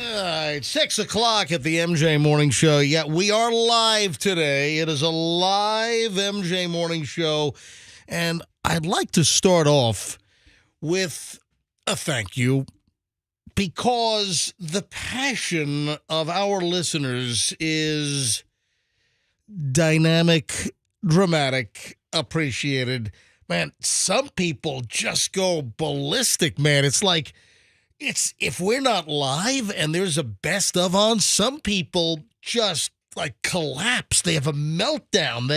All right, 6 o'clock at the MJ Morning Show. Yeah, we are live today. It is a live MJ Morning Show. And I'd like to start off with a thank you because the passion of our listeners is dynamic, dramatic, appreciated. Man, some people just go ballistic, man. It's like, if we're not live and there's a best of on, some people just like collapse. They have a meltdown.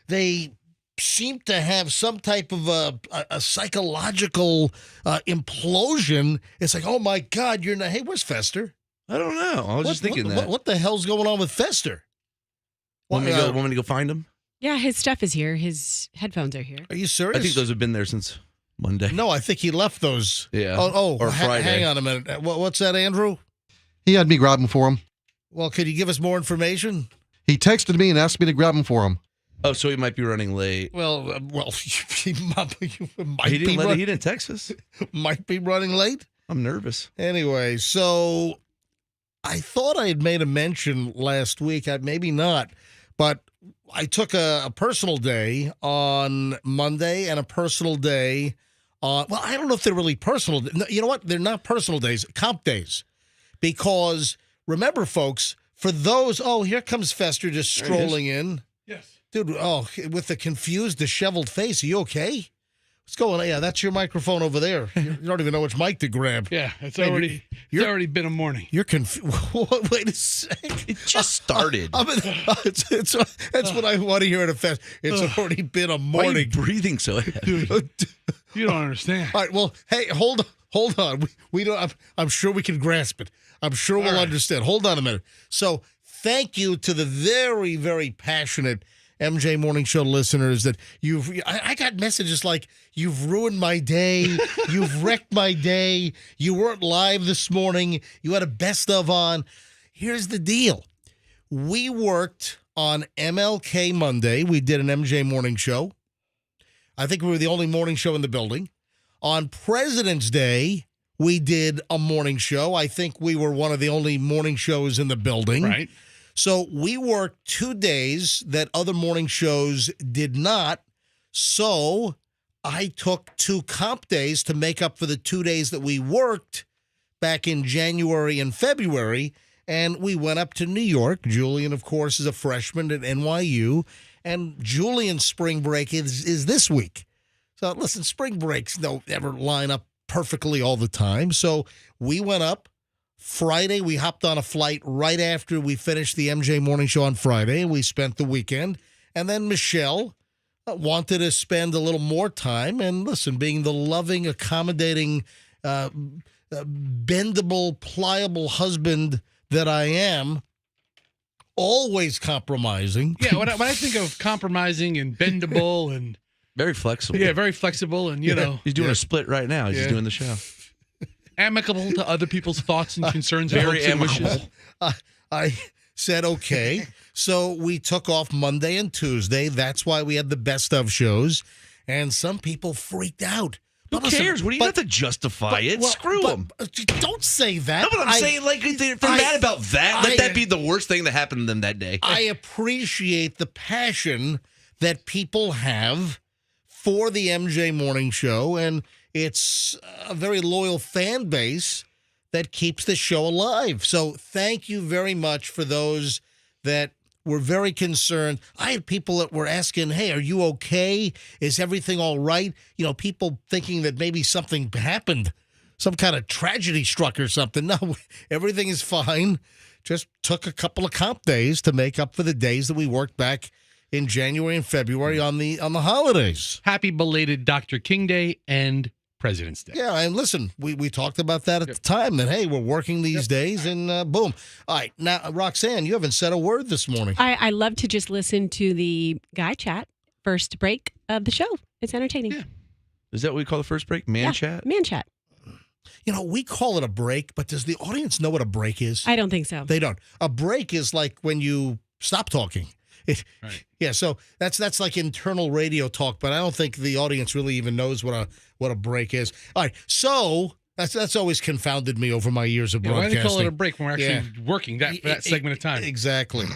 They seem to have some type of a psychological implosion. It's like, oh my God, you're not. Hey, where's Fester? I don't know. I was just thinking that. What the hell's going on with Fester? Want me to go find him? Yeah, his stuff is here. His headphones are here. Are you serious? I think those have been there since Monday. No, I think he left those. Yeah. Or Friday. Hang on a minute. What's that, Andrew? He had me grab them for him. Well, could you give us more information? He texted me and asked me to grab them for him. Oh, so he might be running late. Well, he might He didn't text us. Might be running late. I'm nervous. Anyway, so I thought I had made a mention last week. Maybe not, but I took a personal day on Monday and a personal day on, well, I don't know if they're really personal. You know what? They're not personal days, comp days. Because remember, folks, for those, here comes Fester just strolling in. Yes. Dude, with the confused, disheveled face, are you okay? What's going on? Yeah, that's your microphone over there. You don't even know which mic to grab. Yeah, it's already been a morning. You're confused. Wait a second. It just started. That's what I want to hear at a fest. It's already been a Why are you morning. breathing so heavy? You don't understand. All right, well, hey, hold on. We don't. I'm sure we can grasp it. I'm sure we'll understand. Hold on a minute. So, thank you to the very, very passionate MJ Morning Show listeners that I got messages like, you've ruined my day. You've wrecked my day. You weren't live this morning. You had a best of on. Here's the deal. We worked on MLK Monday. We did an MJ Morning Show. I think we were the only morning show in the building. On President's Day, we did a morning show. I think we were one of the only morning shows in the building. Right. So we worked 2 days that other morning shows did not. So I took 2 comp days to make up for the 2 days that we worked back in January and February. And we went up to New York. Julian, of course, is a freshman at NYU. And Julian's spring break is this week. So listen, spring breaks don't ever line up perfectly all the time. So we went up. Friday, we hopped on a flight right after we finished the MJ Morning Show on Friday. We spent the weekend. And then Michelle wanted to spend a little more time. And listen, being the loving, accommodating, bendable, pliable husband that I am, always compromising. Yeah, when I think of compromising and bendable and Very flexible. yeah, very flexible and you know He's doing a split right now. He's just doing the show. amicable to other people's thoughts and concerns, and Very hopes and wishes. amicable. I said, okay. So we took off Monday and Tuesday. That's why we had the best of shows. And some people freaked out. Who cares? What do you have to justify it? Screw them. Don't say that. No, but I'm saying, like, if they're mad about that, let that be the worst thing that happened to them that day. I appreciate the passion that people have for the MJ Morning Show, and it's a very loyal fan base that keeps the show alive. So thank you very much for those that were very concerned. I had people that were asking, hey, are you okay? Is everything all right? You know, people thinking that maybe something happened, some kind of tragedy struck or something. No, everything is fine. Just took a couple of comp days to make up for the days that we worked back in January and February on the holidays. Happy belated Dr. King Day and President's Day. Yeah, and listen, we talked about that at the time, that, hey, we're working these days, and boom. All right, now, Roxanne, you haven't said a word this morning. I love to just listen to the guy chat first break of the show. It's entertaining. Yeah. Is that what we call the first break? Man chat? Man chat. We call it a break, but does the audience know what a break is? I don't think so. They don't. A break is like when you stop talking. Right. Yeah, so that's like internal radio talk, but I don't think the audience really even knows what a break is. All right, so that's always confounded me over my years of Yeah, why do broadcasting. they call it a break when we're actually working for that segment of time? Exactly.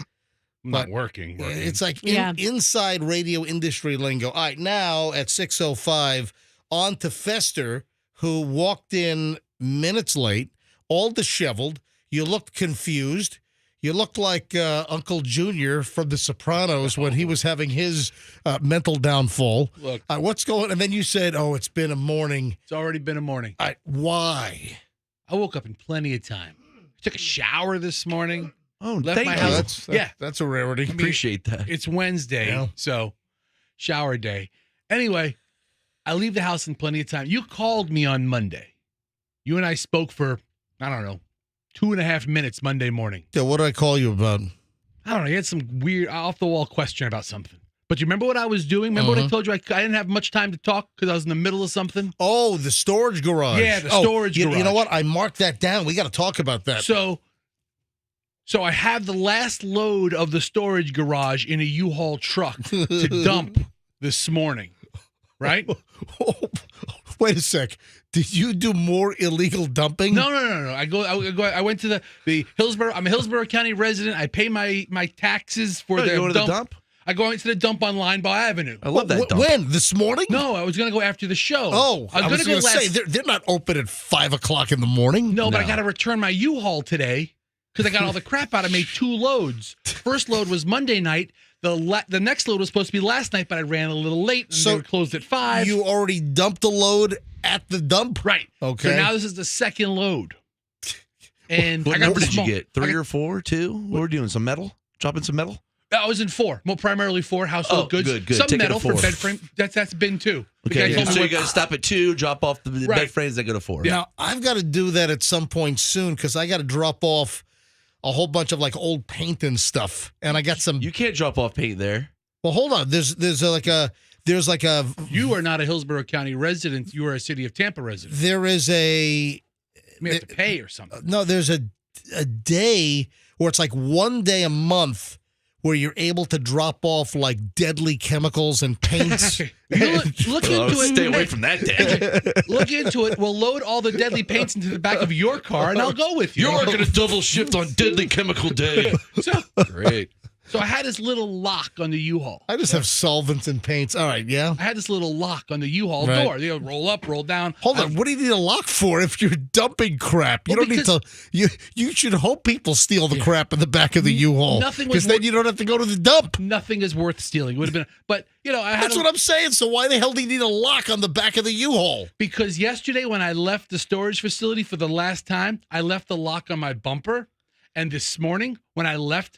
I'm not but working. It's like Yeah. inside radio industry lingo. All right, now at 6:05, on to Fester, who walked in minutes late, all disheveled. You looked confused. You looked like Uncle Junior from The Sopranos when he was having his mental downfall. Look, What's going on? And then you said, it's been a morning. it's already been a morning. Why? I woke up in plenty of time. Took a shower this morning. Oh, Left thank my you. house. That's a rarity. Appreciate that. It's Wednesday, Yeah. so shower day. Anyway, I leave the house in plenty of time. You called me on Monday. You and I spoke for, I don't know, 2.5 minutes Monday morning. Yeah, what did I call you about? I don't know. You had some weird, off-the-wall question about something. But you remember what I was doing? Remember what I told you? I didn't have much time to talk because I was in the middle of something? Oh, the storage garage. Yeah, the storage You know garage. what? I marked that down. We got to talk about that. So I have the last load of the storage garage in a U-Haul truck to dump this morning, right? Wait a sec. Did you do more illegal dumping? No. I went to the Hillsborough. I'm a Hillsborough County resident. I pay my taxes for Oh, the you go to dump. the dump? I go into the dump on Linebaugh Avenue. I love that dump. When? This morning? No, I was going to go after the show. Oh, I was going to say, they're not open at 5 o'clock in the morning. No, but I No. got to return my U-Haul today because I got all the crap out. I made 2 loads. First load was Monday night. The next load was supposed to be last night, but I ran a little late and So they were closed at 5. You already dumped a load at the dump? Right. Okay. So now this is the second load. And What I got number the did you small- get? I 3 got- or 4? 2? What were we doing? Some metal? Dropping some metal? I was in 4. Well, primarily 4 household Oh, goods. good. Some Take it to metal for 4. bed frame. That's bin 2. The Okay, guy told me so you what- got to stop at 2, drop off the Right. bed frames, then go to 4. Now, I've got to do that at some point soon because I got to drop off a whole bunch of like old paint and stuff. And I got some. You can't drop off paint there. Well, hold on. There's like a. You are not a Hillsborough County resident. You are a City of Tampa resident. There is a. You may have to pay or something. No, there's a day where it's like one day a month where you're able to drop off like deadly chemicals and paints. You look Well, into it. stay away from that, Dan. Look into it. We'll load all the deadly paints into the back of your car, and I'll go with you. You're working a double shift on Deadly Chemical Day. Great. So I had this little lock on the U-Haul. I just have solvents and paints. All right, yeah. I had this little lock on the U-Haul Right. door. You know, roll up, roll down. Hold on. What do you need a lock for if you're dumping crap? You Well, don't need to. You should hope people steal the crap in the back of the U-Haul. Nothing was Because then more- you don't have to go to the dump. Nothing is worth stealing. It would have been, but I had That's what I'm saying. So why the hell do you need a lock on the back of the U-Haul? because yesterday when I left the storage facility for the last time, I left the lock on my bumper, and this morning when I left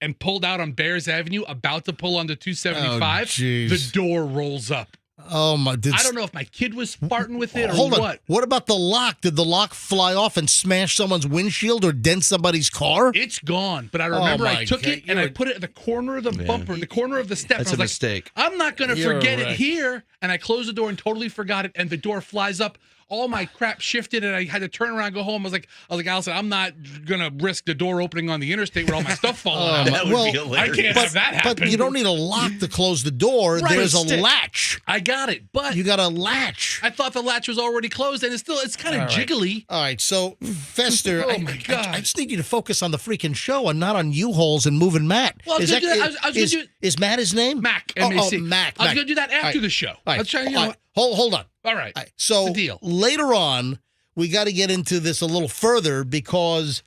and pulled out on Bears Avenue, about to pull onto 275, jeez. the door rolls up. Oh my! I don't know if my kid was farting with it or Hold on. what. What about the lock? Did the lock fly off and smash someone's windshield or dent somebody's car? It's gone, but I remember I my took God, it and I put it at the corner of the bumper, the corner of the step. That's I was a like, mistake. I'm not going to You're forget right. it here. And I closed the door and totally forgot it. And the door flies up. All my crap shifted, and I had to turn around and go home. I was like, Allison, I'm not gonna risk the door opening on the interstate with all my stuff falling out. That would be I hilarious. can't have that happen. But you don't need a lock to close the door. Right. There's a Stick. latch. I got it, but You got a latch. I thought the latch was already closed, and it's kind of jiggly. All right, so Fester, Oh, my God. I just need you to focus on the freaking show and not on U-Hauls and moving Matt. Well, I was gonna do that. I was gonna do- is Matt his name? Mac, Oh, M-A-C. Mac. I was gonna do that after All right. the show. All right. I was trying, All right. Hold on. All right. All right. So It's a deal. later on, we got to get into this a little further because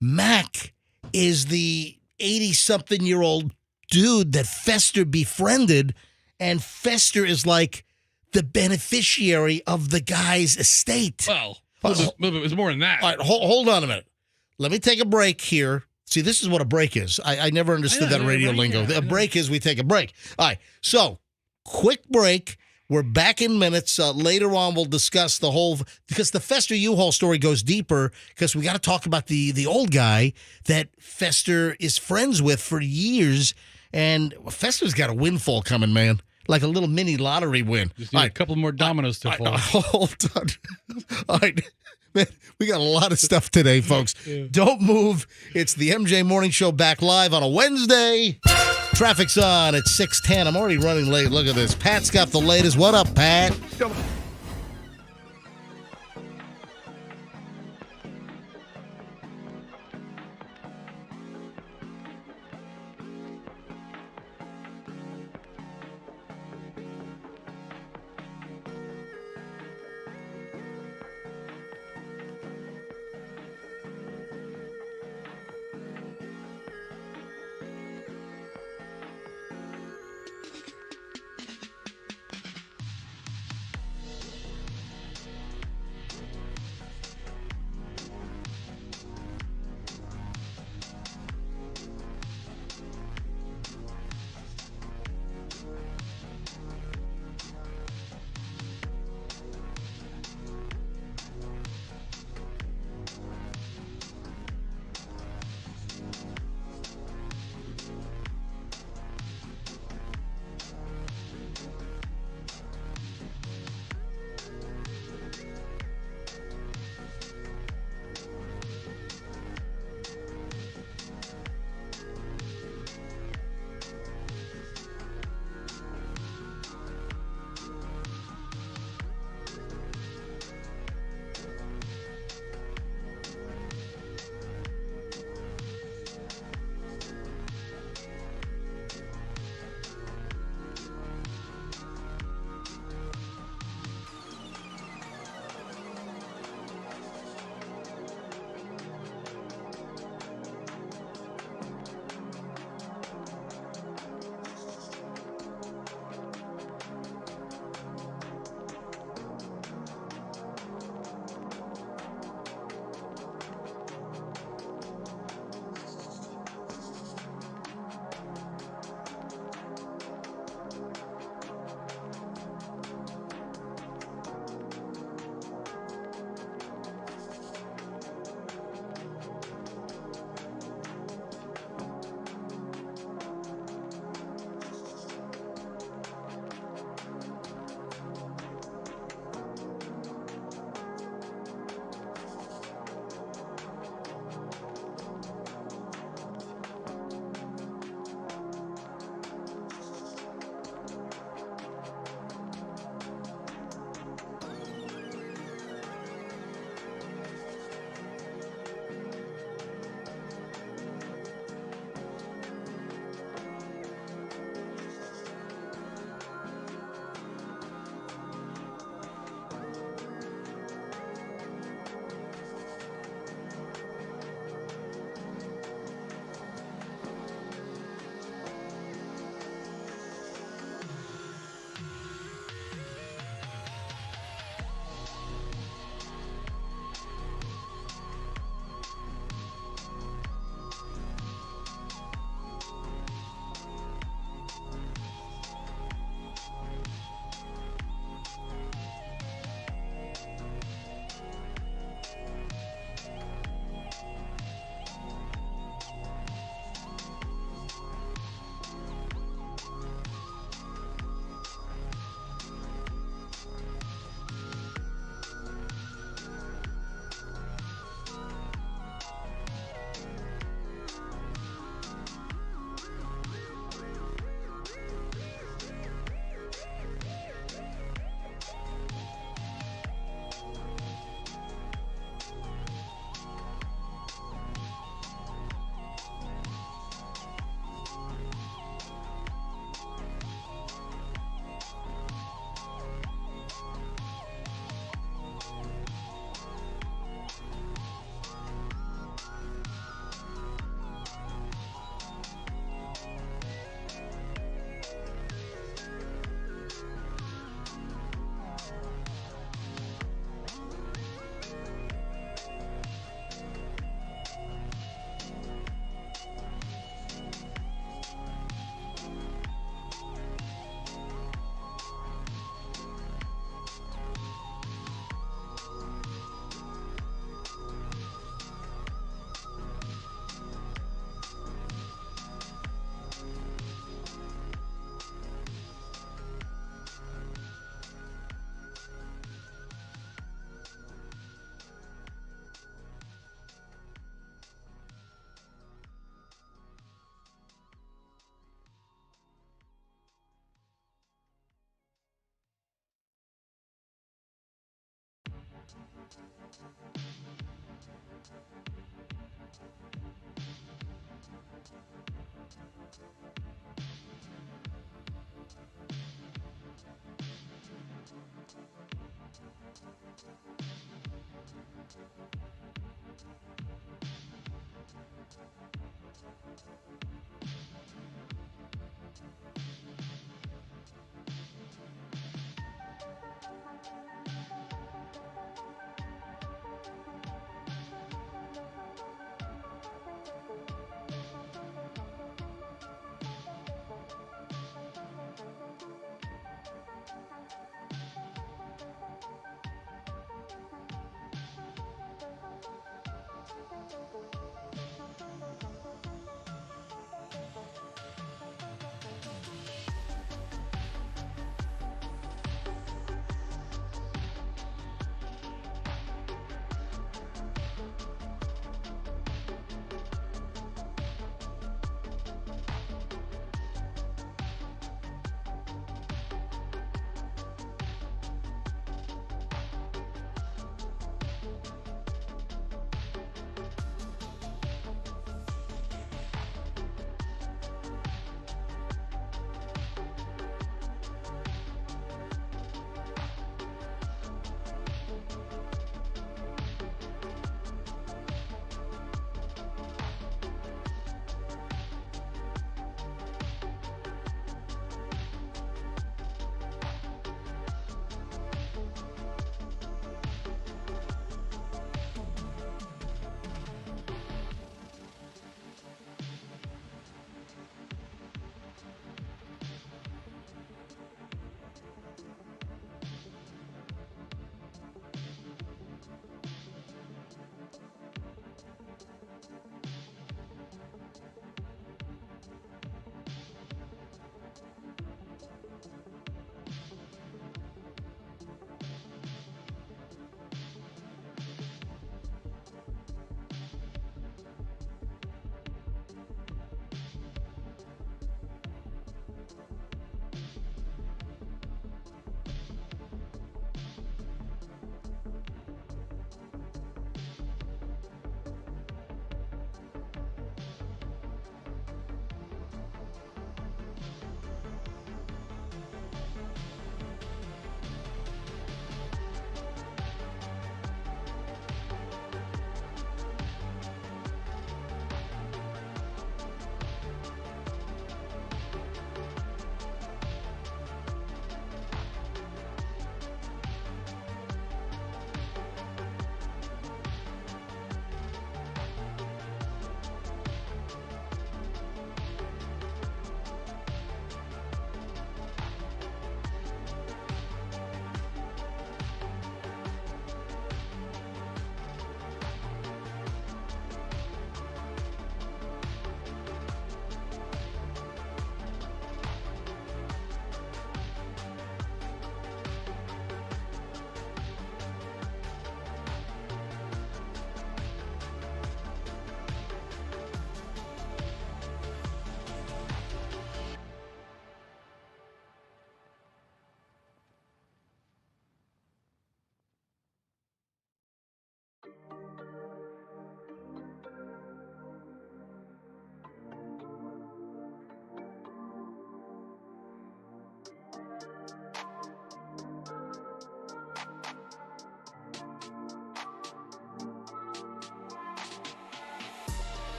Mac is the 80-something-year-old dude that Fester befriended, and Fester is like the beneficiary of the guy's estate. Well, it was more than that. All right, hold on a minute. Let me take a break here. See, this is what a break is. I never understood that radio lingo. A break is we take a break. All right, so quick break. We're back in minutes. Later on, we'll discuss the whole, because the Fester U-Haul story goes deeper, because we got to talk about the old guy that Fester is friends with for years. And Fester's got a windfall coming, man. like a little mini lottery win. Just need a couple more dominoes to fall. Hold on. All right. Man, we got a lot of stuff today, folks. Don't move. It's the MJ Morning Show back live on a Wednesday. Traffic's on at 6:10. I'm already running late. Look at this. Pat's got the latest. What up, Pat?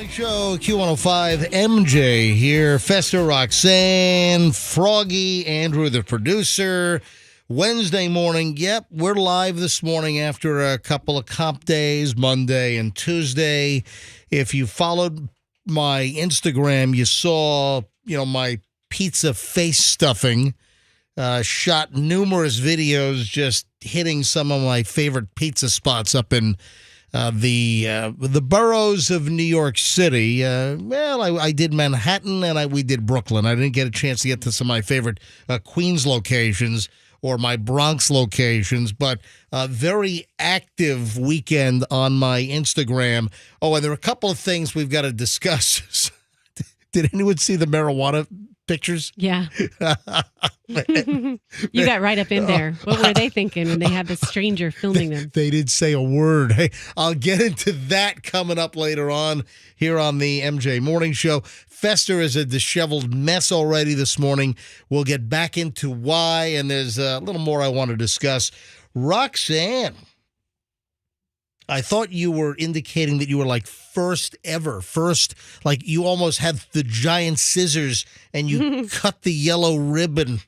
Morning Show, Q105, MJ here. Fester, Roxanne, Froggy, Andrew, the producer. Wednesday morning, yep, we're live this morning after a couple of comp days, Monday and Tuesday. If you followed my Instagram, you saw, my pizza face stuffing. Shot numerous videos just hitting some of my favorite pizza spots up in the boroughs of New York City. I did Manhattan and we did Brooklyn. I didn't get a chance to get to some of my favorite Queens locations or my Bronx locations, but a very active weekend on my Instagram. Oh, and there are a couple of things we've got to discuss. Did anyone see the marijuana pictures? Yeah. You got right up in there. What were they thinking when they had the stranger filming them? They didn't say a word. Hey, I'll get into that coming up later on here on the MJ Morning Show. Fester is a disheveled mess already this morning. We'll get back into why, and there's a little more I want to discuss. Roxanne, I thought you were indicating that you were like first, like you almost had the giant scissors and you cut the yellow ribbon.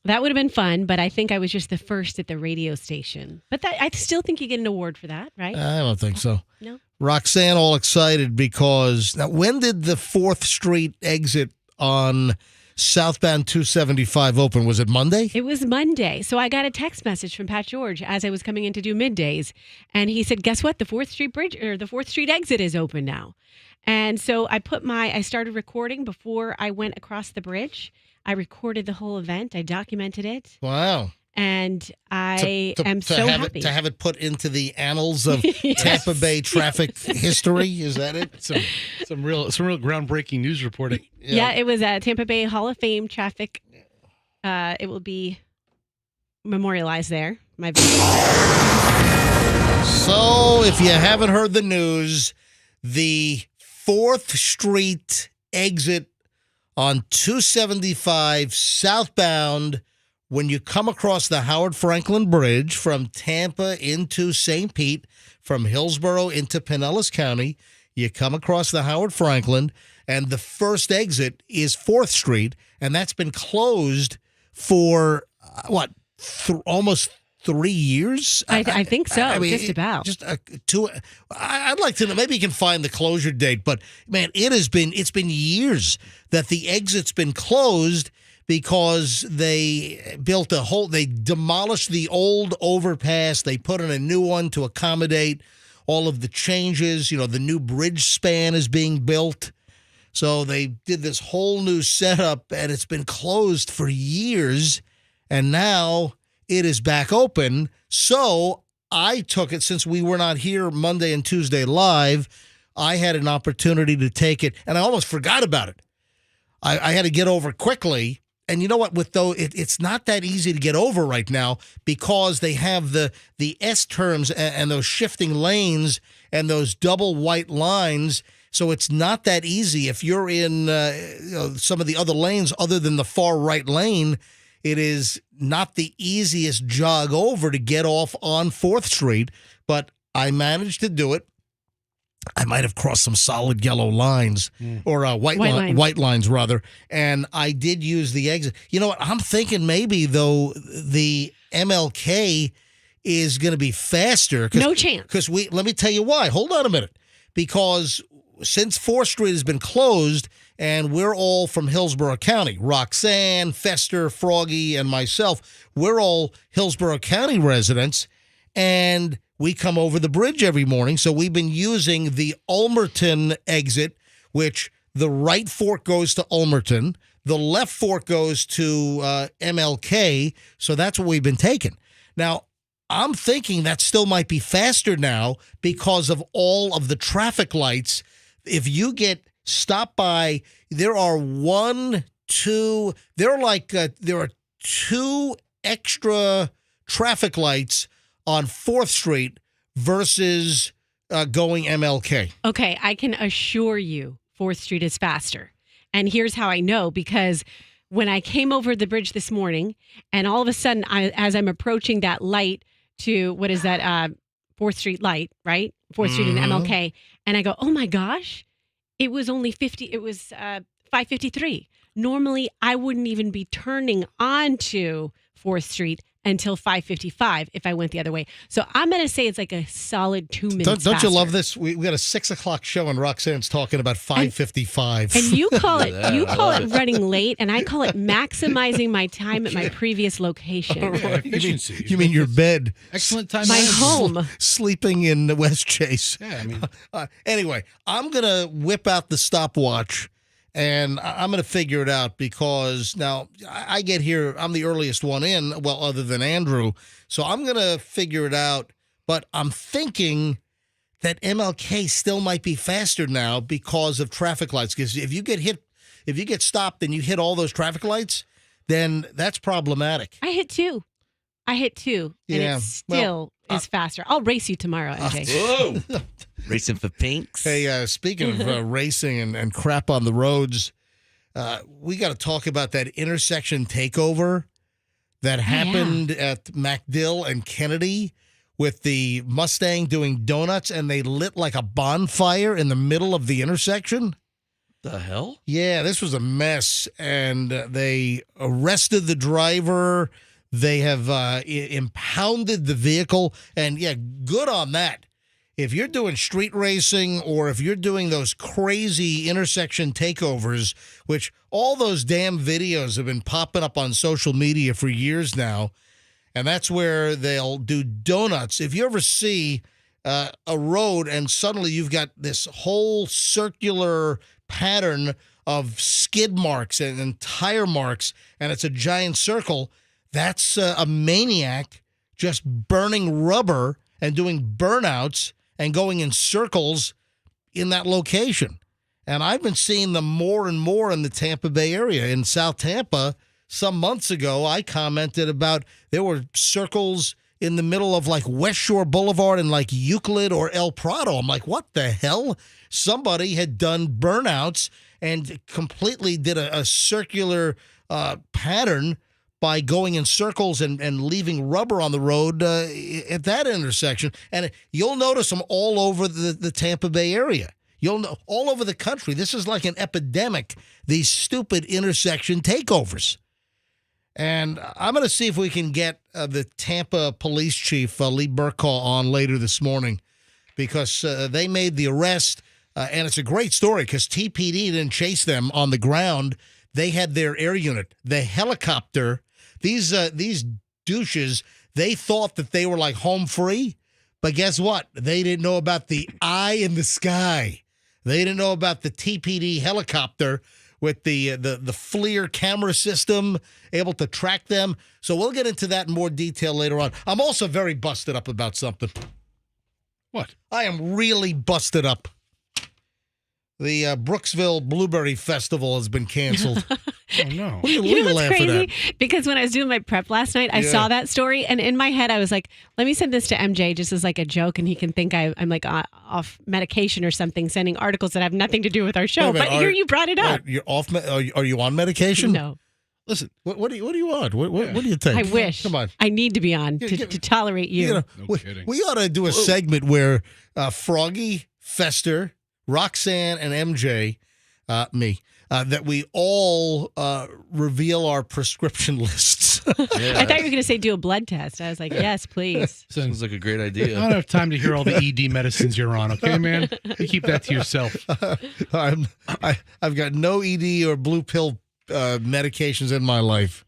That would have been fun, but I think I was just the first at the radio station. But I still think you get an award for that, right? I don't think so. No. Roxanne all excited because now when did the 4th Street exit on southbound 275 open? Was it Monday? It was Monday. So I got a text message from Pat George as I was coming in to do middays. And he said, guess what? The 4th Street bridge or the 4th Street exit is open now. And so I started recording before I went across the bridge. I recorded the whole event. I documented it. Wow. And I am so happy. To have it put into the annals of Yes. Tampa Bay traffic history. Is that it? Some real groundbreaking news reporting. Yeah, it was Tampa Bay Hall of Fame traffic. It will be memorialized there. My video. So, if you haven't heard the news, the 4th Street exit on 275 southbound, when you come across the Howard Franklin Bridge from Tampa into St. Pete, from Hillsborough into Pinellas County, you come across the Howard Franklin, and the first exit is 4th Street, and that's been closed for, almost 3 years? I think so, I mean, just about. I'd like to know, maybe you can find the closure date, but man, it's been years that the exit's been closed because they they demolished the old overpass, they put in a new one to accommodate all of the changes. The new bridge span is being built. So they did this whole new setup, and it's been closed for years, and now it is back open. So I took it, since we were not here Monday and Tuesday live, I had an opportunity to take it, and I almost forgot about it. I had to get over quickly. And you know what? It's not that easy to get over right now because they have the S-turns and those shifting lanes and those double white lines. So it's not that easy. If you're in some of the other lanes other than the far right lane, it is not the easiest jog over to get off on 4th Street, but I managed to do it. I might have crossed some solid yellow lines or white lines rather, and I did use the exit. You know what? I'm thinking maybe, though, the MLK is going to be faster. No chance. Because let me tell you why. Hold on a minute. Because since 4th Street has been closed, and we're all from Hillsborough County, Roxanne, Fester, Froggy, and myself, we're all Hillsborough County residents, and we come over the bridge every morning. So we've been using the Ulmerton exit, which the right fork goes to Ulmerton, the left fork goes to MLK. So that's what we've been taking. Now, I'm thinking that still might be faster now because of all of the traffic lights. If you get stopped by, there are there are 2 extra traffic lights on 4th Street versus going MLK. Okay, I can assure you 4th Street is faster. And here's how I know, because when I came over the bridge this morning, and all of a sudden, as I'm approaching that light to, 4th Street light, right? 4th Street and MLK, and I go, oh my gosh, it was only 50. It was 5:53. Normally, I wouldn't even be turning onto 4th Street until 5:55 if I went the other way. So I'm going to say it's like a solid 2 minutes. Don't you love faster. this? We got a 6 o'clock show and Roxanne's talking about 5:55. And you call it I love it. running late, and I call it maximizing my time at my previous location. Yeah, efficiency. You mean your bed? Excellent time. My management. home. Sleeping in West Chase. Yeah, I mean, Anyway, I'm going to whip out the stopwatch and I'm going to figure it out because now I get here. I'm the earliest one in, well, other than Andrew. So I'm going to figure it out. But I'm thinking that MLK still might be faster now because of traffic lights. Because if you get stopped and you hit all those traffic lights, then that's problematic. I hit 2. And Yeah, it still is faster. I'll race you tomorrow, MJ. Whoa. Racing for pinks. Hey, speaking of racing and crap on the roads, we got to talk about that intersection takeover that happened at MacDill and Kennedy with the Mustang doing donuts, and they lit like a bonfire in the middle of the intersection. The hell? Yeah, this was a mess, and they arrested the driver. They have impounded the vehicle, and yeah, good on that. If you're doing street racing or if you're doing those crazy intersection takeovers, which all those damn videos have been popping up on social media for years now, and that's where they'll do donuts. If you ever see a road and suddenly you've got this whole circular pattern of skid marks and tire marks, and it's a giant circle, that's a maniac just burning rubber and doing burnouts and going in circles in that location. And I've been seeing them more and more in the Tampa Bay area. In South Tampa, some months ago, I commented about there were circles in the middle of like West Shore Boulevard and like Euclid or El Prado. I'm like, what the hell? Somebody had done burnouts and completely did a circular pattern by going in circles and leaving rubber on the road at that intersection. And you'll notice them all over the Tampa Bay area. You'll know all over the country. This is like an epidemic, these stupid intersection takeovers. And I'm going to see if we can get the Tampa police chief, Lee Burkaw, on later this morning because they made the arrest. And it's a great story because TPD didn't chase them on the ground. They had their air unit, the helicopter. These douches, they thought that they were like home free, but guess what? They didn't know about the eye in the sky. They didn't know about the TPD helicopter with the FLIR camera system, able to track them. So we'll get into that in more detail later on. I'm also very busted up about something. what? I am really busted up. The Brooksville Blueberry Festival has been canceled. Oh, no. What are you You know what's laughing crazy? at? Because when I was doing my prep last night, I Yeah. saw that story, and in my head, I was like, "Let me send this to MJ just as like a joke, and he can think I'm like off medication or something, sending articles that have nothing to do with our show." Wait a minute, But here you brought it up. You're off. Are you on medication? No, Listen, What do you want? What do you think? I wish. Come on. I need to be on Yeah, to tolerate you. You know, No kidding. we ought to do a segment where Froggy, Fester, Roxanne, and MJ, me, that we all reveal our prescription lists. I thought you were going to say do a blood test. I was like, yes, please. Sounds like a great I idea. don't have time to hear all the ED medicines you're on, okay, man? You keep that to yourself. I've got no ED or blue pill medications in my life.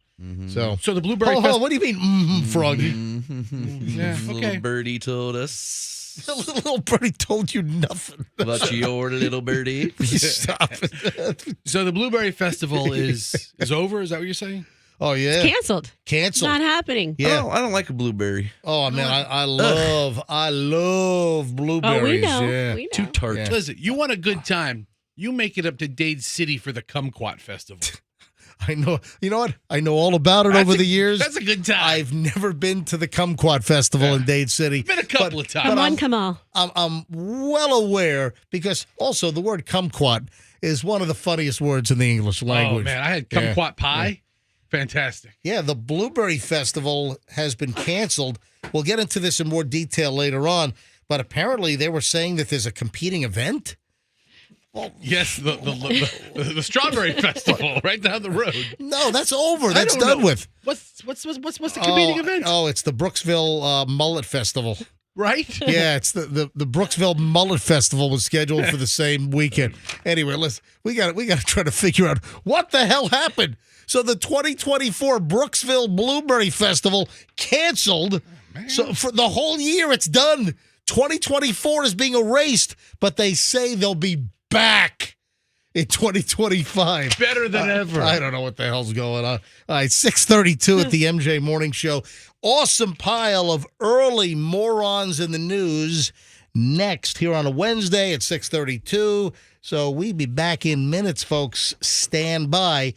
So So the Blueberry hold on, what do you mean, Froggy? Yeah, okay. Little birdie told us The little birdie told you nothing. about your little birdie. Stop it. So the Blueberry Festival is over? Is that what you're saying? Oh yeah, Canceled. It's canceled. not happening. Yeah. I don't like a blueberry. Oh man, I love blueberries. Oh, we know. Yeah. We know. Too tart. Yeah. Listen, you want a good time. You make it up to Dade City for the Kumquat Festival. I know. You know what? I know all about it over the years. That's a good time. I've never been to the Kumquat Festival in Dade City. Been a couple of times. Come on, I'm- come on. I'm well aware because also the word kumquat is one of the funniest words in the English language. Oh, man. I had Yeah. kumquat pie. Fantastic. Yeah, the Blueberry Festival has been canceled. We'll get into this in more detail later on, but apparently they were saying that there's a competing event. Yes, the Strawberry Festival right down the road. No, that's over. That's I don't done know. with. What's the competing event? Oh, it's the Brooksville Mullet Festival. Right? Yeah, it's the Brooksville Mullet Festival was scheduled for the same weekend. Anyway, we got to try to figure out what the hell happened. So the 2024 Brooksville Blueberry Festival canceled. So for the whole year, it's done. 2024 is being erased, but they say they'll be back in 2025. Better than ever. I don't know what the hell's going on. All right, 6:32 at the MJ Morning Show. Awesome pile of early morons in the news next here on a Wednesday at 6:32. So we'll be back in minutes, folks. Stand by.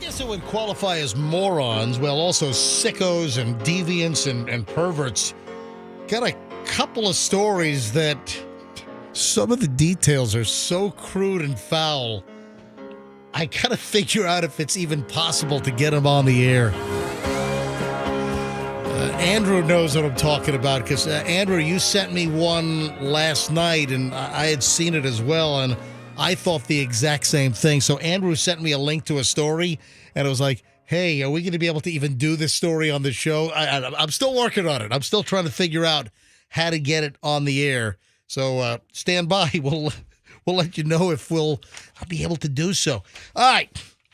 guess it would qualify as morons, well, also sickos and deviants and perverts. Got a couple of stories that some of the details are so crude and foul. I gotta figure out if it's even possible to get them on the air. Andrew knows what I'm talking about because, Andrew, you sent me one last night, and I had seen it as well, and I thought the exact same thing. So Andrew sent me a link to a story, and I was like, hey, are we going to be able to even do this story on the show? I'm still working on it. I'm still trying to figure out how to get it on the air. So stand by. We'll let you know if I'll be able to do so. All right.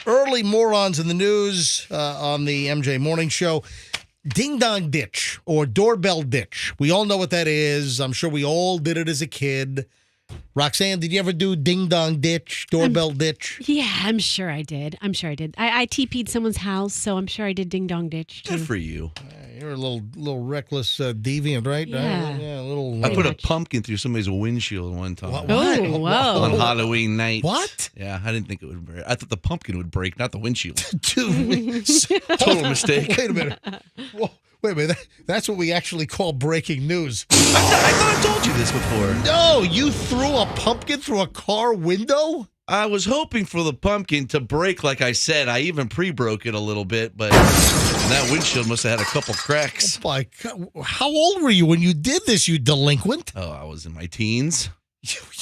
Early morons in the news on the MJ Morning Show. Ding dong ditch or doorbell ditch. We all know what that is. I'm sure we all did it as a kid. Roxanne, did you ever do ding dong ditch, doorbell ditch? Yeah, I'm sure I did. I TP'd someone's house, so I'm sure I did ding dong ditch too. Good for you. You're a little reckless deviant, right? Yeah. Yeah, a little. I put a much. pumpkin through somebody's windshield one time. What? Oh, whoa. On Halloween night. What? Yeah, I didn't think it would break. I thought the pumpkin would break, not the windshield. Dude, Total mistake. Wait a minute. Whoa, wait a minute. That's what we actually call breaking news. I thought I told you this before. No, you threw a pumpkin through a car window? I was hoping for the pumpkin to break, like I said. I even pre-broke it a little bit, but that windshield must have had a couple cracks. Oh my God. How old were you when you did this, you delinquent? Oh, I was in my teens.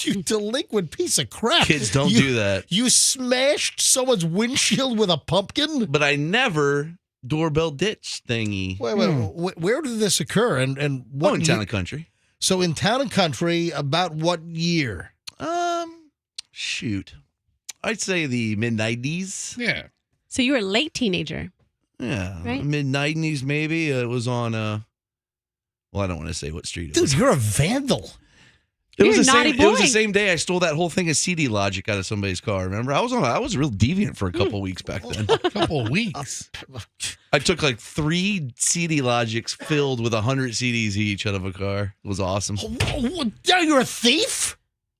You delinquent piece of crap. Kids don't do that. You smashed someone's windshield with a pumpkin? But I never doorbell ditch thingy. Wait, where did this occur? And what In Town and Country. So in Town and Country, about what year? Shoot. I'd say the mid-90s. Yeah. So you were a late teenager. Yeah. Right? Mid-90s, maybe. It was on, well, I don't want to say what street it Dude, was. you're a vandal. It You're was a the naughty same. It was the boy. same day I stole that whole thing of CD Logic out of somebody's car. Remember, I was real deviant for a couple weeks back then. A couple weeks. I took like 3 CD Logics filled with 100 CDs each out of a car. It was awesome. Now you're a thief?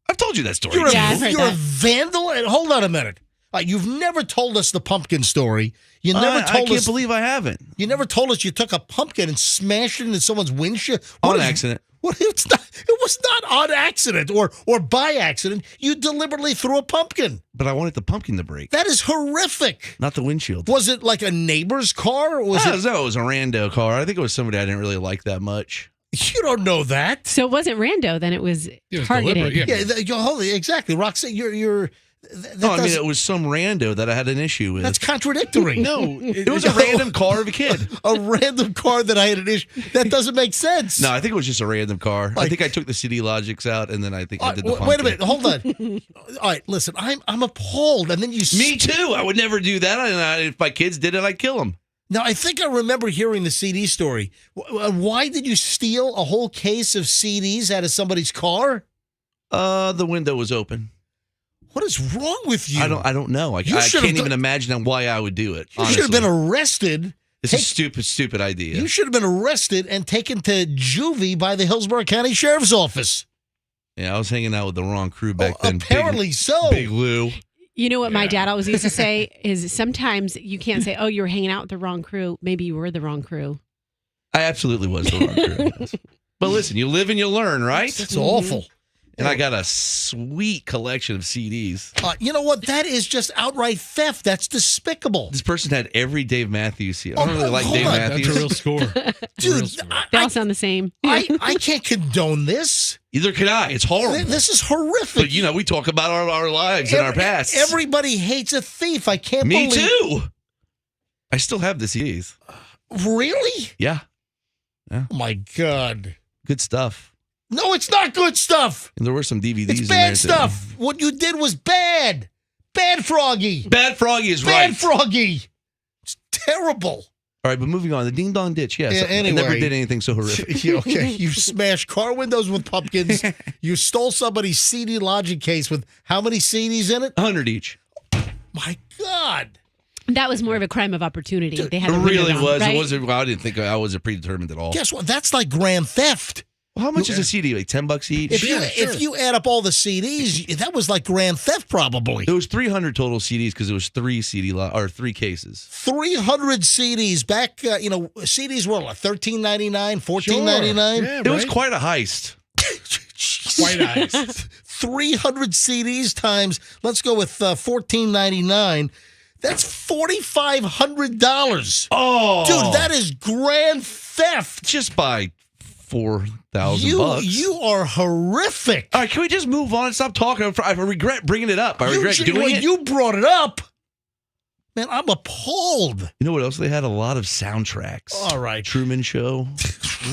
I've told you that story. You're, Yeah, I've heard you're a that. vandal? And hold on a minute. You've never told us the pumpkin story. You never I told can't us. believe I haven't. You never told us you took a pumpkin and smashed it into someone's windshield. On accident. What? It's not. It was not on accident or by accident. You deliberately threw a pumpkin. But I wanted the pumpkin to break, That is horrific. not the windshield. Was it like a neighbor's car? Or was it? No, it was a rando car. I think it was somebody I didn't really like that much. You don't know that. So it wasn't rando, then it was was targeted. deliberate, yeah. Exactly, Roxanne. You're. No, I mean, it was some rando that I had an issue with. That's contradictory. No, It was a random car of a kid. A random car that I had an issue. That doesn't make sense. No, I think it was just a random car. I Like- think I took the CD Logics out, and then I think I did the pumpkin. Wait a minute. Hold on. All right, listen. I'm appalled. And then you. Me too. I would never do that. If my kids did it, I'd kill them. Now I think I remember hearing the CD story. Why did you steal a whole case of CDs out of somebody's car? The window was open. What is wrong with you? I don't know. I You should've can't even done- imagine why I would do it. You should have honestly. been arrested. It's a stupid idea. You should have been arrested and taken to juvie by the Hillsborough County Sheriff's Office. Yeah, I was hanging out with the wrong crew back then. Apparently so. Big Lou. You know what my dad always used to say is sometimes you can't say, oh, you were hanging out with the wrong crew. Maybe you were the wrong crew. I absolutely was the wrong crew. Yes. But listen, you live and you learn, right? That's awful. And I got a sweet collection of CDs. You know what? That is just outright theft. That's despicable. This person had every Dave Matthews CD. I Oh, don't really like hold Dave on. Matthews. That's a real score. That's a real Dude, score. They all sound the same. I can't condone this. Either can I. It's horrible. This is horrific. But, we talk about our lives and our past. Everybody hates a thief. I can't Me believe. too. I still have the CDs. Really? Yeah. Oh my God. Good stuff. No, it's not good stuff. And there were some DVDs It's in bad there, too. stuff. What you did was bad. Bad Froggy. Bad Froggy is Bad right. Froggy. It's terrible. All right, but moving on. The Ding Dong Ditch, yes. Yeah, I never anyway. did anything so horrific. Okay, you smashed car windows with pumpkins. You stole somebody's CD Logic case with how many CDs in it? 100 each. My God. That was more of a crime of opportunity. They had It to win really on, was. right? It wasn't. I didn't think I was predetermined at all. Guess what? That's like grand theft. Well, how much is a CD? Like $10 each? If you add up all the CDs, that was like grand theft probably. It was 300 total CDs because it was 3 3 cases. 300 CDs back. CDs were like $13.99, $14.99. Yeah, It was right? quite a heist. Quite nice. 300 CDs times. Let's go with $14.99. That's $4,500. Oh, Dude, that is grand theft. just by $4,000. You are horrific. All right, can we just move on and stop talking? I regret bringing it up. I regret doing it. You brought it up. Man, I'm appalled. You know what else? They had a lot of soundtracks. All right. Truman Show.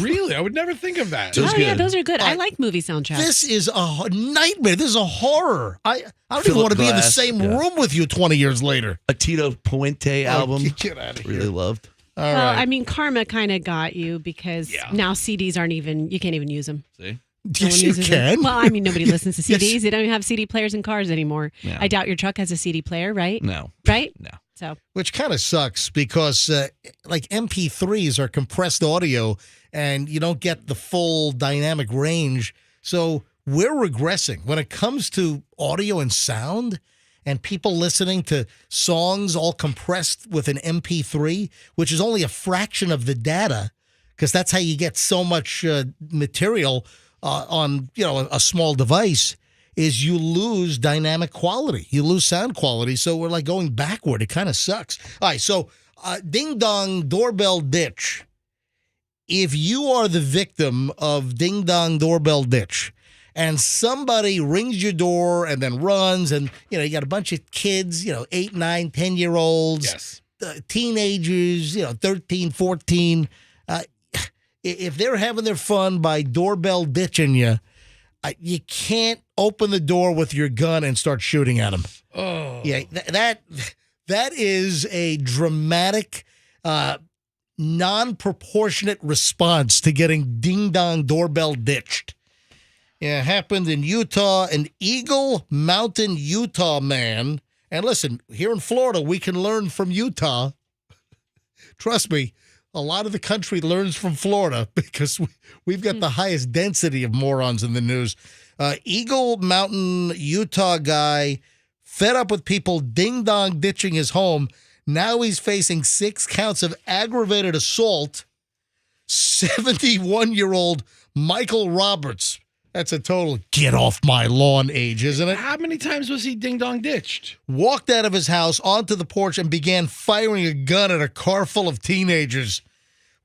Really? I would never think of that. It was Oh, yeah, good. those are good. I like movie soundtracks. This is a nightmare. This is a horror. I don't even Philip want to be in the Glass, same yeah. room with you 20 years later. A Tito Puente album. Get out of here. Really loved. All Well, right. I mean, karma kind of got you because now CDs aren't even, you can't even use them. See? No Yes, one you uses them. can. Well, I mean, nobody listens to Yes. CDs. They don't even have CD players in cars anymore. No. I doubt your truck has a CD player, right? No. Right? No. So Which kind of sucks because like MP3s are compressed audio and you don't get the full dynamic range. So we're regressing when it comes to audio and sound and people listening to songs all compressed with an MP3, which is only a fraction of the data because that's how you get so much material on a small device. Is you lose dynamic quality. You lose sound quality. So we're like going backward. It kind of sucks. All right. So ding dong doorbell ditch. If you are the victim of ding dong doorbell ditch and somebody rings your door and then runs and, you got a bunch of kids, 8, 9, 10-year-olds, Yes. Teenagers, 13, 14. If they're having their fun by doorbell ditching you, you can't open the door with your gun and start shooting at them. Oh. Yeah, that is a dramatic, non-proportionate response to getting ding-dong doorbell ditched. Yeah, it happened in Utah. An Eagle Mountain, Utah man. And listen, here in Florida, we can learn from Utah. Trust me. A lot of the country learns from Florida because we've got the highest density of morons in the news. Eagle Mountain, Utah guy, fed up with people ding-dong ditching his home. Now he's facing 6 counts of aggravated assault. 71-year-old Michael Roberts. That's a total get off my lawn age, isn't it? How many times was he ding dong ditched? Walked out of his house onto the porch and began firing a gun at a car full of teenagers.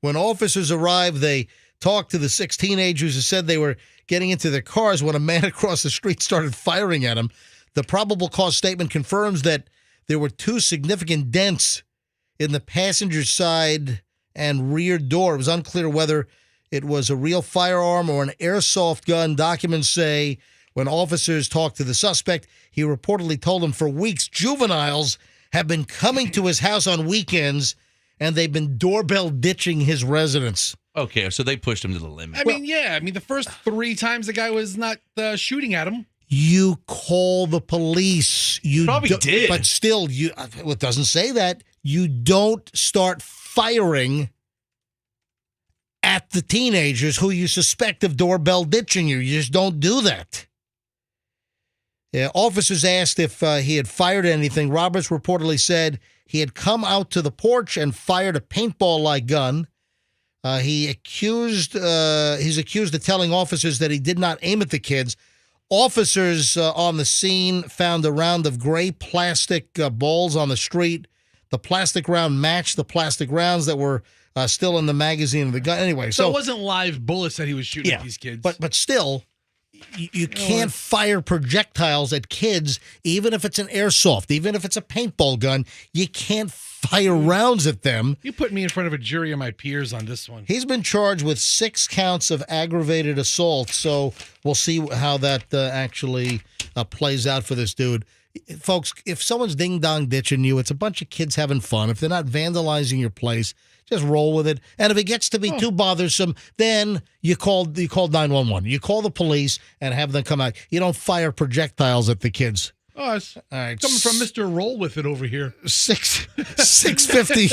When officers arrived, they talked to the 6 teenagers who said they were getting into their cars when a man across the street started firing at him. The probable cause statement confirms that there were 2 significant dents in the passenger side and rear door. It was unclear whether it was a real firearm or an airsoft gun. Documents say when officers talked to the suspect, he reportedly told them for weeks juveniles have been coming to his house on weekends and they've been doorbell ditching his residence. Okay, so they pushed him to the limit. I mean, the first 3 times the guy was not shooting at him. You call the police. You Probably did. But still, it doesn't say that. You don't start firing at the teenagers who you suspect of doorbell ditching you. You just don't do that. Yeah, officers asked if he had fired anything. Roberts reportedly said he had come out to the porch and fired a paintball-like gun. He's accused of telling officers that he did not aim at the kids. Officers on the scene found a round of gray plastic balls on the street. The plastic round matched the plastic rounds that were still in the magazine of the gun. Anyway, So it wasn't live bullets that he was shooting at these kids. But still, you can't fire projectiles at kids, even if it's an airsoft, even if it's a paintball gun. You can't fire rounds at them. You put me in front of a jury of my peers on this one. He's been charged with 6 counts of aggravated assault, so we'll see how that actually plays out for this dude. Folks, if someone's ding-dong ditching you, it's a bunch of kids having fun. If they're not vandalizing your place, just roll with it. And if it gets to be too bothersome, then you call 911. You call the police and have them come out. You don't fire projectiles at the kids. Oh, it's All right. coming from Mr. Roll with it over here. 650.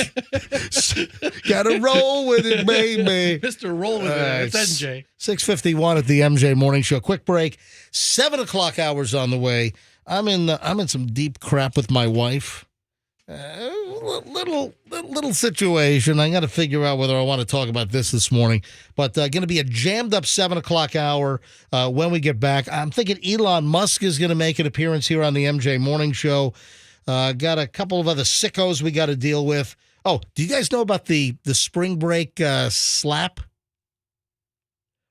Gotta roll with it, baby. Mr. Roll with it. That's MJ. 6:51 at the MJ Morning Show. Quick break. 7 o'clock hours on the way. I'm in some deep crap with my wife. Little situation. I got to figure out whether I want to talk about this morning. But going to be a jammed up 7 o'clock hour when we get back. I'm thinking Elon Musk is going to make an appearance here on the MJ Morning Show. Got a couple of other sickos we got to deal with. Oh, do you guys know about the spring break slap?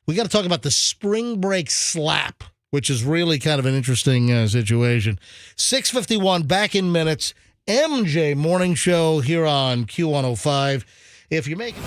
We got to talk about the spring break slap, which is really kind of an interesting situation. 6:51, back in minutes. MJ Morning Show here on Q105. If you're making...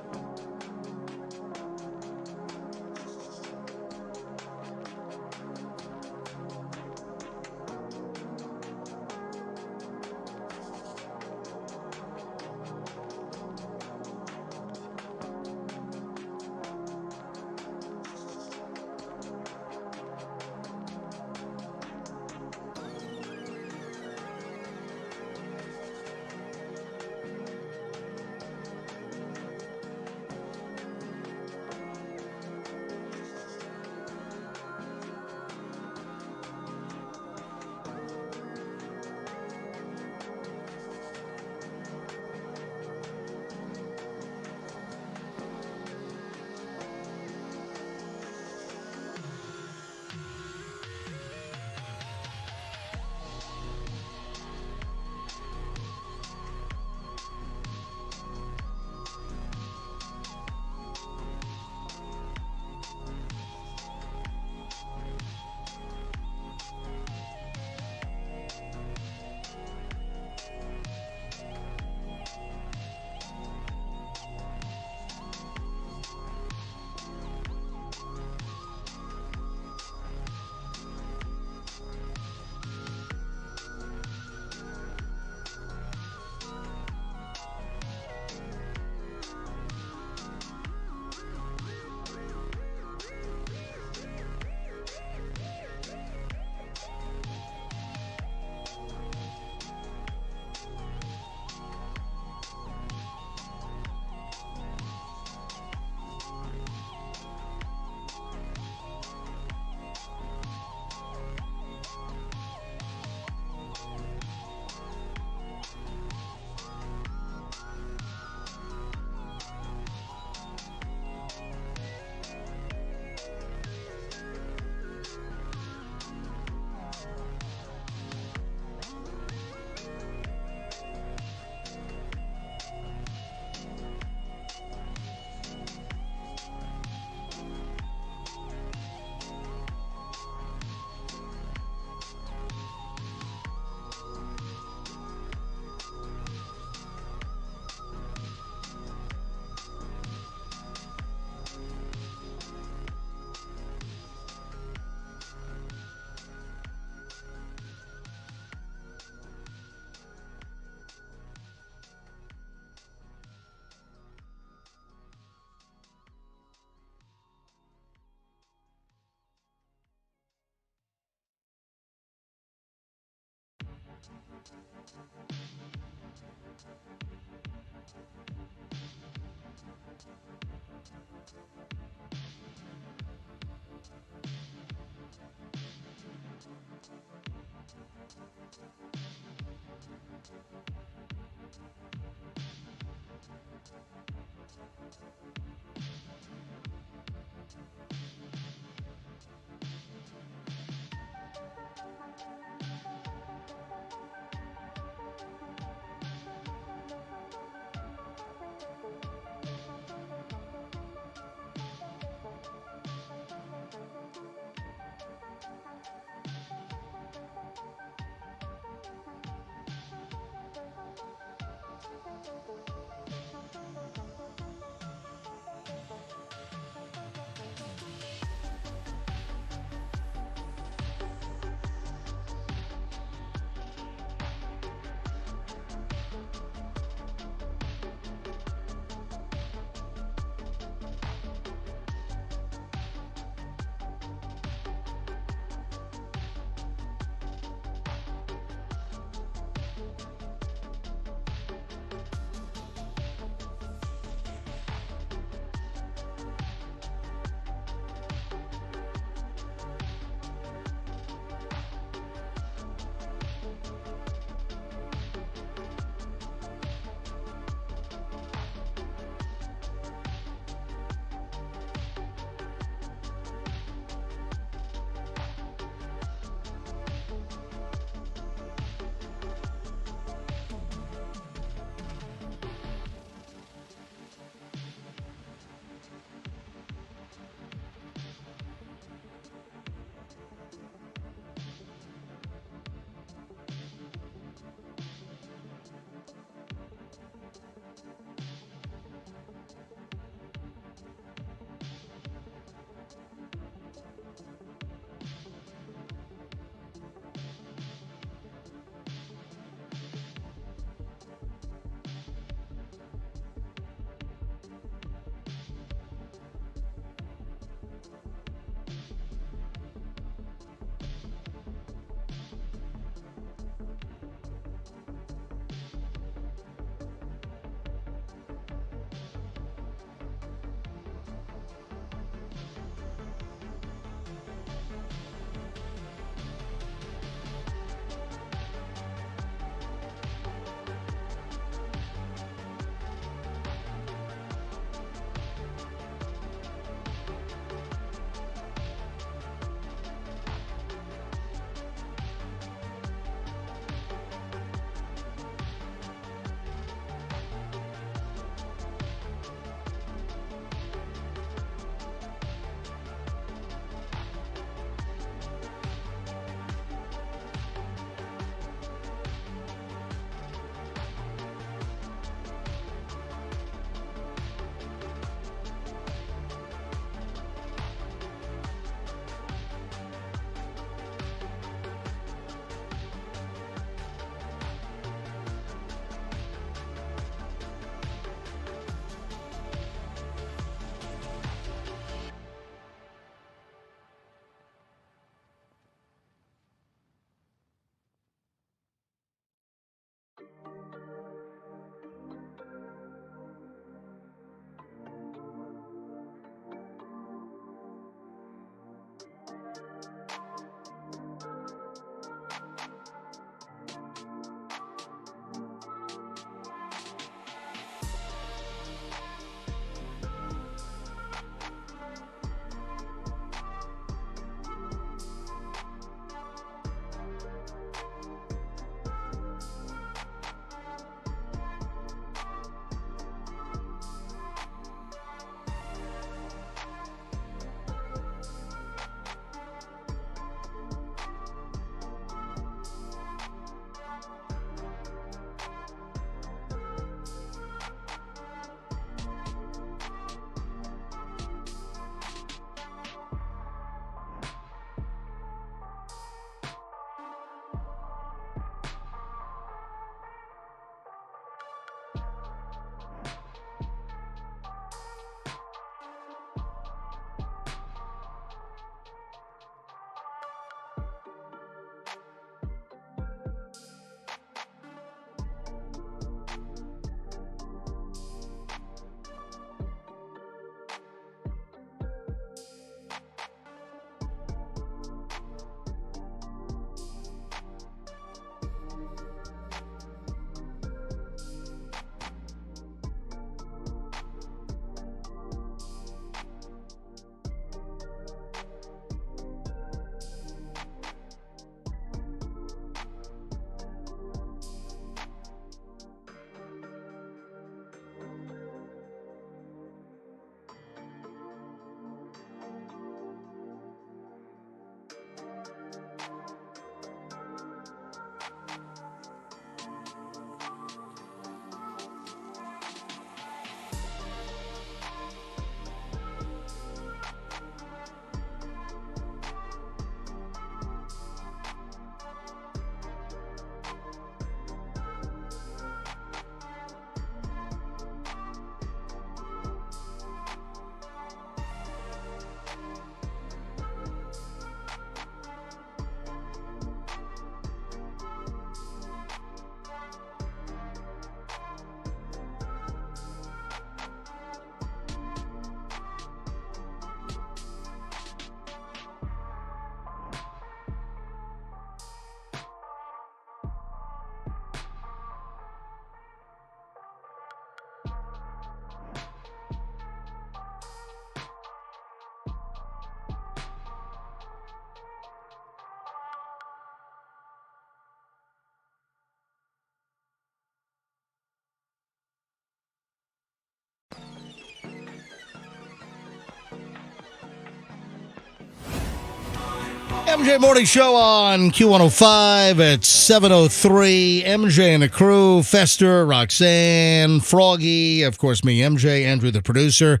MJ Morning Show on Q105 at 7:03. MJ and the crew, Fester, Roxanne, Froggy, of course me, MJ, Andrew the producer.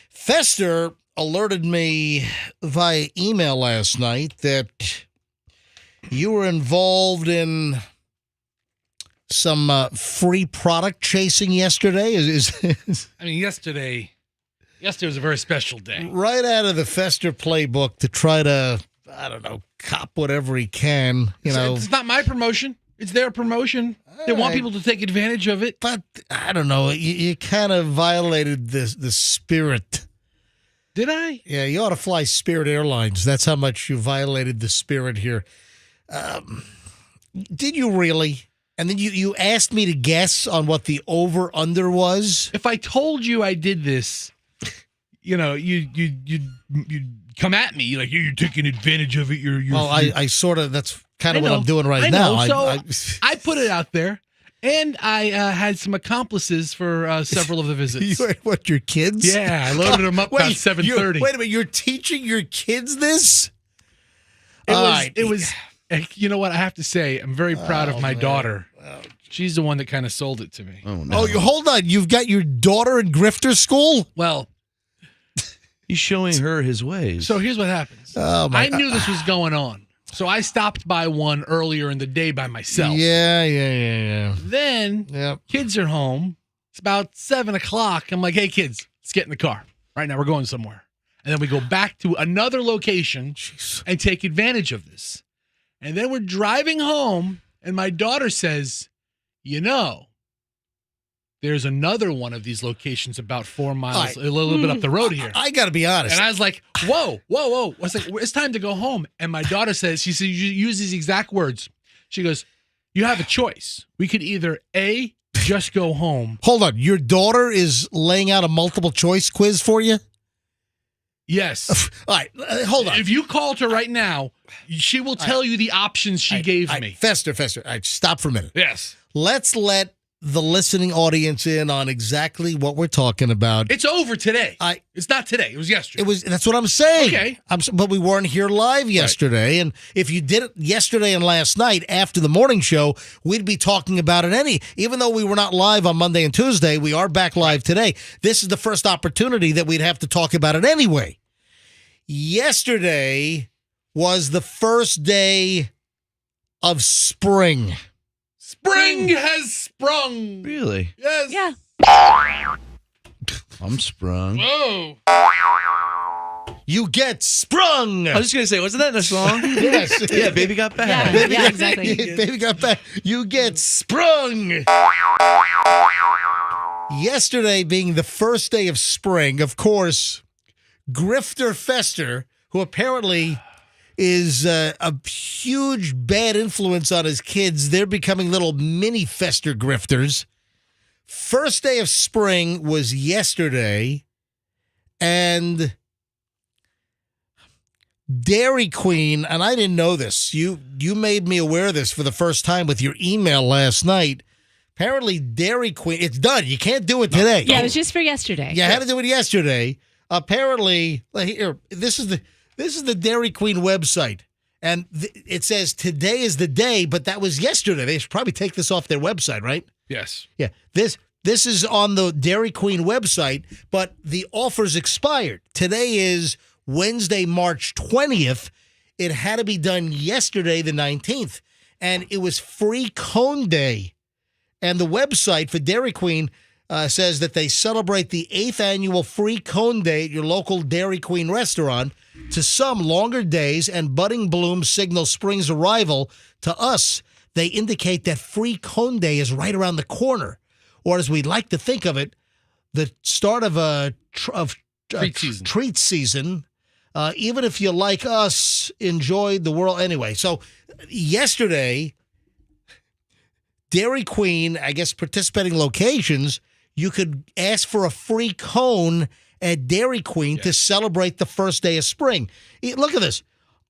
Fester alerted me via email last night that you were involved in some free product chasing yesterday. Yesterday was a very special day. Right out of the Fester playbook to try to, I don't know, cop whatever he can. It's not my promotion. It's their promotion. They want people to take advantage of it. But I don't know. You kind of violated the spirit. Did I? Yeah, you ought to fly Spirit Airlines. That's how much you violated the spirit here. Did you really? And then you asked me to guess on what the over-under was? If I told you I did this, you'd come at me like you're taking advantage of it. I sort of, that's kind of what I'm doing right now. I put it out there, and I had some accomplices for several of the visits. What, your kids? Yeah, I loaded them up about 7:30. Wait a minute, you're teaching your kids this? It was. You know what I have to say? I'm very proud of my daughter. She's the one that kind of sold it to me. Oh, no. Hold on. You've got your daughter in grifter school? Well, he's showing her his ways. so here's what happens. I knew this was going on, so I stopped by one earlier in the day by myself. Yeah. Then kids are home. It's about 7:00. I'm like, hey, kids, let's get in the car. Right now, we're going somewhere. And then we go back to another location and take advantage of this. And then we're driving home, and my daughter says, there's another one of these locations about 4 miles, a little bit up the road here. I got to be honest. And I was like, whoa. I was like, it's time to go home. And my daughter says, she said, you use these exact words. She goes, you have a choice. We could either A, just go home. Hold on. Your daughter is laying out a multiple choice quiz for you? Yes. All right. Hold on. If you called her right now, she will tell you the options she gave me. Fester. All right, stop for a minute. Yes. Let's let the listening audience in on exactly what we're talking about. It's over today. It's not today. It was yesterday. That's what I'm saying. Okay. But we weren't here live yesterday. Right. And if you did it yesterday and last night after the morning show, we'd be talking about it even though we were not live on Monday and Tuesday, we are back live today. This is the first opportunity that we'd have to talk about it anyway. Yesterday was the first day of spring. Spring has sprung. Really? Yes. Yeah. I'm sprung. Whoa. You get sprung. I was just going to say, wasn't that in a song? Yes. Yeah, baby got back. Yeah, exactly. Baby got back. You get sprung. Yesterday being the first day of spring, of course, Grifter Fester, who apparently is a huge bad influence on his kids. They're becoming little mini Fester grifters. First day of spring was yesterday, and Dairy Queen, and I didn't know this. You made me aware of this for the first time with your email last night. Apparently, Dairy Queen, it's done. You can't do it today. Yeah, it was just for yesterday. You had to do it yesterday. Apparently, here, this is the Dairy Queen website, and it says today is the day, but that was yesterday. They should probably take this off their website, right? Yes. Yeah. This is on the Dairy Queen website, but the offer's expired. Today is Wednesday, March 20th. It had to be done yesterday, the 19th, and it was Free Cone Day. And the website for Dairy Queen says that they celebrate the 8th annual Free Cone Day at your local Dairy Queen restaurant. To some, longer days and budding blooms signal spring's arrival. To us, they indicate that Free Cone Day is right around the corner, or as we like to think of it, the start of a treat season. Even if you, like us, enjoyed the world anyway. So yesterday, Dairy Queen, I guess participating locations, you could ask for a free cone at Dairy Queen to celebrate the first day of spring. Look at this.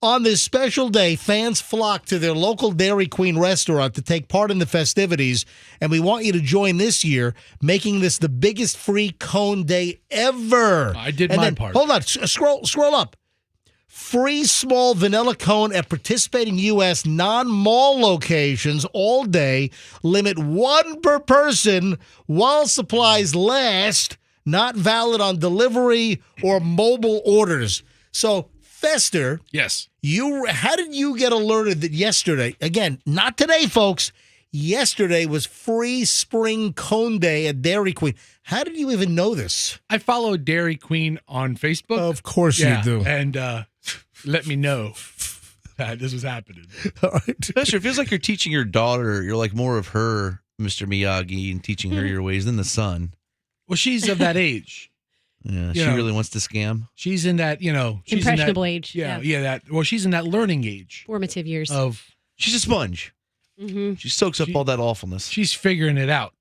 On this special day, fans flock to their local Dairy Queen restaurant to take part in the festivities, and we want you to join this year, making this the biggest free cone day ever. I did my part. Hold on. Scroll up. free small vanilla cone at participating U.S. non-mall locations all day. Limit 1 per person while supplies last. Not valid on delivery or mobile orders. So, Fester, Yes. how did you get alerted that yesterday, again, not today, folks, yesterday was free spring cone day at Dairy Queen. How did you even know this? I follow Dairy Queen on Facebook. Of course yeah, you do. And let me know that this was happening. All right. Fester, it feels like you're teaching your daughter. You're like more of her, Mr. Miyagi, and teaching her your ways than the son. Well, she's of that age. Yeah, You she know. really wants to scam. She's in that, she's Impressionable in that, age. Yeah, she's in that learning age Formative years. of She's a sponge. Mm-hmm. She soaks up all that awfulness. she's figuring it out.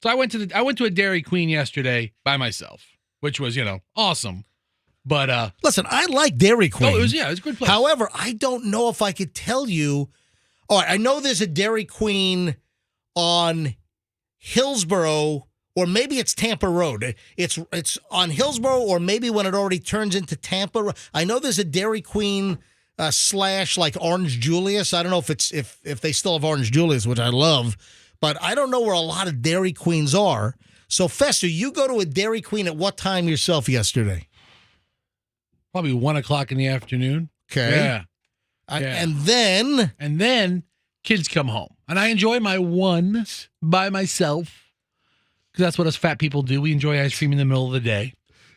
So I went to a Dairy Queen yesterday by myself, which was, awesome. But Listen, I like Dairy Queen. it was a good place. However, I don't know if I could tell you. All right, I know there's a Dairy Queen on Hillsborough, or maybe it's Tampa Road. It's on Hillsborough, or maybe when it already turns into Tampa. I know there's a Dairy Queen slash like Orange Julius. I don't know if they still have Orange Julius, which I love, but I don't know where a lot of Dairy Queens are. So Fester, you go to a Dairy Queen at what time yourself yesterday? Probably 1:00 in the afternoon. Okay. Yeah. Yeah. And then Kids come home. And I enjoy my one by myself because that's what us fat people do. We enjoy ice cream in the middle of the day.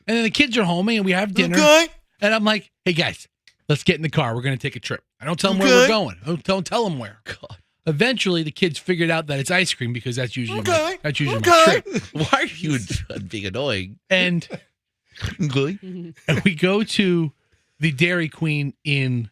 And then the kids are home and we have dinner. Okay. And I'm like, hey, guys, let's get in the car. We're going to take a trip. I don't tell them where we're going. I don't tell them where. God. Eventually, the kids figured out that it's ice cream because that's usually my trip. Why are you being annoying? And we go to the Dairy Queen in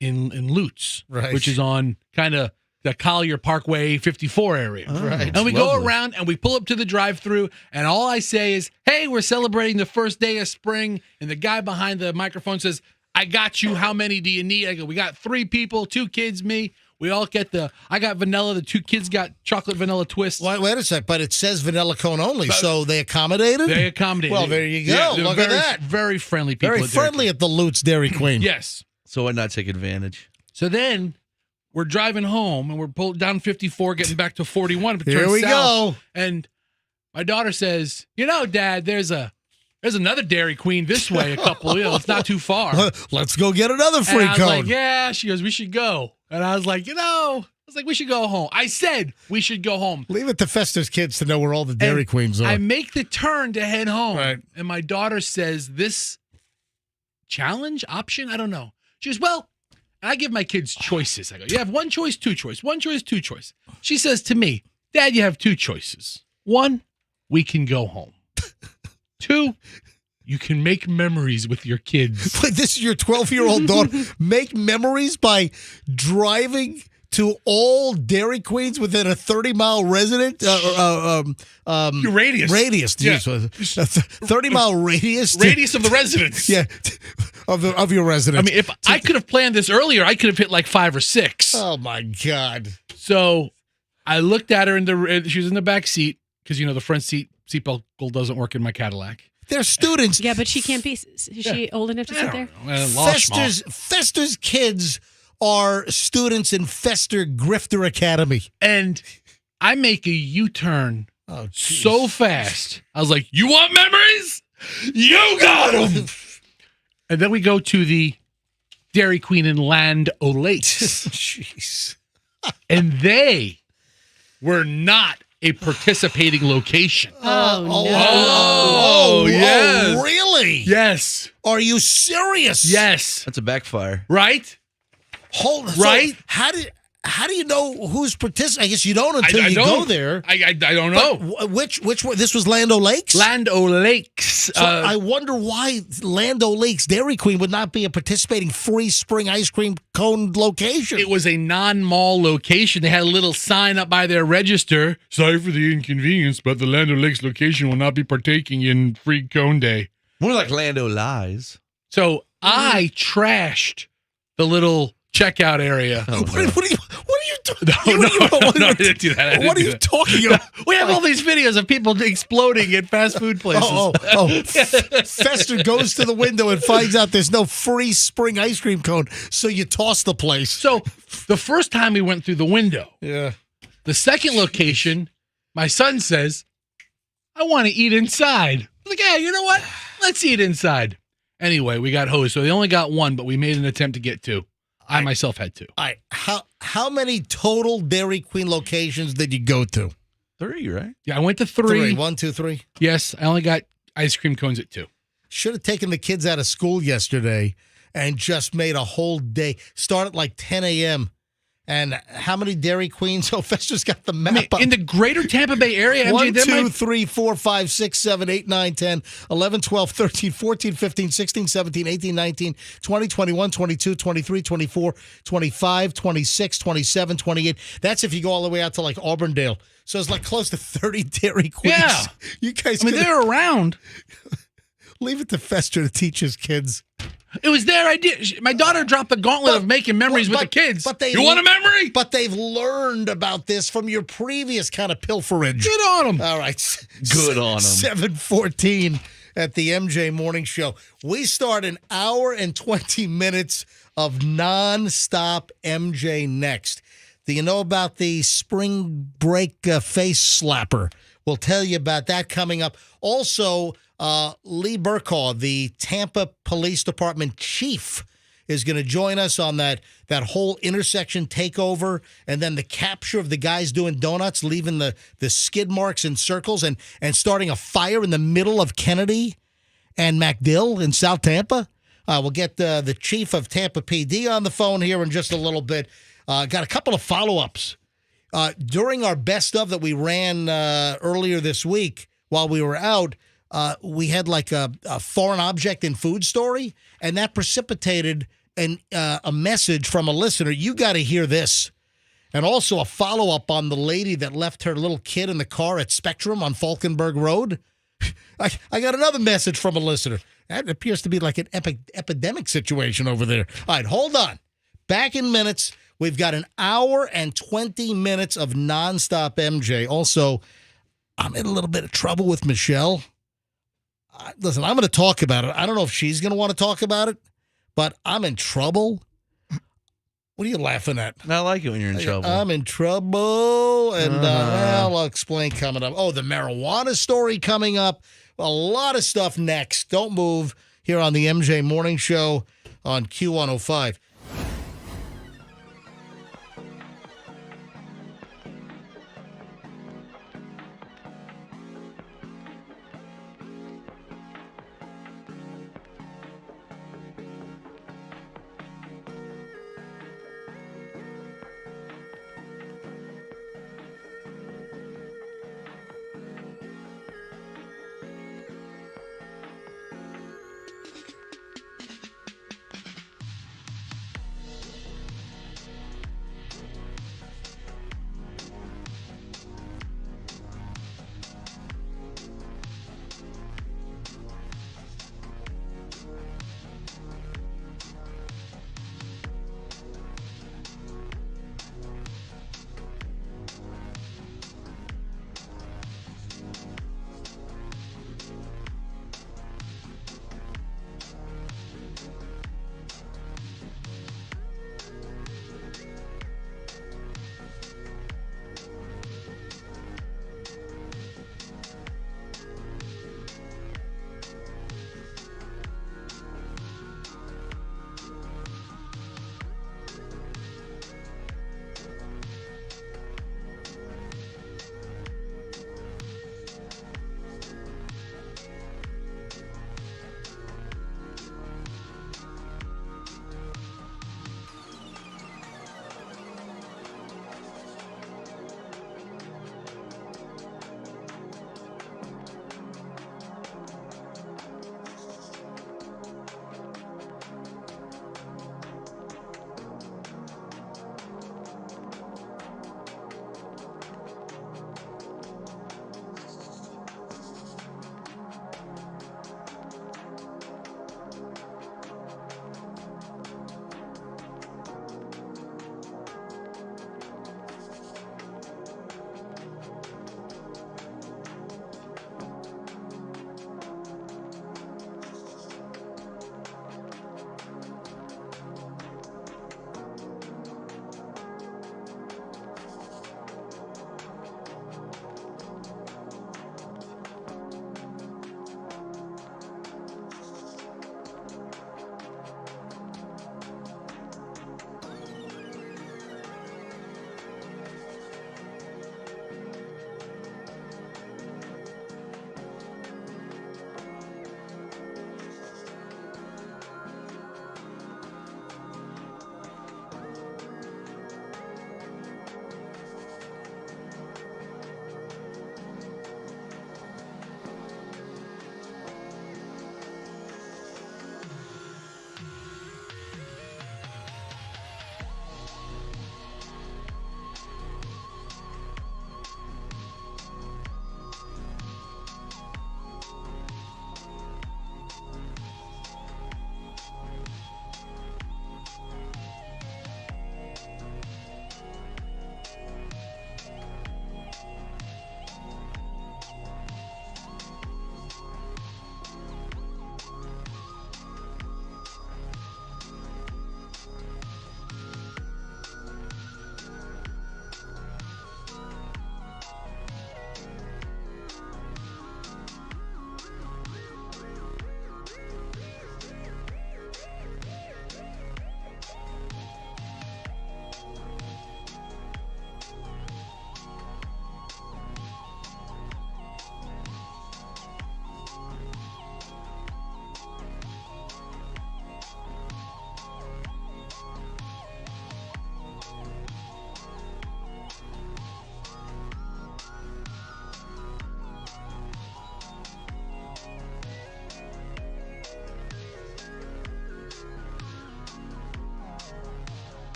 Lutz, Right. which is on kind of the Collier Parkway 54 area. Oh, Right. And we go lovely. around and we pull up to the drive-thru, and all I say is, hey, we're celebrating the first day of spring. And the guy behind the microphone says, I got you. How many do you need? I go, we got 3 people, 2 kids, me. We all get I got vanilla. The 2 kids got chocolate vanilla twist. wait a sec, but it says vanilla cone only, so they accommodated? They accommodated. Well, there you go. Yeah, they're Look at very, that. Very friendly people. Very at Dairy friendly at the Lutz Dairy Queen. Queen. Yes. So why not take advantage? So then we're driving home and we're pulled down 54, getting back to 41. Here we go. And my daughter says, Dad, there's another Dairy Queen this way, a couple, it's not too far. Let's go get another free And I was cone. like, yeah. She goes, we should go. And I was like, we should go home. I said we should go home. Leave it to Fester's kids to know where all the Dairy And Queens are. I make the turn to head home. Right. And my daughter says, this challenge option, I don't know. She goes, well, and I give my kids choices. I go, you have 1 choice, 2 choice, 1 choice, 2 choice. She says to me, Dad, you have 2 choices. 1, we can go home. 2, you can make memories with your kids. Wait, this is your 12-year-old daughter. Make memories by driving to all Dairy Queens within a 30-mile Your radius. radius. Yeah. Geez, a 30-mile radius. Radius of the residence. Yeah, of your residence. I mean, if I could have planned this earlier, I could have hit like 5 or 6. Oh my God! So I looked at her she was in the back seat because the front seatbelt doesn't work in my Cadillac. They're students. Yeah, but she can't be. Is she old enough to sit there? Fester's kids are students in Fester Grifter Academy. And I make a U-turn Oh, geez. so fast. I was like, you want memories? You got them. And then we go to the Dairy Queen in Land O'Lakes. Jeez. And they were not a participating location. Oh, no. Oh, yes. Really? Yes. Are you serious? Yes. That's a backfire. Right? Right? So how do you know who's participating? I guess you don't until you go there. I don't know. Which one? This was Land O'Lakes? Land O'Lakes. So I wonder why Land O'Lakes Dairy Queen would not be a participating free spring ice cream cone location. It was a non-mall location. They had a little sign up by their register. Sorry for the inconvenience, but the Land O'Lakes location will not be partaking in free cone day. More like Lando lies. So I trashed the little checkout area. Oh, What are you I didn't do that. What are you talking about? We have all these videos of people exploding at fast food places. Fester goes to the window and finds out there's no free spring ice cream cone, so you toss the place. So the first time we went through the window, Yeah. the second location, my son says, I want to eat inside. I was like, yeah, you know what? Let's eat inside. Anyway, we got hosed. So they only got one, but we made an attempt to get two. I myself had two. All right. How many total Dairy Queen locations did you go to? 3, right? Yeah, I went to three. 1, 2, 3. Yes, I only got ice cream cones at 2. Should have taken the kids out of school yesterday and just made a whole day. Start at like 10 a.m. And how many Dairy Queens? Oh, Fester's got the map up. In the greater Tampa Bay area, MJ, 1, there 2, might- 3, 4, 5, 6, 7, 8, 9, 10, 11, 12, 13, 14, 15, 16, 17, 18, 19, 20, 21, 22, 23, 24, 25, 26, 27, 28. That's if you go all the way out to like Auburndale. So it's like close to 30 Dairy Queens. Yeah. You guys they're around. leave it to Fester to teach his kids. It was their idea. My daughter dropped the gauntlet of making memories with the kids. You want a memory? But they've learned about this from your previous kind of pilferage. Good on them. All right. Good on 'em. 7:14 at the MJ Morning Show. We start an hour and 20 minutes of nonstop MJ next. Do you know about the spring break face slapper? We'll tell you about that coming up. Also, Lee Burkaw, the Tampa Police Department chief, is going to join us on that whole intersection takeover and then the capture of the guys doing donuts, leaving the skid marks in circles and starting a fire in the middle of Kennedy and MacDill in South Tampa. We'll get the chief of Tampa PD on the phone here in just a little bit. Got a couple of follow-ups. During our best of that we ran earlier this week while we were out, we had like a foreign object in food story, and that precipitated a message from a listener. You got to hear this. And also a follow-up on the lady that left her little kid in the car at Spectrum on Falkenberg Road. I got another message from a listener. That appears to be like an epidemic situation over there. All right, hold on. Back in minutes. We've got an hour and 20 minutes of nonstop MJ. Also, I'm in a little bit of trouble with Michelle. Listen, I'm going to talk about it. I don't know if she's going to want to talk about it, but I'm in trouble. What are you laughing at? I like it when you're in trouble. I'm in trouble, and I'll explain coming up. Oh, the marijuana story coming up. A lot of stuff next. Don't move here on the MJ Morning Show on Q105.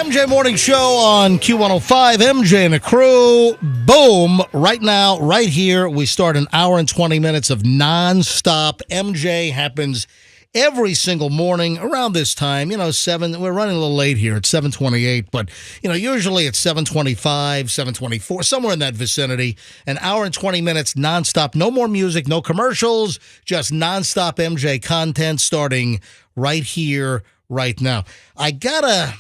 MJ Morning Show on Q105. MJ and the crew. Boom. Right now, right here, we start an hour and 20 minutes of nonstop. MJ happens every single morning around this time. 7. We're running a little late here. It's 7:28, but, usually it's 7:25, 7:24, somewhere in that vicinity. An hour and 20 minutes nonstop. No more music, no commercials, just nonstop MJ content starting right here, right now. I gotta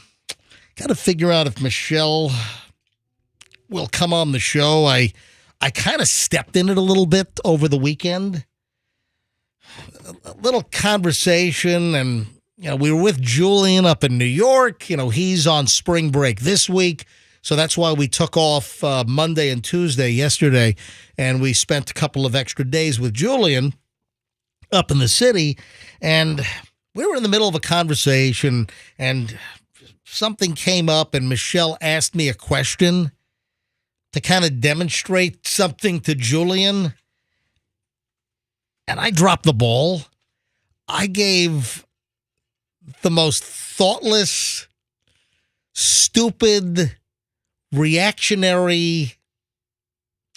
figure out if Michelle will come on the show. I kind of stepped in it a little bit over the weekend. A little conversation, and we were with Julian up in New York. He's on spring break this week, so that's why we took off Monday and Tuesday yesterday, and we spent a couple of extra days with Julian up in the city, and we were in the middle of a conversation, and something came up, and Michelle asked me a question to kind of demonstrate something to Julian. And I dropped the ball. I gave the most thoughtless, stupid, reactionary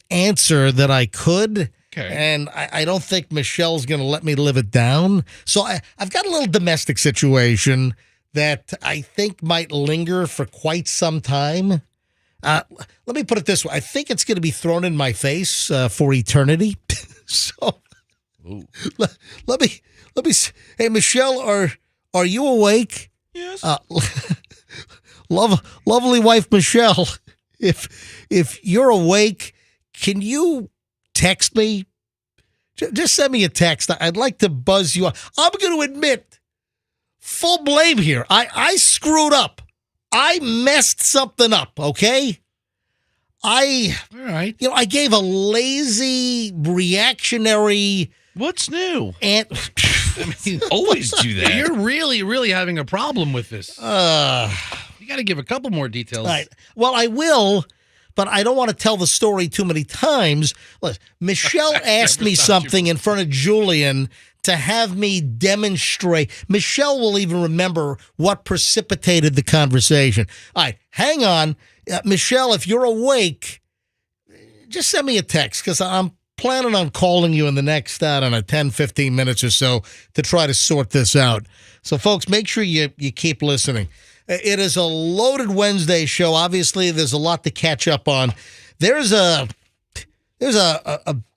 answer that I could. Okay. And I don't think Michelle's going to let me live it down. So I've got a little domestic situation that I think might linger for quite some time. Let me put it this way. I think it's going to be thrown in my face for eternity. So let me. Hey, Michelle, are you awake? Yes. Lovely wife Michelle. If you're awake, can you text me? Just send me a text. I'd like to buzz you up. I'm going to admit, full blame here. I screwed up. I messed something up. Okay. All right. I gave a lazy, reactionary. What's new? And Always do that. You're really, really having a problem with this. You got to give a couple more details. right. Well, I will, but I don't want to tell the story too many times. Listen, Michelle asked me something in front of Julian to have me demonstrate. Michelle will even remember what precipitated the conversation. All right, hang on. Michelle, if you're awake, just send me a text because I'm planning on calling you in the next, 10, 15 minutes or so to try to sort this out. So, folks, make sure you keep listening. It is a loaded Wednesday show. Obviously, there's a lot to catch up on. There's a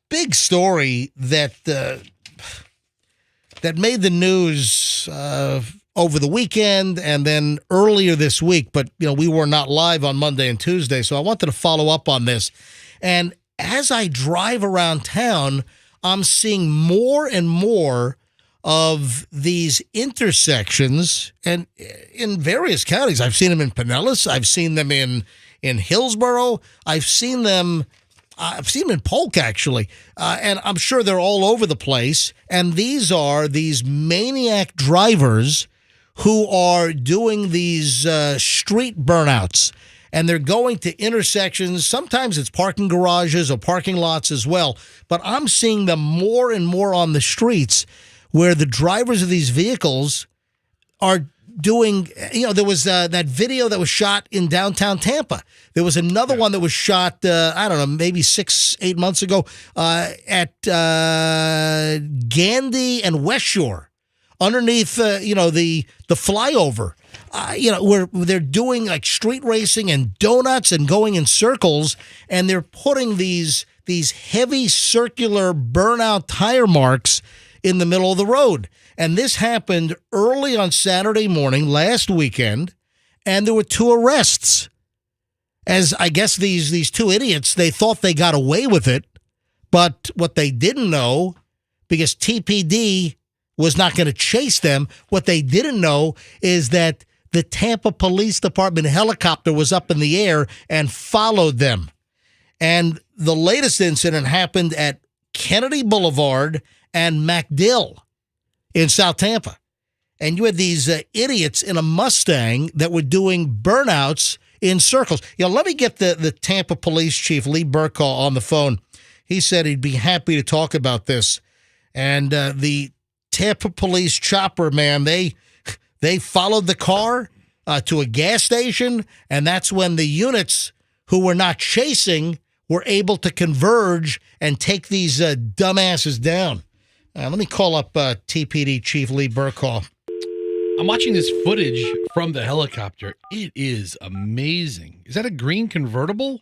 big story that made the news over the weekend and then earlier this week. But, we were not live on Monday and Tuesday, so I wanted to follow up on this. And as I drive around town, I'm seeing more and more of these intersections, and in various counties. I've seen them in Pinellas. I've seen them in Hillsborough. I've seen them in Polk, actually. And I'm sure they're all over the place. And these are these maniac drivers who are doing these street burnouts. And they're going to intersections. Sometimes it's parking garages or parking lots as well. But I'm seeing them more and more on the streets where the drivers of these vehicles are doing, there was that video that was shot in downtown Tampa. There was another one that was shot, I don't know, maybe 6-8 months ago at Gandy and West Shore underneath, the flyover. Where they're doing like street racing and donuts and going in circles, and they're putting these heavy circular burnout tire marks in the middle of the road. And this happened early on Saturday morning last weekend, and there were 2 arrests. As I guess these 2 idiots, they thought they got away with it, but what they didn't know, because TPD was not going to chase them, what they didn't know is that the Tampa Police Department helicopter was up in the air and followed them. And the latest incident happened at Kennedy Boulevard and MacDill in South Tampa. And you had these idiots in a Mustang that were doing burnouts in circles. Let me get the Tampa Police Chief, Lee Burkaw, on the phone. He said he'd be happy to talk about this. And the Tampa Police chopper, man, they followed the car to a gas station, and that's when the units who were not chasing were able to converge and take these dumbasses down. Let me call up TPD Chief Lee Burkall. I'm watching this footage from the helicopter. It is amazing. Is that a green convertible?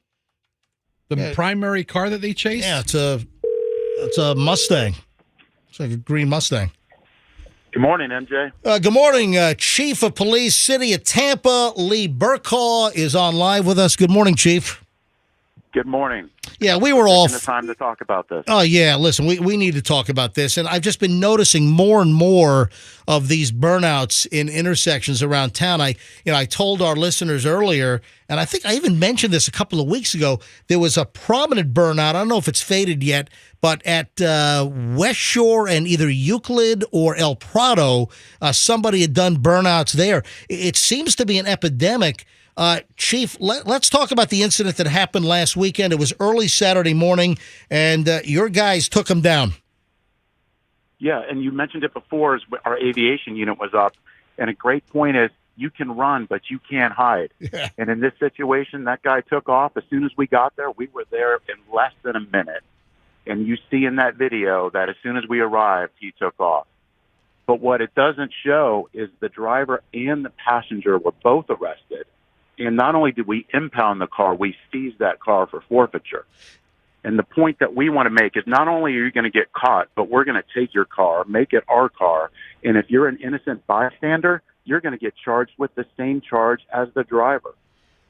The primary car that they chased? Yeah, it's a Mustang. It's like a green Mustang. Good morning, MJ. Good morning, Chief of Police, City of Tampa, Lee Burkall is on live with us. Good morning, Chief. Good morning. Yeah, we were all the time to talk about this. Oh, yeah. Listen, we need to talk about this. And I've just been noticing more and more of these burnouts in intersections around town. I told our listeners earlier, and I think I even mentioned this a couple of weeks ago, there was a prominent burnout. I don't know if it's faded yet, but at West Shore and either Euclid or El Prado, somebody had done burnouts there. It seems to be an epidemic. Chief, let's talk about the incident that happened last weekend. It was early Saturday morning, and your guys took them down. Yeah, and you mentioned it before as our aviation unit was up, and a great point is you can run, but you can't hide. Yeah. And in this situation, that guy took off. As soon as we got there, we were there in less than a minute. And you see in that video that as soon as we arrived, he took off. But what it doesn't show is the driver and the passenger were both arrested. And not only did we impound the car, we seized that car for forfeiture. And the point that we want to make is not only are you going to get caught, but we're going to take your car, make it our car. And if you're an innocent bystander, you're going to get charged with the same charge as the driver.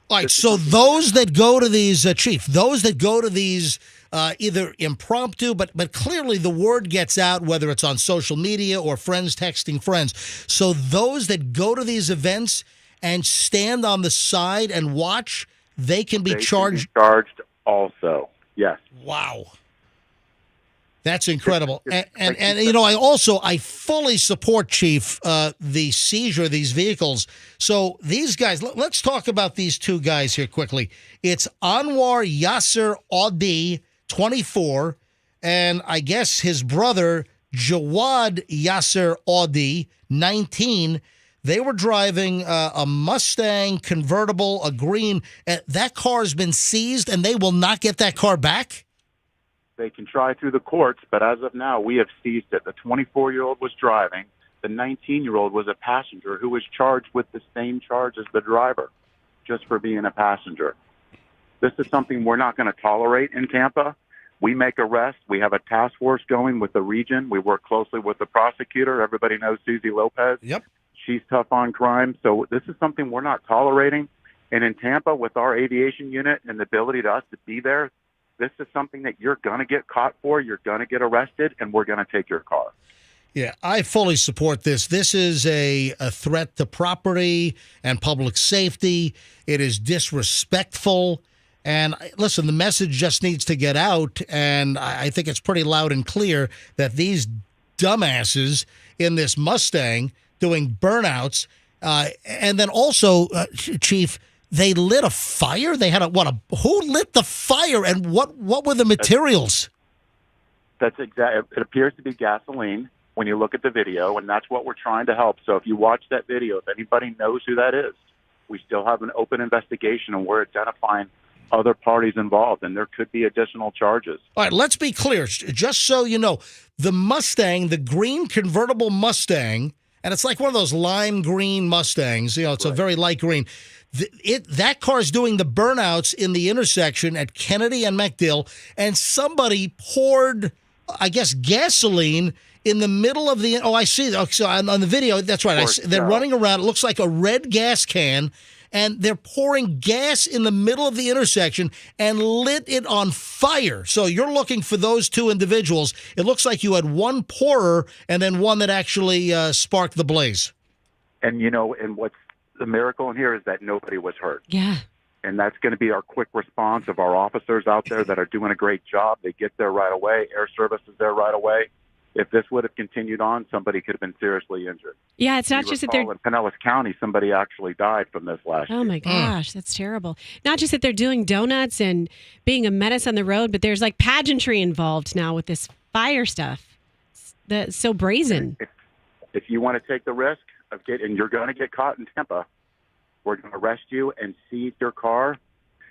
All right, so those that go to these, Chief, those that go to these either impromptu, but clearly the word gets out, whether it's on social media or friends texting friends. So those that go to these events and stand on the side and watch, they can be charged. Can be charged also, yes. Wow. That's incredible. And I fully support, Chief, the seizure of these vehicles. So these guys, let's talk about these two guys here quickly. It's Anwar Yasser Audi, 24, and I guess his brother, Jawad Yasser Audi, 19. They were driving a Mustang convertible, a green. That car has been seized, and they will not get that car back? They can try through the courts, but as of now, we have seized it. The 24-year-old was driving. The 19-year-old was a passenger who was charged with the same charge as the driver, just for being a passenger. This is something we're not going to tolerate in Tampa. We make arrests. We have a task force going with the region. We work closely with the prosecutor. Everybody knows Susie Lopez. Yep. She's tough on crime. So this is something we're not tolerating. And in Tampa, with our aviation unit and the ability to us to be there, this is something that you're going to get caught for, you're going to get arrested, and we're going to take your car. Yeah, I fully support this. This is a threat to property and public safety. It is disrespectful. And listen, the message just needs to get out, and I think it's pretty loud and clear that these dumbasses in this Mustang doing burnouts, and then also, Chief, they lit a fire? They had who lit the fire, and what were the materials? That's exactly. It appears to be gasoline when you look at the video, and that's what we're trying to help. So if you watch that video, if anybody knows who that is, we still have an open investigation, and we're identifying other parties involved, and there could be additional charges. All right, let's be clear. Just so you know, the Mustang, the green convertible Mustang, and it's like one of those lime green Mustangs. It's a very light green. That car is doing the burnouts in the intersection at Kennedy and MacDill, and somebody poured, I guess, gasoline in the middle of the. Oh, I see. So on the video, that's right. They're running around. It looks like a red gas can, and they're pouring gas in the middle of the intersection and lit it on fire. So you're looking for those two individuals. It looks like you had one pourer and then one that actually sparked the blaze. And and what's the miracle in here is that nobody was hurt. Yeah. And that's going to be our quick response of our officers out there that are doing a great job. They get there right away. Air Service is there right away. If this would have continued on, somebody could have been seriously injured. Yeah, it's not just that they're in Pinellas County, somebody actually died from this last year. Oh my gosh, that's terrible. Not just that they're doing donuts and being a menace on the road, but there's like pageantry involved now with this fire stuff. That's so brazen. If you want to take the risk of and you're going to get caught in Tampa, we're going to arrest you and seize your car.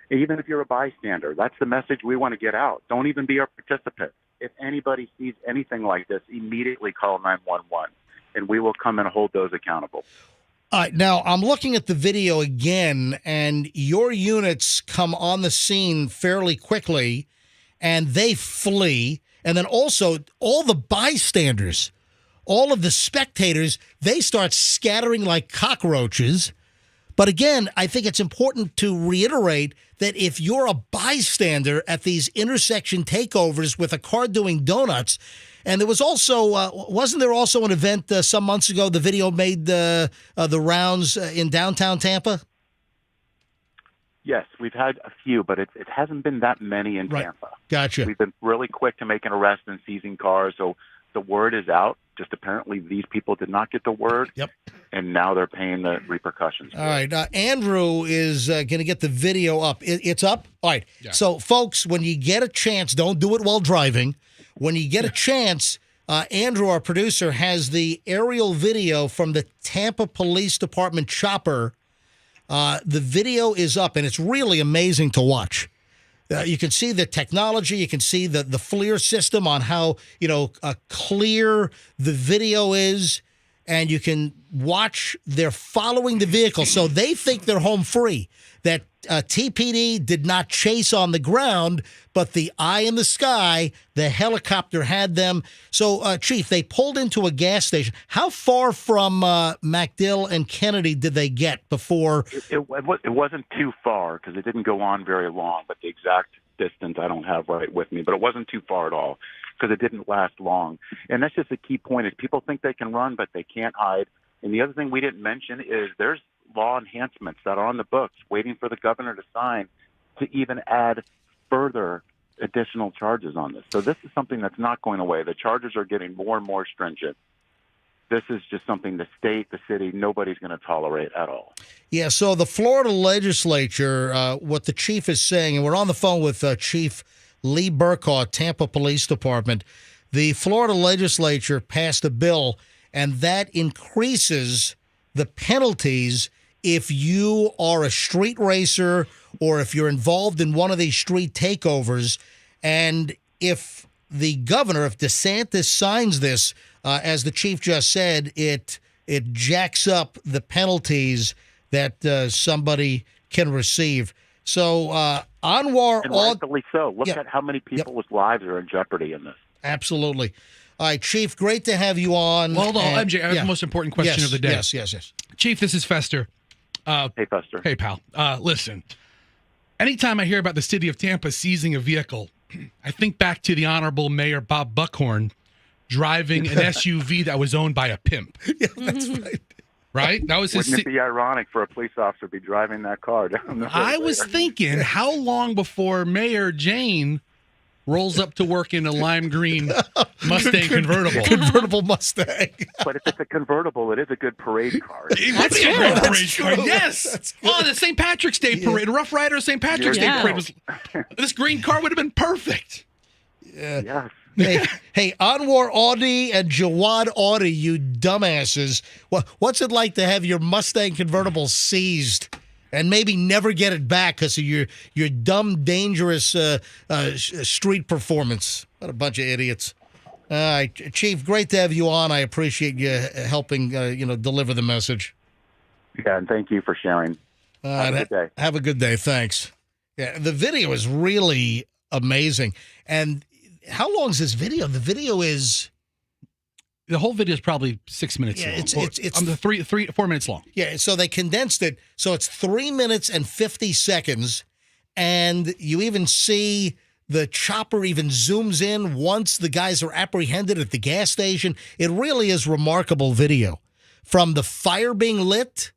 Even if you're a bystander, that's the message we want to get out. Don't even be a participant. If anybody sees anything like this, immediately call 911, and we will come and hold those accountable. All right, now I'm looking at the video again, and your units come on the scene fairly quickly, and they flee. And then also all the bystanders, all of the spectators, they start scattering like cockroaches. But again, I think it's important to reiterate that if you're a bystander at these intersection takeovers with a car doing donuts, and there was also, wasn't there also an event some months ago, the video made the rounds in downtown Tampa? Yes, we've had a few, but it hasn't been that many in Tampa. Gotcha. We've been really quick to make an arrest and seizing cars, so the word is out. Just apparently these people did not get the word, and now they're paying the repercussions. All right. Andrew is going to get the video up. It's up? All right. Yeah. So, folks, when you get a chance, don't do it while driving. When you get a chance, Andrew, our producer, has the aerial video from the Tampa Police Department chopper. The video is up, and it's really amazing to watch. You can see the technology. You can see the FLIR system on how, clear the video is. And you can watch they're following the vehicle. So they think they're home free. That TPD did not chase on the ground, but the eye in the sky, the helicopter had them. So, Chief, they pulled into a gas station. How far from MacDill and Kennedy did they get before? It wasn't too far because it didn't go on very long, but the exact distance I don't have right with me. But it wasn't too far at all because it didn't last long. And that's just a key point is people think they can run, but they can't hide. And the other thing we didn't mention is there's law enhancements that are on the books waiting for the governor to sign to even add further additional charges on this. So this is something that's not going away. The charges are getting more and more stringent. This is just something the state, the city, nobody's going to tolerate at all. Yeah, so the Florida legislature, what the chief is saying, and we're on the phone with Chief Lee Burkhardt, Tampa Police Department. The Florida legislature passed a bill, and that increases the penalties if you are a street racer or if you're involved in one of these street takeovers. And if the governor, if DeSantis signs this, as the chief just said, it jacks up the penalties that somebody can receive. So Anwar, and rightfully so. Look at how many people's lives are in jeopardy in this. Absolutely. All right, Chief, great to have you on. Hold on, MJ, I have the most important question of the day. Yes. Chief, this is Fester. Hey, Fester. Hey, pal. Listen, anytime I hear about the city of Tampa seizing a vehicle, I think back to the Honorable Mayor Bob Buckhorn driving an SUV that was owned by a pimp. Yeah, that's right. Right? That was his. Wouldn't it be ironic for a police officer to be driving that car down the road? I was thinking, how long before Mayor Jane rolls up to work in a lime green Mustang convertible? Convertible Mustang. But if it's a convertible, it is a good parade car. It would be a great parade car. Yes. Oh, the St. Patrick's Day parade, Rough Rider St. Patrick's Day parade was. This green car would have been perfect. Yes. Hey, Anwar Audi and Jawad Audi, you dumbasses. What's it like to have your Mustang convertible seized and maybe never get it back because of your dumb, dangerous street performance? What a bunch of idiots. All right, Chief, great to have you on. I appreciate you helping, deliver the message. Yeah, and thank you for sharing. Have a good day. Have a good day. Thanks. Yeah, the video is really amazing. And how long is this video? The video is... The whole video is probably 6 minutes long. It's 4 minutes long. Yeah, so they condensed it. So it's 3 minutes and 50 seconds. And you even see the chopper even zooms in once the guys are apprehended at the gas station. It really is remarkable video. From the fire being lit,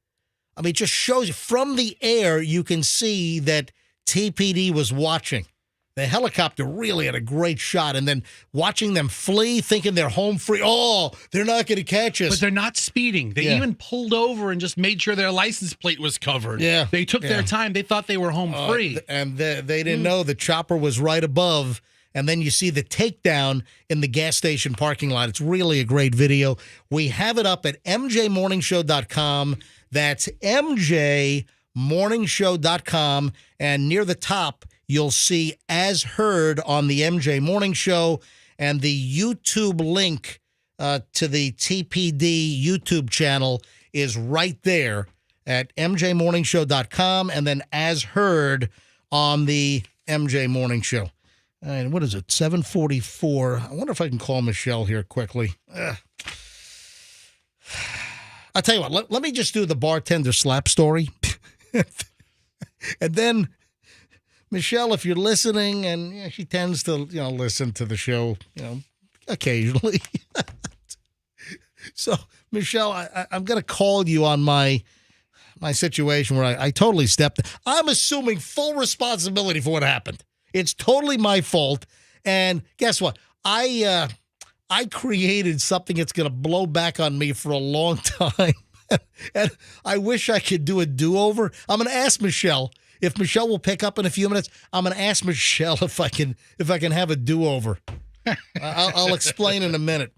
I mean, it just shows you from the air, you can see that TPD was watching. The helicopter really had a great shot, and then watching them flee, thinking they're home free. Oh, they're not going to catch us. But they're not speeding. They even pulled over and just made sure their license plate was covered. Yeah. They took their time. They thought they were home free. And they didn't know the chopper was right above, and then you see the takedown in the gas station parking lot. It's really a great video. We have it up at mjmorningshow.com. That's mjmorningshow.com, and near the top, you'll see As Heard on the MJ Morning Show, and the YouTube link to the TPD YouTube channel is right there at mjmorningshow.com, and then As Heard on the MJ Morning Show. And what is it, 7:44? I wonder if I can call Michelle here quickly. I'll tell you what, let me just do the bartender slap story. And then, Michelle, if you're listening, and she tends to, listen to the show, occasionally. So, Michelle, I'm going to call you on my situation where I totally stepped. I'm assuming full responsibility for what happened. It's totally my fault. And guess what? I created something that's going to blow back on me for a long time. And I wish I could do a do-over. I'm going to ask Michelle. If Michelle will pick up in a few minutes, I'm going to ask Michelle if I can have a do-over. I'll explain in a minute.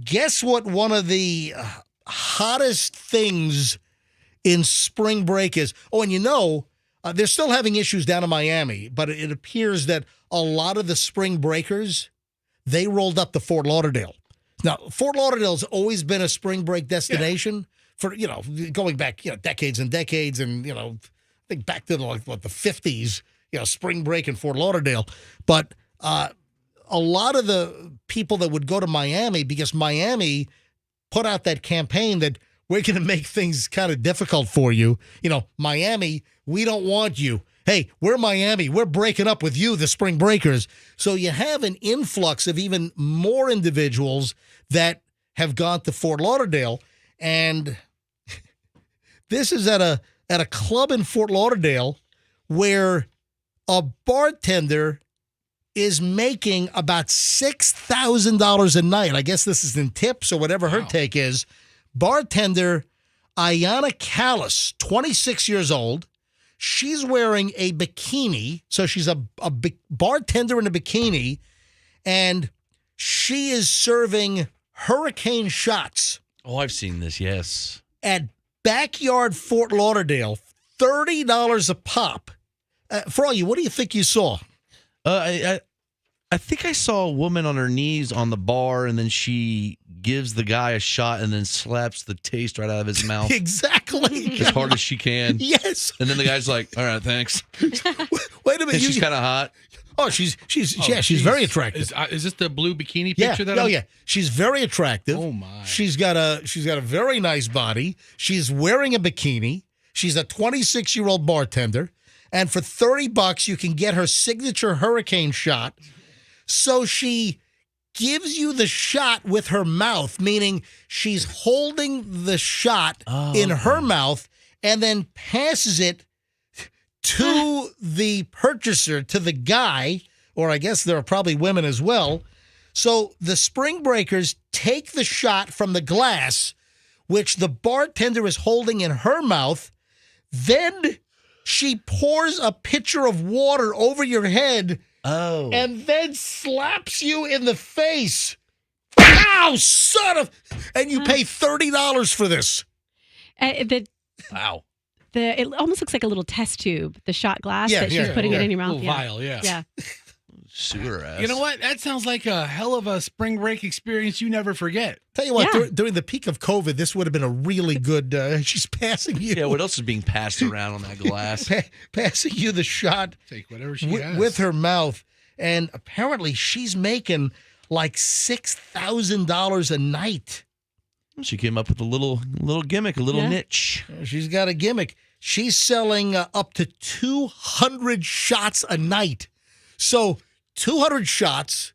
Guess what one of the hottest things in spring break is? Oh, and they're still having issues down in Miami, but it appears that a lot of the spring breakers, they rolled up to Fort Lauderdale. Now, Fort Lauderdale's always been a spring break destination for, going back, decades and decades, and, I think back to the 50s, spring break in Fort Lauderdale. But a lot of the people that would go to Miami, because Miami put out that campaign that we're going to make things kind of difficult for you. Miami, we don't want you. Hey, we're Miami. We're breaking up with you, the spring breakers. So you have an influx of even more individuals that have gone to Fort Lauderdale. And this is at a club in Fort Lauderdale where a bartender is making about $6,000 a night. I guess this is in tips or whatever her take is. Bartender Ayana Callis, 26 years old. She's wearing a bikini. So she's a bartender in a bikini, and she is serving hurricane shots. Oh, I've seen this, yes. At Backyard Fort Lauderdale, $30 a pop. Froggy, what do you think you saw? I think I saw a woman on her knees on the bar, and then she gives the guy a shot and then slaps the taste right out of his mouth. Exactly. As hard as she can. Yes. And then the guy's like, all right, thanks. Wait a minute. And she's kind of hot. Oh, she's very attractive. Is this the blue bikini picture? Yeah. She's very attractive. Oh my. She's got a very nice body. She's wearing a bikini. She's a 26-year-old bartender, and for $30 you can get her signature hurricane shot. So she gives you the shot with her mouth, meaning she's holding the shot in her mouth and then passes it to the purchaser, to the guy, or I guess there are probably women as well. So the spring breakers take the shot from the glass, which the bartender is holding in her mouth. Then she pours a pitcher of water over your head. Oh. And then slaps you in the face. Ow, son of... And you pay $30 for this. Wow. It almost looks like a little test tube, the shot glass that she's putting it in your mouth. Little vial, Yeah. Sewer ass. You know what? That sounds like a hell of a spring break experience you never forget. Tell you what, during the peak of COVID, this would have been a really good... she's passing you... Yeah, what else is being passed around on that glass? Passing you the shot... Take whatever she has. With her mouth. And apparently she's making like $6,000 a night. She came up with a little gimmick, a little niche. She's got a gimmick. She's selling up to 200 shots a night. So 200 shots,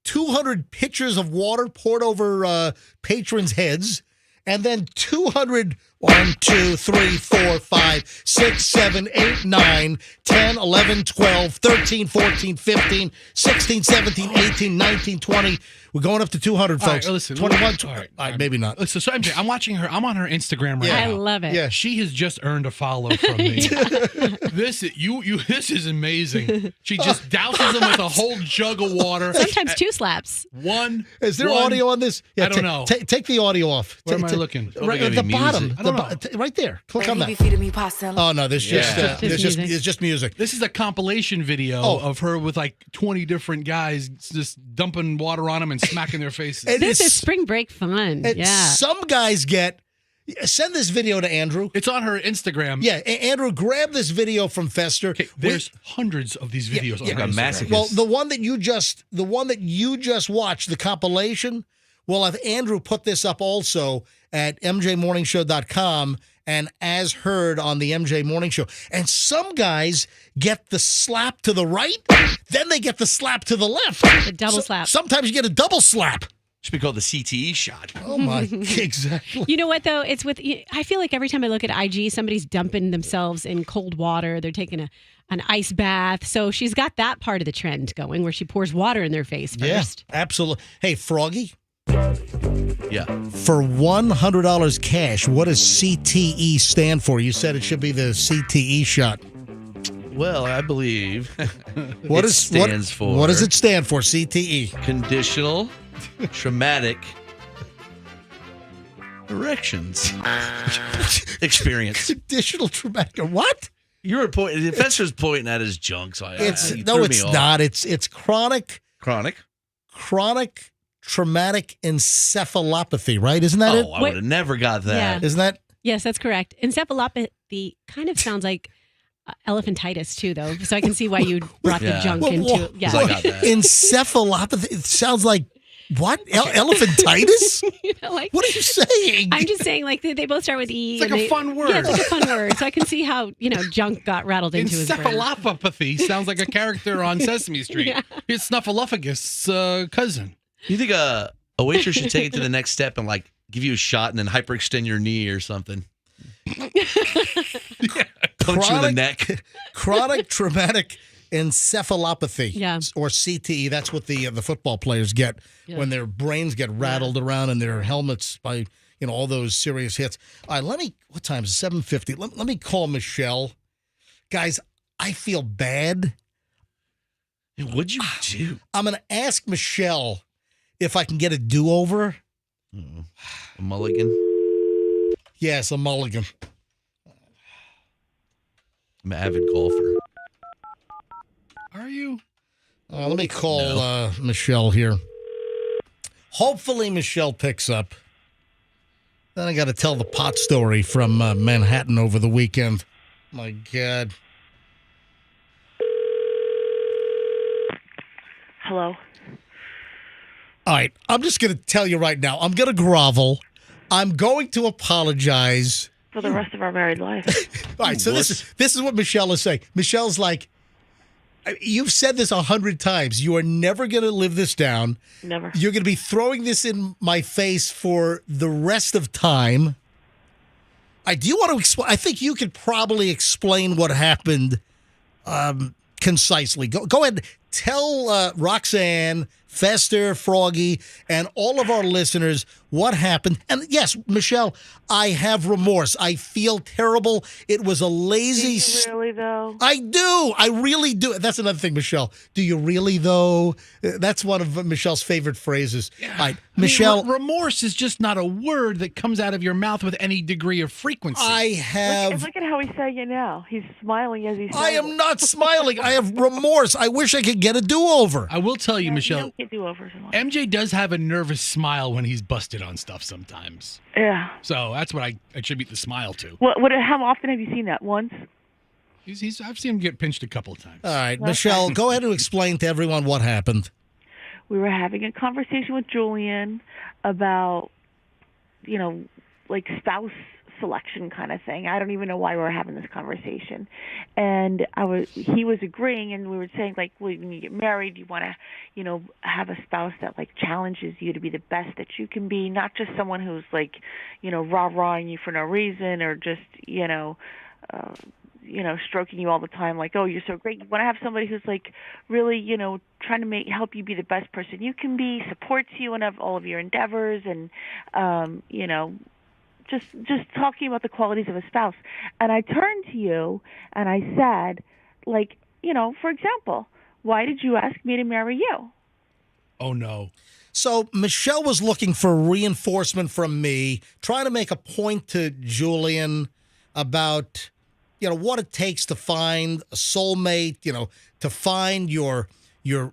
200 pitchers of water poured over patrons' heads, and then 200 1, 2, 3, 4, 5, 6, 7, 8, 9, 10, 11, 12, 13, 14, 15, 16, 17, 18, 19, 20. We're going up to 200, All folks. right, listen, 21, all right, all right, maybe not. Listen, so MJ, I'm watching her. I'm on her Instagram right I now. love it. Yeah. She has just earned a follow from me. This is amazing. She just douses them with a whole jug of water. Sometimes 2 slaps. Is there audio on this? I don't know. Take the audio off. Where am I looking? Right at Probably the gonna be bottom. music. I don't know. Right there. Click on He that. be feeding me pasta. Oh no, there's just Yeah. it's just music. This is a compilation video Oh. of her with like 20 different guys just dumping water on them and smacking their faces. And This it's- is spring break fun. and Yeah. some guys send this video to Andrew. It's on her Instagram. Yeah, Andrew, grab this video from Fester. Okay, there's hundreds of these videos on yeah. her Like a Instagram. masochist. Well, the one that you just watched, the compilation, we'll have Andrew put this up also at mjmorningshow.com and as heard on the MJ Morning Show. And some guys get the slap to the right, then they get the slap to the left. The double slap. Sometimes you get a double slap. Should be called the CTE shot. Oh my, exactly. You know what though? It's with. I feel like every time I look at IG, somebody's dumping themselves in cold water. They're taking an ice bath. So she's got that part of the trend going, where she pours water in their face first. Yeah, absolutely. Hey, Froggy, Yeah. for $100 cash, what does CTE stand for? You said it should be the CTE shot. Well, I believe What it is stands for. What does it stand for? CTE. Conditional traumatic erections experience. Additional traumatic. What? You were pointing. The Fester's pointing at his junk. So It's not. It's chronic traumatic encephalopathy. Right? Isn't that it? I would have never got that. Yeah. Isn't that? Yes, that's correct. Encephalopathy kind of sounds like elephantitis too, though. So I can see why you brought the Yeah. junk Whoa, into. whoa, Yeah. I got that. Encephalopathy. It sounds like what? Elephantitis? You know, like, What are you saying? I'm just saying, like they both start with E. It's like and a fun word. Yeah, it's like a fun word. So I can see how junk got rattled into his brain. Encephalopathy sounds like a character on Sesame Street. Yeah. It's Snuffleupagus' cousin. You think a waitress should take it to the next step and like give you a shot and then hyperextend your knee or something? Punch you in the neck. Chronic traumatic encephalopathy, Yeah. or CTE. That's what the football players get when their brains get rattled around in their helmets by all those serious hits. All right, what time is it? 7:50. Let me call Michelle. Guys, I feel bad. What'd you do? I'm going to ask Michelle if I can get a do-over. A mulligan? Yes, a mulligan. I'm an avid golfer. Are you? Let me call Michelle here. Hopefully Michelle picks up. Then I got to tell the pot story from Manhattan over the weekend. My God. Hello. All right, I'm just going to tell you right now. I'm going to grovel. I'm going to apologize. For the rest of our married life. All right, so this is what Michelle is saying. Michelle's like, you've said this 100 times. You are never going to live this down. Never. You're going to be throwing this in my face for the rest of time. Do you want to explain? I think you could probably explain what happened concisely. Go ahead. Tell Roxanne, Fester, Froggy, and all of our listeners what happened. And yes, Michelle, I have remorse. I feel terrible. It was a lazy... Do you really, though? I do. I really do. That's another thing, Michelle. Do you really, though? That's one of Michelle's favorite phrases. Yeah. All right, Michelle... remorse is just not a word that comes out of your mouth with any degree of frequency. I have... Look at how he's saying it now. He's smiling as he's saying I am not smiling. I have remorse. I wish I could get a do-over. I will tell you, You Michelle, don't get do-overs in life. MJ does have a nervous smile when he's busted on stuff sometimes. Yeah. So that's what I attribute the smile to. How often have you seen that? Once? I've seen him get pinched a couple of times. All right, Michelle, go ahead and explain to everyone what happened. We were having a conversation with Julian about, like selection kind of thing. I don't even know why we were having this conversation. And he was agreeing, and we were saying, like, well, when you get married, you want to, have a spouse that, like, challenges you to be the best that you can be, not just someone who's, like, rah-rahing you for no reason, or just, stroking you all the time, like, oh, you're so great. You want to have somebody who's, like, really, trying to help you be the best person you can be, supports you in all of your endeavors, and, just talking about the qualities of a spouse. And I turned to you and I said, like, for example, why did you ask me to marry you? Oh, no. So Michelle was looking for reinforcement from me, trying to make a point to Julian about, what it takes to find a soulmate, to find your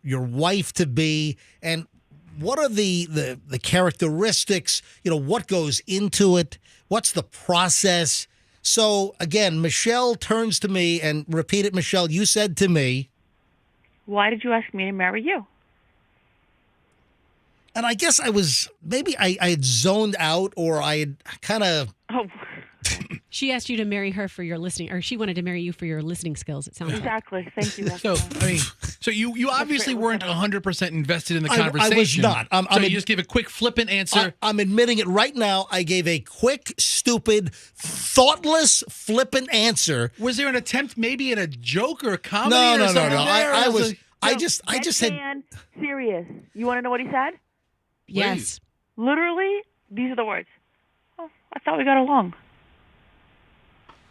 wife to be, and what are the characteristics, what goes into it, what's the process. So again, Michelle turns to me and repeat it. Michelle, you said to me, why did you ask me to marry you? And I guess I had zoned out, or I had kind of. Oh. She asked you to marry her for your listening, or she wanted to marry you for your listening skills, it sounds like. Exactly. Thank you. So you obviously weren't 100% invested in the conversation. I was not. So you just gave a quick flippant answer. I'm admitting it right now. I gave a quick, stupid, thoughtless, flippant answer. Was there an attempt maybe at a joke or a comedy? No. I just had. Serious. You want to know what he said? Yes. Literally, these are the words. Oh, I thought we got along.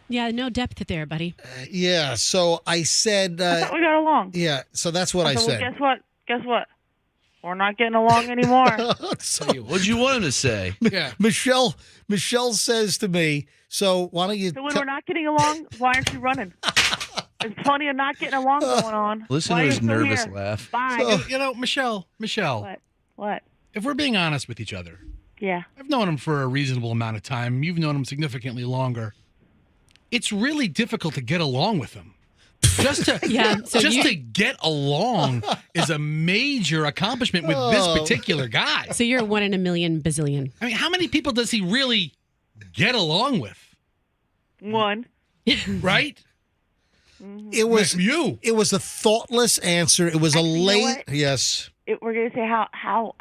Yeah, no depth there, buddy. Yeah, so I said. I thought we got along. Yeah, so that's what I said. Well, guess what? We're not getting along anymore. What'd you want him to say? Yeah. Michelle says to me, so why don't you. So when we're not getting along, why aren't you running? There's plenty of not getting along going on. Listen to his nervous laugh. Bye. Michelle. What? If we're being honest with each other, yeah. I've known him for a reasonable amount of time. You've known him significantly longer. It's really difficult to get along with him. Just to to get along is a major accomplishment with this particular guy. So you're 1 in a million bazillion. I mean, how many people does he really get along with? One. Right? It was you. It was a thoughtless answer. It was yes. We're gonna say how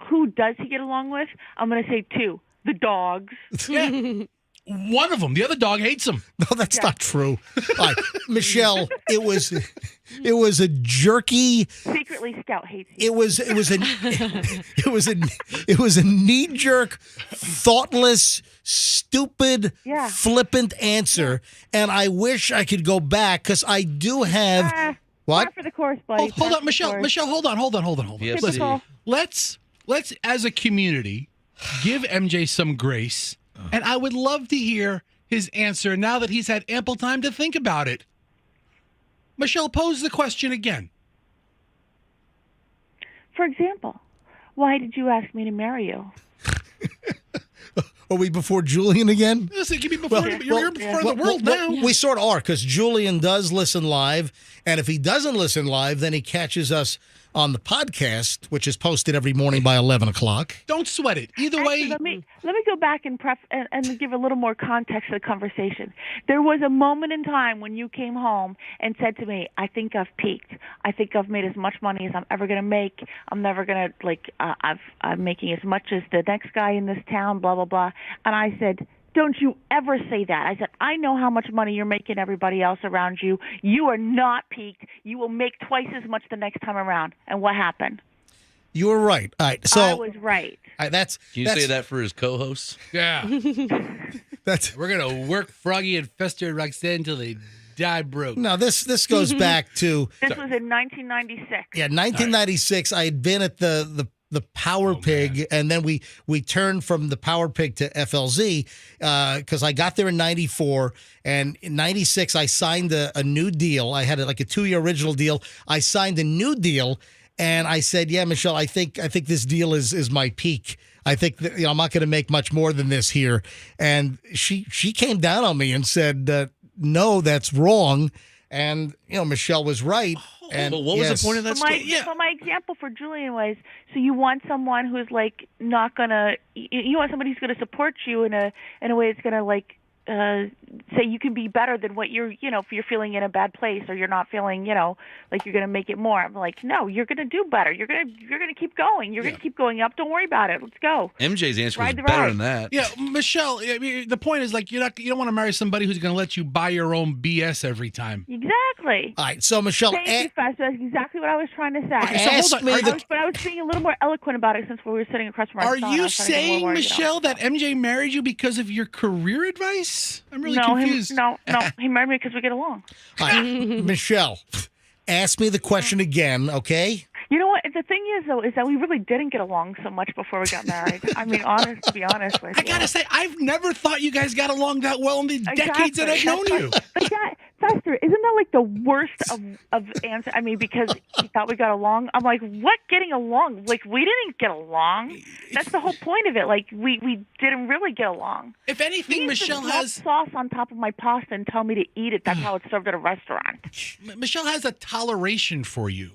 who does he get along with? I'm gonna say 2. The dogs. Yeah. One of them. The other dog hates him. No, that's not true. All right, Michelle, it was a jerky. Secretly, Scout hates you. It was a knee-jerk, thoughtless, stupid, flippant answer, and I wish I could go back because I do have what? Par for the course, buddy. Hold on, Michelle. Michelle, hold on. Yes, Let's as a community give MJ some grace. And I would love to hear his answer now that he's had ample time to think about it. Michelle, pose the question again. For example, why did you ask me to marry you? Are we before Julian again? Listen, give me before you're before the world now. We sort of are, because Julian does listen live, and if he doesn't listen live, then he catches us on the podcast, which is posted every morning by 11 o'clock. Don't sweat it. Either way. Let me go back and give a little more context to the conversation. There was a moment in time when you came home and said to me, I think I've peaked. I think I've made as much money as I'm ever going to make. I'm never going to, I'm making as much as the next guy in this town, blah, blah, blah. And I said, don't you ever say that. I said, I know how much money you're making everybody else around you. You are not peaked. You will make twice as much the next time around. And what happened? You were right. All right. So I was right. All right, Can you say that for his co-hosts? Yeah. We're going to work Froggy and Fester and Roxanne until they die broke. No, this goes back to... This was in 1996. Yeah, 1996. I had been at the Power Pig, and then we turned from the Power Pig to FLZ because I got there in 94, and in 96 I signed a new deal. I had like a 2-year original deal. I signed a new deal, and I said, yeah, Michelle, I think this deal is my peak. I think that, I'm not going to make much more than this here. And she came down on me and said, no, that's wrong. And, Michelle was right. And but what was the point of that story? So my example for Julian was, so you want someone who's like not gonna, you want somebody who's gonna support you in a way that's gonna like say you can be better than what you're, if you're feeling in a bad place or you're not feeling, like you're going to make it more. I'm like, no, you're going to do better. You're going to keep going. You're going to keep going up. Don't worry about it. Let's go. MJ's answer was Ride the better ride. than that. Yeah, Michelle. I mean, the point is like you don't want to marry somebody who's going to let you buy your own BS every time. Exactly. All right, so Michelle, Thank you, Fester. That's exactly what I was trying to say. Okay, so hold on. But I was being a little more eloquent about it since we were sitting across from our Are son. I you was trying to get a little saying, more, Michelle, that MJ married you because of your career advice? I'm really confused. No, he married me because we get along. all right, Michelle, ask me the question again, okay? You know what? The thing is, though, is that we really didn't get along so much before we got married. I mean, to be honest with you. I gotta say, I've never thought you guys got along that well in the decades that I've known you. But Fester, isn't that like the worst of answer? I mean, because he thought we got along. I'm like, what getting along? Like, we didn't get along. That's the whole point of it. Like, we didn't really get along. If anything, Michelle has sauce on top of my pasta and tell me to eat it. That's how it's served at a restaurant. Michelle has a toleration for you.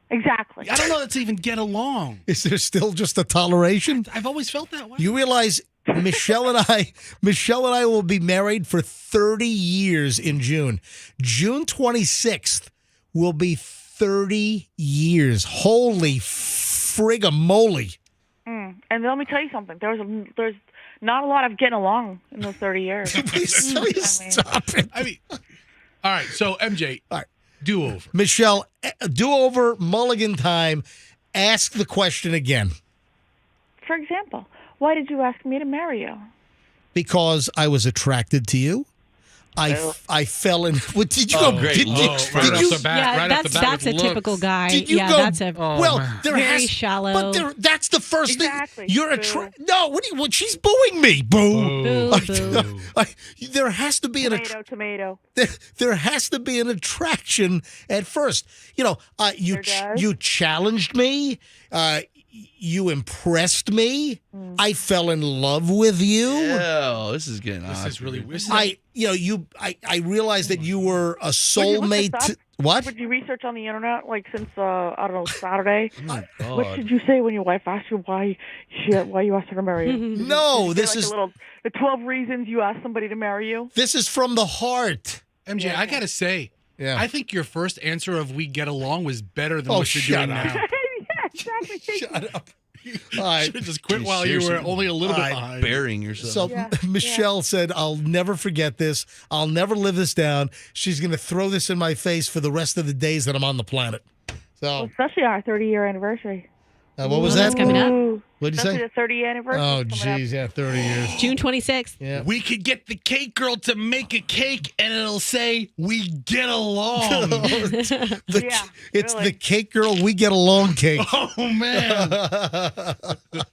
Exactly. I don't know that's even get along. Is there still just a toleration? I've always felt that way. You realize Michelle and I will be married for 30 years in June. June 26th will be 30 years. Holy frigamoly. And let me tell you something. There's not a lot of getting along in those 30 years. Please stop it. I mean, all right. So MJ, All right. do-over. Michelle, do-over, mulligan time. Ask the question again. For example, why did you ask me to marry you? Because I was attracted to you. I fell in. What did you go? great Did, looks did, for did us. you? That's a typical guy. Did you yeah, go? that's a Well, there very has shallow. But that's the first Exactly. thing. You're Boo. No. What? She's booing me. Boo. Boo, boo. There has to be Tomato. there has to be an attraction at first. You does. challenged me. You impressed me. I fell in love with you. Oh, this is getting This is really weird. I realized that you were a look soulmate. this up? What? Did you research on the internet, like since I don't know, Saturday? my What God. did you say when your wife asked you why you asked her to marry you? No, Did you this say, is the 12 reasons you asked somebody to marry you. this is from the heart. MJ, I gotta say, Yeah. I think your first answer of "we get along" was better than Oh, what you're shut doing up. now. Yeah, exactly. Thank you. Shut up. All right. Should have just quit Dude, while you were seriously. only a little bit All right, behind. Burying yourself. So Yeah, Michelle said, "I'll never forget this. I'll never live this down." She's going to throw this in my face for the rest of the days that I'm on the planet. So, Especially our 30-year anniversary. what was Well, that? that's coming up. Ooh, What'd you especially say? the 30th anniversary. Oh, coming up. geez, yeah, 30 years. June 26th. Yeah. We could get the cake girl to make a cake, and it'll say "we get along." It's Yeah, it's really. the cake girl. We get along cake. Oh man! All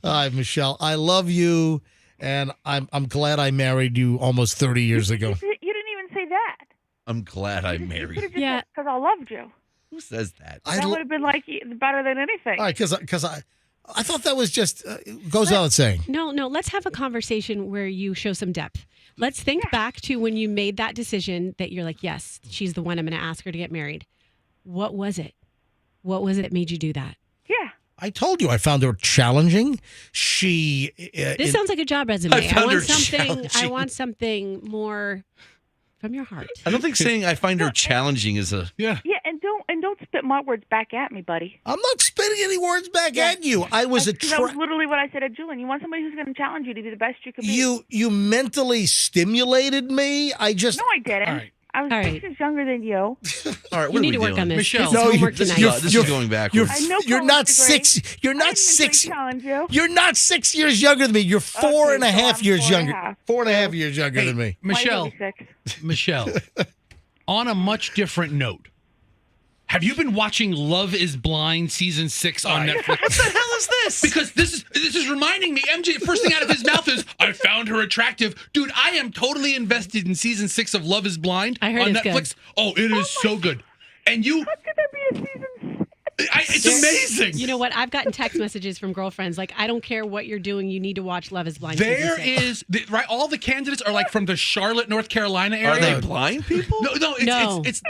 right, Michelle, I love you, and I'm glad I married you almost 30 years ago. You didn't even say that. I'm glad I married you. Yeah. Because I loved you. Who says that? I That lo- would have been like better than anything. All right, because I thought that was just goes without saying. No, let's have a conversation where you show some depth. Let's think back to when you made that decision that you're like, yes, she's the one, I'm going to ask her to get married. What was it? What was it that made you do that? Yeah. I told you I found her challenging. She. This sounds like a job resume. I found her I challenging. want something more from your heart. I don't think saying I find her challenging is a. Yeah. Yeah, and don't spit my words back at me, buddy. I'm not spitting any words back at you. I was That was literally what I said to Julian. You want somebody who's going to challenge you to be the best you can be. You mentally stimulated me. I just. No, I didn't. All right. I was All 6 right. years younger than you. All right, what You are need we to work doing? on this. Michelle. This is No, homework This tonight. is going backwards. I know You're college not degree. six. You're I not didn't six. challenge you. You're not 6 years younger than me. You're four Okay, and a so half I'm years 4.5. younger. 4.5 years younger than me. Michelle, Why is it 6? Michelle, on a much different note, have you been watching Love is Blind season 6 on Netflix? What the hell is this? Because this is reminding me, MJ, the first thing out of his mouth is, I found her attractive. Dude, I am totally invested in season 6 of Love is Blind I heard on it's Netflix. good. Oh, it is so good. And you, How could there be a season 6? It's amazing. You know what? I've gotten text messages from girlfriends like, I don't care what you're doing. You need to watch Love is Blind. There season 6. is right. All the candidates are like from the Charlotte, North Carolina area. Are they blind people? No. It's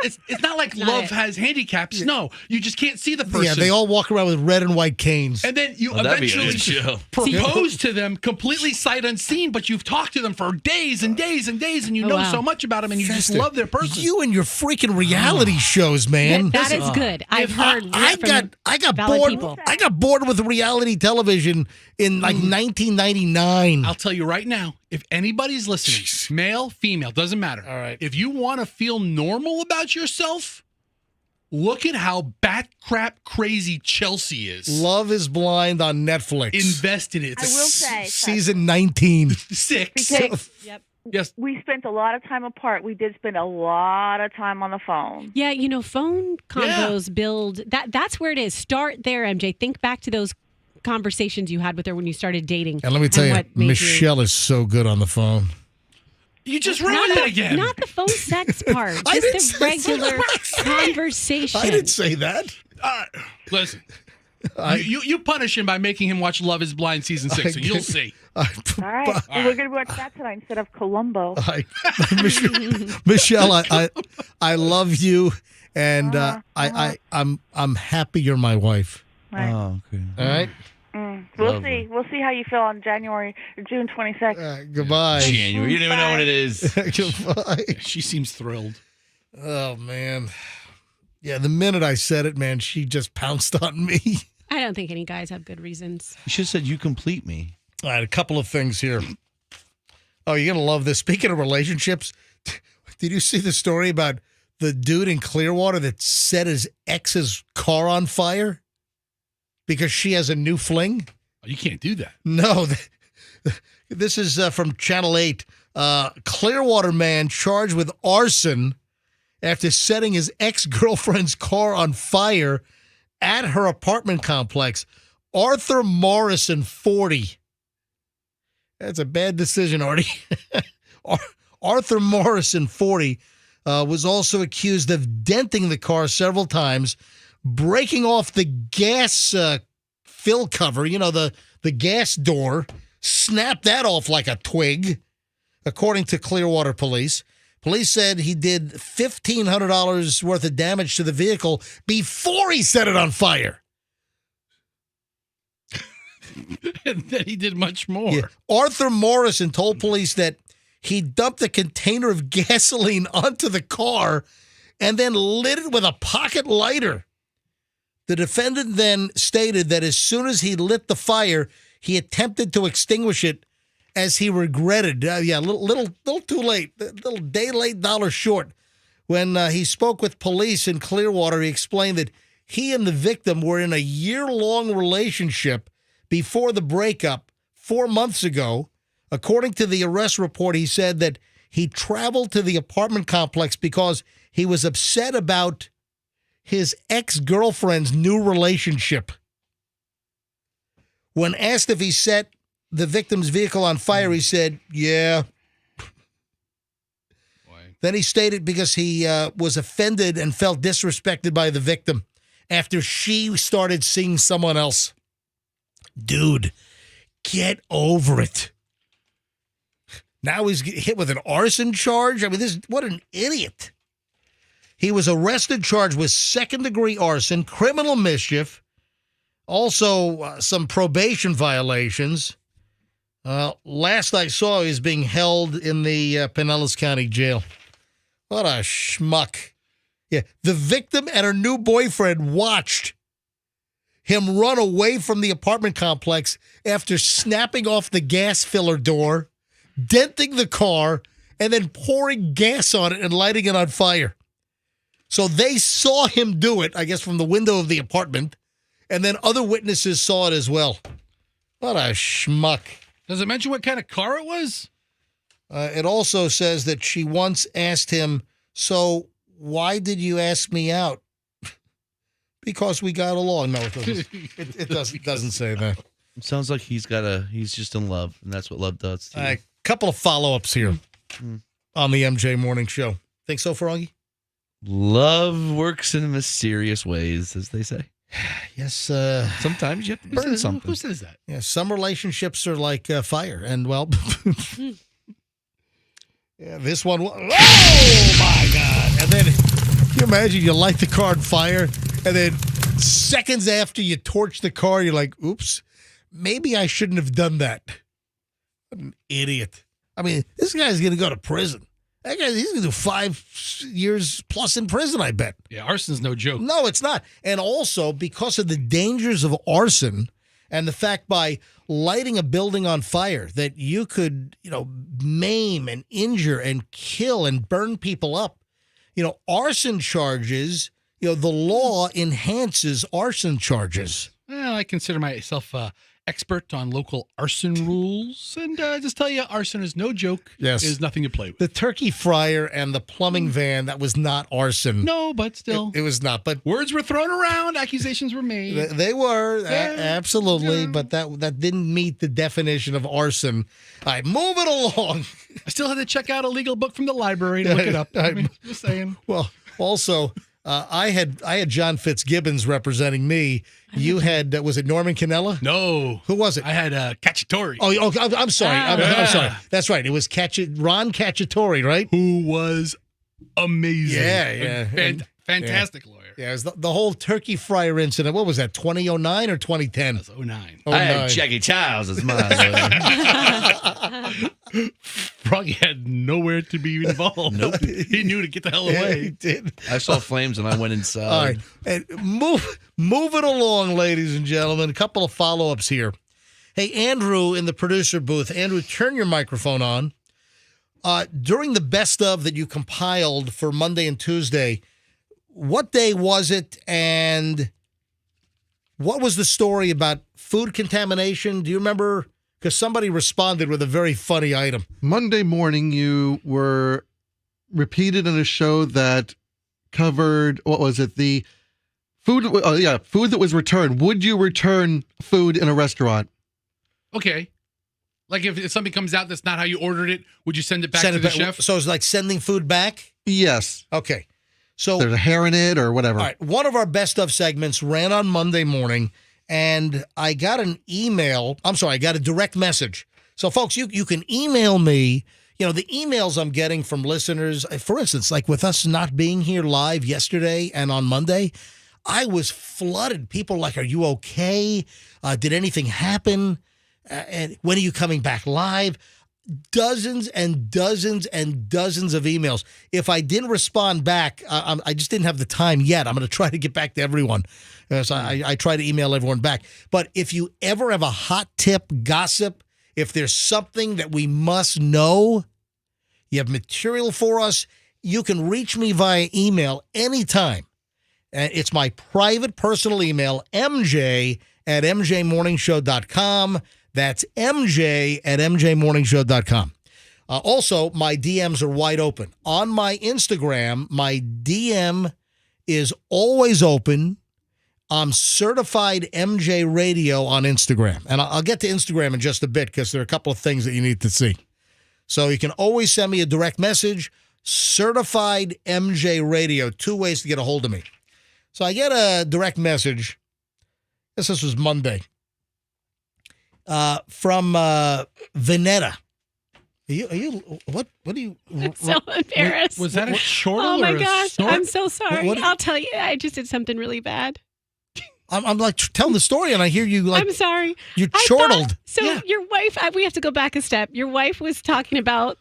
not like Not love it. has handicaps. No, you just can't see the person. Yeah, they all walk around with red and white canes. And then you That'd be a eventually good show. propose to them completely sight unseen, but you've talked to them for days and days and days, and you know wow. so much about them, and you just Fester, love their person. You and your freaking reality shows, man. That is good. I've heard. I from got valid bored. people. I got bored with reality television in like 1999. I'll tell you right now, if anybody's listening, male, female, doesn't matter. All right. If you want to feel normal about yourself, look at how bat crap crazy Chelsea is. Love is Blind on Netflix. Invest in it. I will say, Season 19. 6. because Yep. Yes. we spent a lot of time apart. We did spend a lot of time on the phone. Yeah, phone combos build that's where it is. Start there, MJ. Think back to those conversations you had with her when you started dating. And let me tell you, what made Michelle is so good on the phone. You just ruined it again. Not the phone sex part, I didn't just the say regular that. conversation. I didn't say that. All right. Listen. You punish him by making him watch Love is Blind season 6, and you'll see. All right, well, we're going to watch that tonight instead of Columbo. Michelle, I love you, and I'm happy you're my wife. Right. Oh, okay. All right. We'll Lovely. see. We'll see how you feel on June 26th. Goodbye. January. You don't even know when it is. Goodbye. She seems thrilled. Oh man. Yeah, the minute I said it, man, she just pounced on me. I don't think any guys have good reasons. You should have said, you complete me. All right, a couple of things here. Oh, you're going to love this. Speaking of relationships, did you see the story about the dude in Clearwater that set his ex's car on fire because she has a new fling? Oh, you can't do that. No. This is from Channel 8. Clearwater man charged with arson after setting his ex-girlfriend's car on fire at her apartment complex. Arthur Morrison, 40. That's a bad decision, Artie. Arthur Morrison, 40, was also accused of denting the car several times, breaking off the gas fill cover, the gas door, snapped that off like a twig, according to Clearwater police. Police said he did $1,500 worth of damage to the vehicle before he set it on fire. And then he did much more. Yeah. Arthur Morrison told police that he dumped a container of gasoline onto the car and then lit it with a pocket lighter. The defendant then stated that as soon as he lit the fire, he attempted to extinguish it as he regretted. Little too late, little day late, dollar short. When he spoke with police in Clearwater, he explained that he and the victim were in a year-long relationship before the breakup 4 months ago. According to the arrest report, he said that he traveled to the apartment complex because he was upset about his ex-girlfriend's new relationship. When asked if he set the victim's vehicle on fire, he said, yeah. Boy. Then he stated because he was offended and felt disrespected by the victim after she started seeing someone else. Dude, get over it. Now he's hit with an arson charge. I mean, what an idiot. He was arrested, charged with second-degree arson, criminal mischief, also some probation violations. Last I saw, he's being held in the Pinellas County Jail. What a schmuck. Yeah, the victim and her new boyfriend watched him run away from the apartment complex after snapping off the gas filler door, denting the car, and then pouring gas on it and lighting it on fire. So they saw him do it, I guess, from the window of the apartment, and then other witnesses saw it as well. What a schmuck. Does it mention what kind of car it was? It also says that she once asked him, so why did you ask me out? Because we got along. No, it doesn't. It doesn't say that. It sounds like he's just in love, and that's what love does to you. A couple of follow-ups here on the MJ Morning Show. Think so, Froggy? Love works in mysterious ways, as they say. Yes. Sometimes you have to burn something. Who says that? Yeah, some relationships are like fire, and well, yeah, this one. Oh my God! And then, can you imagine you light the car on fire, and then seconds after you torch the car, you're like, "Oops, maybe I shouldn't have done that." What an idiot! I mean, this guy's gonna go to prison. That guy, he's gonna do 5 years plus in prison, I bet. Yeah, arson's no joke. No, it's not. And also, because of the dangers of arson and the fact by lighting a building on fire that you could, maim and injure and kill and burn people up, arson charges, the law enhances arson charges. Well, I consider myself expert on local arson rules, and just tell you, arson is no joke. Yes. It is nothing to play with. The turkey fryer and the plumbing van, that was not arson. No, but still. It was not. But Words were thrown around, accusations were made. they were, absolutely, Yeah. but that didn't meet the definition of arson. All right, move it along. I still had to check out a legal book from the library to look it up. I mean, just saying. Well, also, I had John Fitzgibbons representing me. You had, was it Norman Cannella? No. Who was it? I had Cacciatore. Oh, I'm sorry. I'm Yeah. sorry. That's right. It was Ron Cacciatore, right? Who was amazing. Yeah. Fantastic lawyer. Yeah, it was the whole turkey fryer incident. What was that, 2009 or 2010? That's 09. I had Jackie Childs as mine. Froggy had nowhere to be involved. Nope. He knew to get the hell Yeah, he away. did. I saw flames and I went inside. All right. And move it along, ladies and gentlemen. A couple of follow-ups here. Hey, Andrew in the producer booth. Andrew, turn your microphone on. During the best of that you compiled for Monday and Tuesday, what day was it, and what was the story about food contamination? Do you remember? Because somebody responded with a very funny item. Monday morning, you were repeated in a show that covered, what was it? The food, food that was returned. Would you return food in a restaurant? Okay. Like if something comes out that's not how you ordered it, would you send it back to the chef? So it's like sending food back? Yes. Okay. So There's a hair in it or whatever. all right, one of our best of segments ran on Monday morning, and I got an email. I got a direct message. So, folks, you can email me. The emails I'm getting from listeners, for instance, like with us not being here live yesterday and on Monday, I was flooded. People like, are you okay? Did anything happen? And when are you coming back live? Dozens and dozens and dozens of emails. If I didn't respond back, I just didn't have the time yet. I'm going to try to get back to everyone. So I try to email everyone back. But if you ever have a hot tip, gossip, if there's something that we must know, you have material for us, you can reach me via email anytime. It's my private personal email, mj@mjmorningshow.com. That's mj@mjmorningshow.com. Also, my DMs are wide open. On my Instagram, my DM is always open. I'm certified MJ Radio on Instagram. And I'll get to Instagram in just a bit because there are a couple of things that you need to see. So you can always send me a direct message, certified MJ Radio, 2 ways to get a hold of me. So I get a direct message. This was Monday. From Veneta. Are you what are you? I'm so embarrassed. Was that a chortle Oh my or a gosh, snort? I'm so sorry. What- I'll tell you, I just did something really bad. I'm like telling the story, and I hear you like I'm sorry. you're I chortled. thought- So Yeah. your wife, we have to go back a step. Your wife was talking about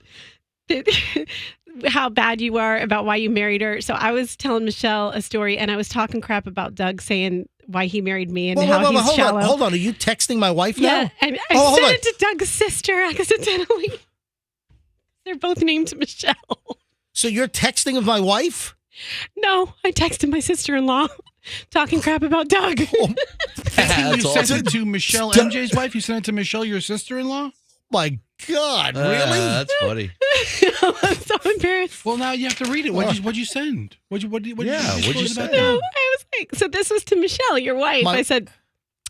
how bad you are, about why you married her. So I was telling Michelle a story, and I was talking crap about Doug, saying why he married me and how he's shallow. Hold on. Are you texting my wife now? Yeah, and I hold sent on. it to Doug's sister accidentally. They're both named Michelle. So you're texting of my wife? No, I texted my sister-in-law talking crap about Doug. You That's sent awesome. it to Michelle, Stop. MJ's wife? You sent it to Michelle, your sister-in-law? My God, really? That's funny. I'm so embarrassed. Well, now you have to read it. What'd you send? What'd you what'd you disclose send? about No, that? I was like, so this was to Michelle, your wife. I said,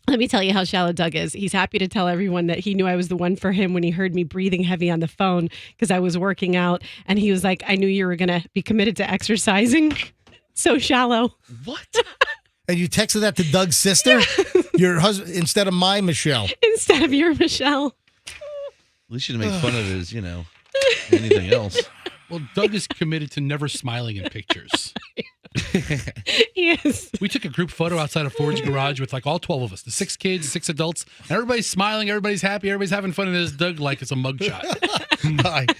let me tell you how shallow Doug is. He's happy to tell everyone that he knew I was the one for him when he heard me breathing heavy on the phone because I was working out. And he was like, I knew you were going to be committed to exercising. So shallow. What? And you texted that to Doug's sister? Your husband, instead of my Michelle. Instead of your Michelle. At least you didn't make fun of his, anything else. Well, Doug is committed to never smiling in pictures. Yes. We took a group photo outside of Ford's garage with like all 12 of us, the 6 kids, 6 adults, and everybody's smiling, everybody's happy, everybody's having fun, and there's Doug like it's a mugshot.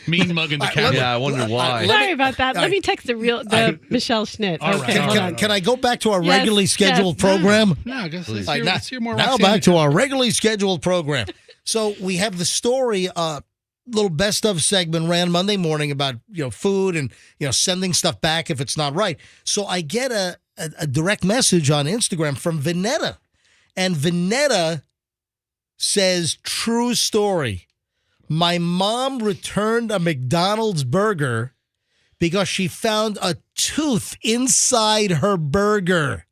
Mean mugging the camera. Yeah, I wonder why. Sorry about that. Let me text the Michelle Schnitt. All Okay, right. hold on. Can I go back to our Yes, regularly scheduled program? No, I guess let's All right, hear, more now Roxanne. back to our regularly scheduled program. So we have the story, little best of segment ran Monday morning about food and sending stuff back if it's not right. So I get a direct message on Instagram from Vanetta, and Vanetta says, true story. My mom returned a McDonald's burger because she found a tooth inside her burger.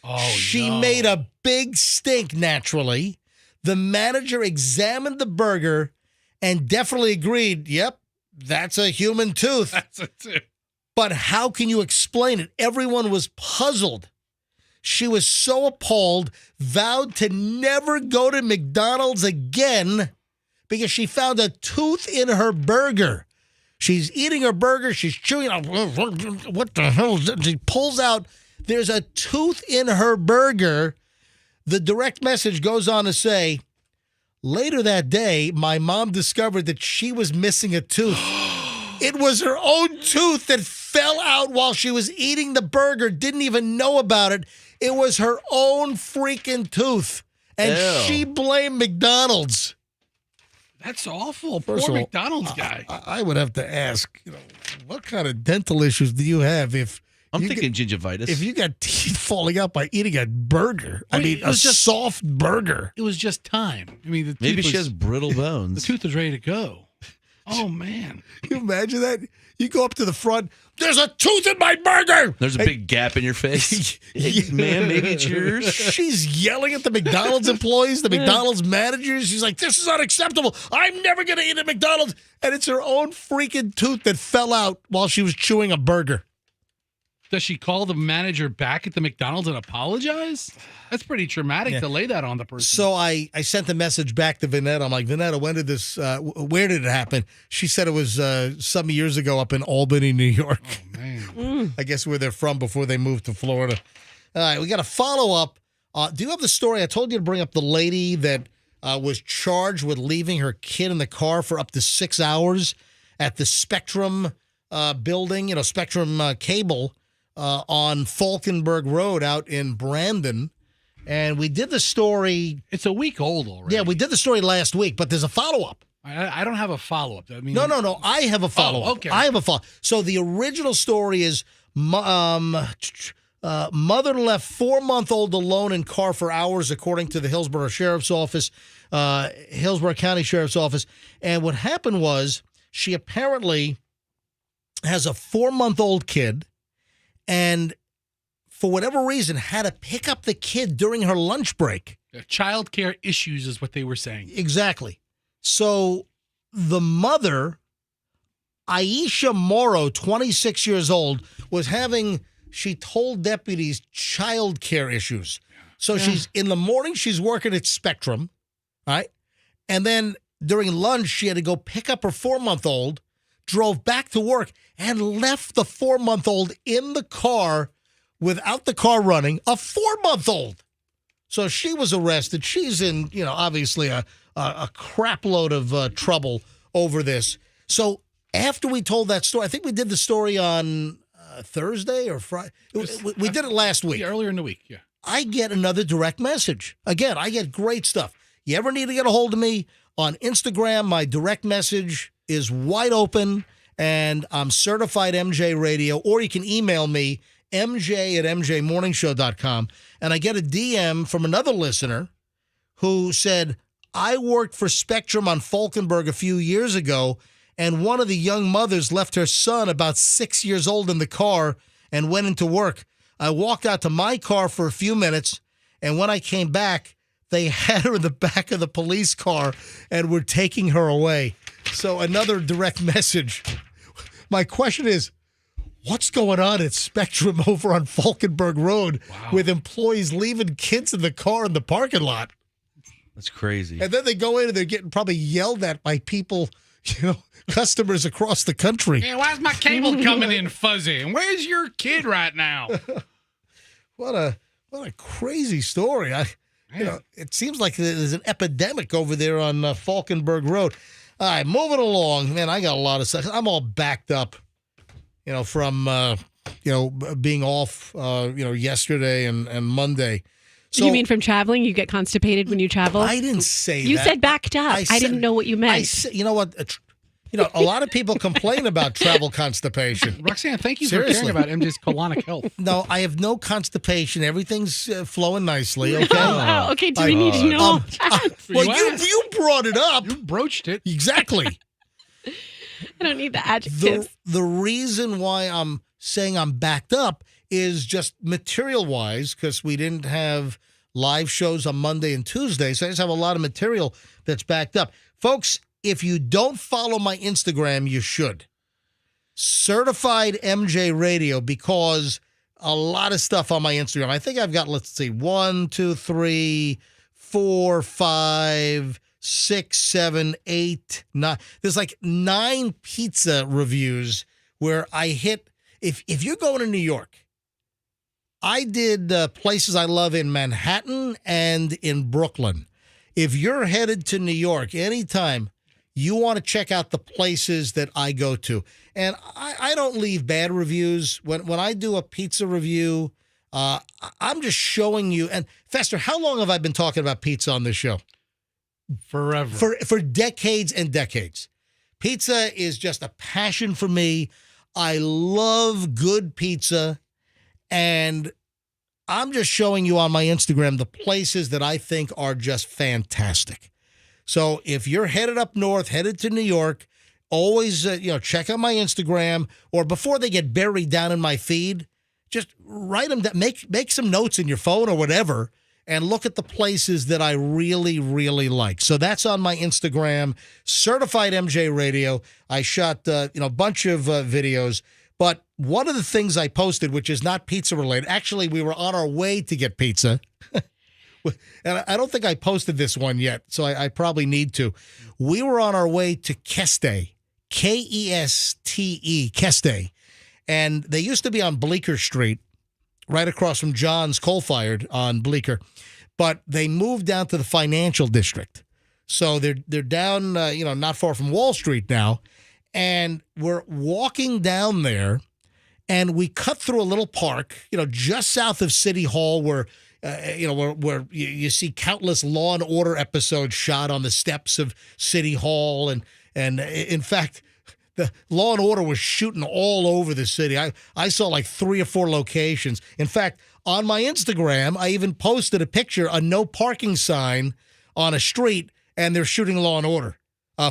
Oh, She no. made a big stink, naturally. The manager examined the burger and definitely agreed, yep, that's a human tooth. That's it, too. But how can you explain it? Everyone was puzzled. She was so appalled, vowed to never go to McDonald's again because she found a tooth in her burger. She's eating her burger. She's chewing. What the hell is that? She pulls out. There's a tooth in her burger. The direct message goes on to say, later that day, my mom discovered that she was missing a tooth. It was her own tooth that fell out while she was eating the burger, didn't even know about it. It was her own freaking tooth. And Ew. she blamed McDonald's. That's awful. First Poor of all, McDonald's guy. I would have to ask, what kind of dental issues do you have if I'm you thinking gingivitis. if you got teeth falling out by eating a burger? I Wait, mean, it a was just- soft burger. It was just time. I mean, Maybe tooth she has brittle the bones. tooth was ready to go. Oh, man. Can you imagine that? You go up to the front, there's a tooth in my burger. There's a big gap in your face. Man, maybe it's yours. She's yelling at the McDonald's employees, the McDonald's managers. She's like, this is unacceptable. I'm never going to eat at McDonald's. And it's her own freaking tooth that fell out while she was chewing a burger. Does she call the manager back at the McDonald's and apologize? That's pretty traumatic to lay that on the person. So I sent a message back to Vanetta. I'm like, Vanetta, when did this, where did it happen? She said it was some years ago up in Albany, New York. Oh, man. I guess where they're from before they moved to Florida. All right, we got a follow-up. Do you have the story? I told you to bring up the lady that was charged with leaving her kid in the car for up to 6 hours at the Spectrum building, Spectrum Cable on Falkenberg Road out in Brandon. And we did the story. It's a week old already. Yeah, we did the story last week, but there's a follow-up. I don't have a follow-up. I mean, No. I have a follow-up. okay. I have a follow-up. So the original story is mother left 4-month-old alone in car for hours, according to the Hillsborough Sheriff's Office, Hillsborough County Sheriff's Office. And what happened was she apparently has a 4-month-old kid and for whatever reason had to pick up the kid during her lunch break. Child care issues is what they were saying. Exactly. So the mother, Aisha Morrow, 26 years old, was having, she told deputies, child care issues. So she's, in the morning, she's working at Spectrum, right? And then during lunch, she had to go pick up her 4-month-old, drove back to work, and left the 4-month-old in the car without the car running, a 4-month-old. So she was arrested. She's in, obviously a crap load of trouble over this. So after we told that story, I think we did the story on Thursday or Friday. We did it last week. Yeah, earlier in the week, yeah. I get another direct message. Again, I get great stuff. You ever need to get a hold of me on Instagram, my direct message is wide open, and I'm certified MJ Radio, or you can email me, mj@mjmorningshow.com. And I get a DM from another listener who said, I worked for Spectrum on Falkenberg a few years ago, and one of the young mothers left her son about 6 years old in the car and went into work. I walked out to my car for a few minutes, and when I came back, they had her in the back of the police car and were taking her away. So another direct message. My question is, What's going on at Spectrum over on Falkenberg Road with employees leaving kids in the car in the parking lot? That's crazy. And then they go in and they're getting probably yelled at by people, customers across the country. Yeah, why's my cable coming in fuzzy? And where's your kid right now? What a crazy story. It seems like there's an epidemic over there on Falkenberg Road. All right, moving along. Man, I got a lot of stuff. I'm all backed up, from, being off, yesterday and Monday. So, you mean from traveling? You get constipated when you travel? I didn't say that. You said backed up. I didn't know what you meant. You know what? A lot of people complain about travel constipation. Roxanne, thank you Seriously. for caring about MJ's colonic health. No, I have no constipation. Everything's flowing nicely, okay? Oh, okay. Do we need to know? Well, you brought it up. You broached it. Exactly. I don't need the adjectives. The reason why I'm saying I'm backed up is just material-wise, because we didn't have live shows on Monday and Tuesday, so I just have a lot of material that's backed up. Folks, if you don't follow my Instagram, you should. Certified MJ Radio, because a lot of stuff on my Instagram. I think I've got, 1, 2, 3, 4, 5, 6, 7, 8, 9. There's 9 pizza reviews where I hit. If you're going to New York, I did places I love in Manhattan and in Brooklyn. If you're headed to New York anytime, you want to check out the places that I go to. And I don't leave bad reviews. When I do a pizza review, I'm just showing you. And Fester, how long have I been talking about pizza on this show? Forever. For decades and decades. Pizza is just a passion for me. I love good pizza. And I'm just showing you on my Instagram the places that I think are just fantastic. So if you're headed up north, headed to New York, always check out my Instagram, or before they get buried down in my feed, just write them down, make some notes in your phone or whatever, and look at the places that I really, really like. So that's on my Instagram, Certified MJ Radio. I shot a bunch of videos. But one of the things I posted, which is not pizza related, actually, we were on our way to get pizza. And I don't think I posted this one yet, so I probably need to. We were on our way to Keste, Keste, Keste. And they used to be on Bleecker Street, right across from John's Coal-Fired on Bleecker. But they moved down to the financial district. So they're down, not far from Wall Street now. And we're walking down there, and we cut through a little park, just south of City Hall, where you see countless Law and Order episodes shot on the steps of City Hall, and in fact, the Law and Order was shooting all over the city. I saw 3 or 4 locations. In fact, on my Instagram, I even posted a picture, a no parking sign on a street, and they're shooting Law and Order.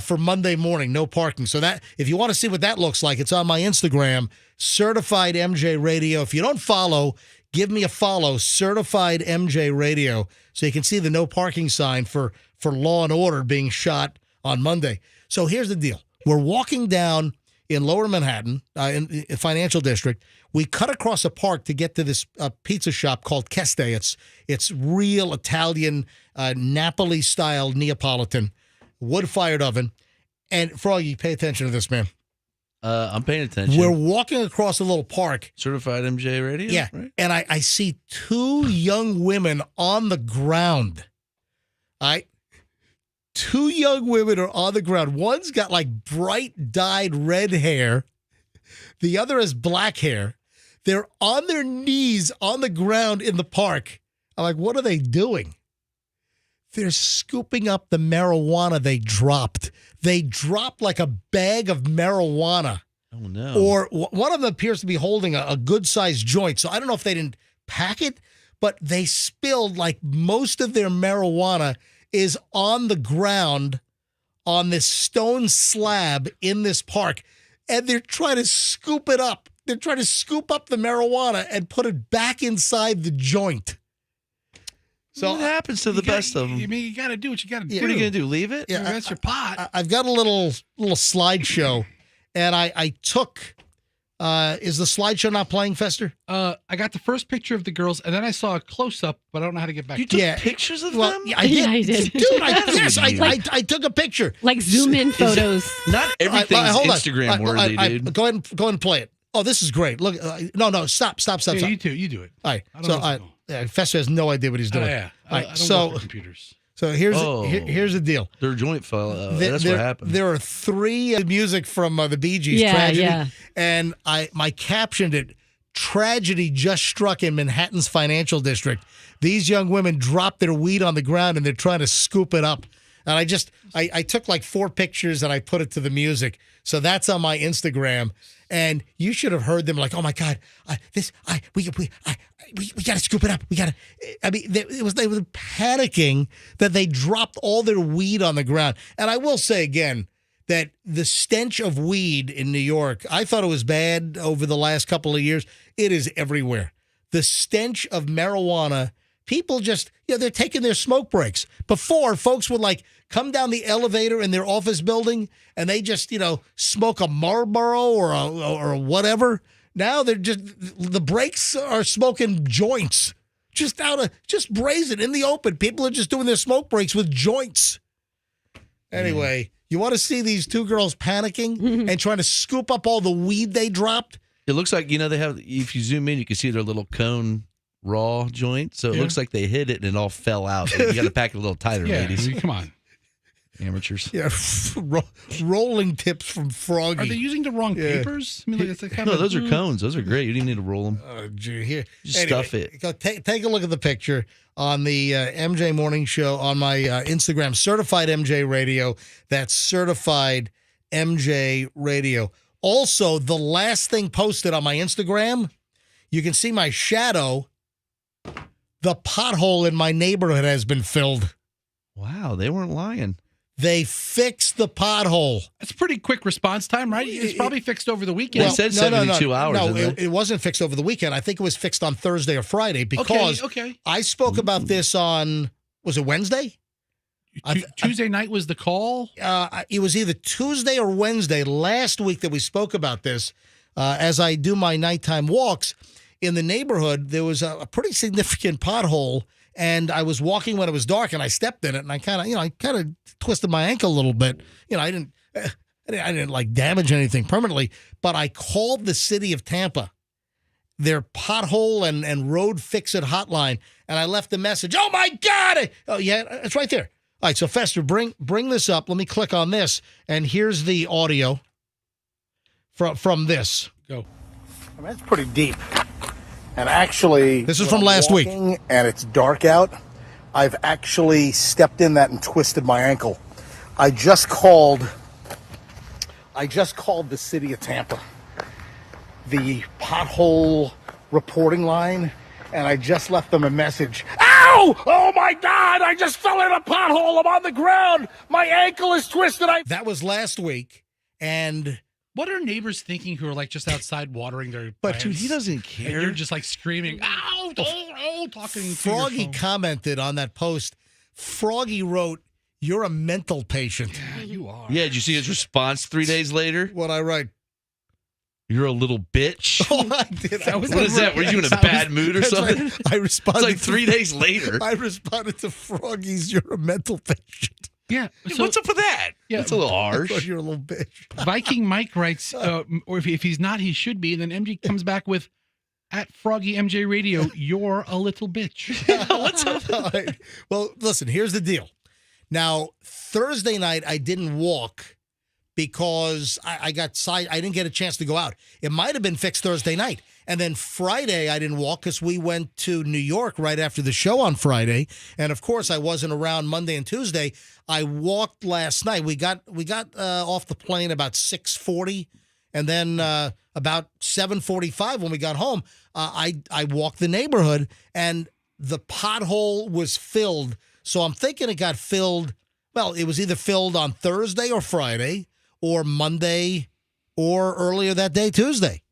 For Monday morning, no parking. So that, if you want to see what that looks like, it's on my Instagram, Certified MJ Radio. If you don't follow, give me a follow, Certified MJ Radio, so you can see the no parking sign for Law and Order being shot on Monday. So here's the deal. We're walking down in Lower Manhattan, in Financial District. We cut across a park to get to this pizza shop called Keste. It's real Italian, Napoli-style Neapolitan, wood-fired oven. And Froggy, pay attention to this, man. I'm paying attention. We're walking across a little park. Certified MJ Radio? Yeah. Right? And I see 2 young women on the ground. All right. 2 young women are on the ground. One's got bright dyed red hair. The other has black hair. They're on their knees on the ground in the park. I'm like, what are they doing? They're scooping up the marijuana they dropped. They dropped like a bag of marijuana. Oh, no. Or one of them appears to be holding a good-sized joint. So I don't know if they didn't pack it, but they spilled most of their marijuana is on the ground on this stone slab in this park. And they're trying to scoop it up. They're trying to scoop up the marijuana and put it back inside the joint. So what happens to the best of them? I mean, you got to do what you got to do. What are you going to do? Leave it? Yeah, that's your pot. I've got a little slideshow, and I took Is the slideshow not playing, Fester? I got the first picture of the girls, and then I saw a close-up, but I don't know how to get back You to took it. pictures of Well, them? yeah, I did. Yeah, I did. Dude, I took a picture. Like zoom in photos. Not everything's Hold on. Instagram worthy, dude. Go ahead and play it. Oh, this is great. Look, no, stop. Yeah, you do it. All right. I don't know what's going on. Fester has no idea what he's doing. Yeah. All I right. don't work with computers. So here's Oh. here's the deal. Their joint fell out. That's what happened. There are 3 music from the Bee Gees, Yeah, Tragedy, yeah. and I captioned it. Tragedy just struck in Manhattan's financial district. These young women dropped their weed on the ground and they're trying to scoop it up. And I took like 4 pictures and I put it to the music. So that's on my Instagram. And you should have heard them like, oh my God, we got to scoop it up. We got to. I mean, they were panicking that they dropped all their weed on the ground. And I will say again that the stench of weed in New York, I thought it was bad over the last couple of years. It is everywhere. The stench of marijuana. People just, they're taking their smoke breaks. Before, folks would like come down the elevator in their office building and they just, smoke a Marlboro or whatever. Now they're just, the breaks are smoking joints. Just brazen in the open. People are just doing their smoke breaks with joints. Anyway, you want to see these 2 girls panicking and trying to scoop up all the weed they dropped? It looks like, they have, if you zoom in, you can see their little cone raw joint. So it looks like they hit it and it all fell out. You got to pack it a little tighter, ladies. Come on. Amateurs. Yeah, rolling tips from Froggy. Are they using the wrong papers? I mean, like, it's like No, those are cones. Those are great. You didn't need to roll them. Here. Just stuff it. Go take a look at the picture on the MJ Morning Show on my Instagram, Certified MJ Radio. That's Certified MJ Radio. Also, the last thing posted on my Instagram, you can see my shadow. The pothole in my neighborhood has been filled. Wow, they weren't lying. They fixed the pothole. That's pretty quick response time, right? It's probably fixed over the weekend. They said 72 hours. No, it wasn't fixed over the weekend. I think it was fixed on Thursday or Friday because Okay. I spoke about this on, was it Wednesday? Tuesday night was the call? It was either Tuesday or Wednesday last week that we spoke about this. As I do my nighttime walks in the neighborhood, there was a pretty significant pothole. And I was walking when it was dark, and I stepped in it, and I kind of twisted my ankle a little bit. I didn't like damage anything permanently, but I called the city of Tampa, their pothole and road fix-it hotline, and I left a message. Oh my God! Oh yeah, it's right there. All right, so Fester, bring this up. Let me click on this, and here's the audio from this. Go. I mean, it's pretty deep. And actually, this is from last week. And it's dark out. I've actually stepped in that and twisted my ankle. I just called the city of Tampa, the pothole reporting line, and I just left them a message. Ow! Oh my God! I just fell in a pothole. I'm on the ground. My ankle is twisted. That was last week, and. What are neighbors thinking who are like just outside watering their plants? Dude, he doesn't And care. you're just like screaming, ow, talking to Froggy your phone. commented on that post. Froggy wrote, "You're a mental patient." Yeah, you are. Yeah, did you see his response 3 days later? What I write? You're a little bitch. Oh, I did. What is that? Were you in a bad mood or That's something? right. I responded. It's like 3 days later. I responded to Froggy's, "You're a mental patient." Yeah. So, What's up with that? Yeah. That's a little I thought harsh. you're a little bitch. Viking Mike writes, or if he's not, he should be. And then MJ comes back with, at Froggy MJ Radio, you're a little bitch. What's up? All right. Well, listen, here's the deal. Now, Thursday night, I didn't walk because I didn't get a chance to go out. It might have been fixed Thursday night. And then Friday, I didn't walk because we went to New York right after the show on Friday. And of course, I wasn't around Monday and Tuesday. I walked last night. We got off the plane about 6:40, and then about 7:45 when we got home, I walked the neighborhood, and the pothole was filled. So I'm thinking it got filled. Well, it was either filled on Thursday or Friday, or Monday, or earlier that day, Tuesday.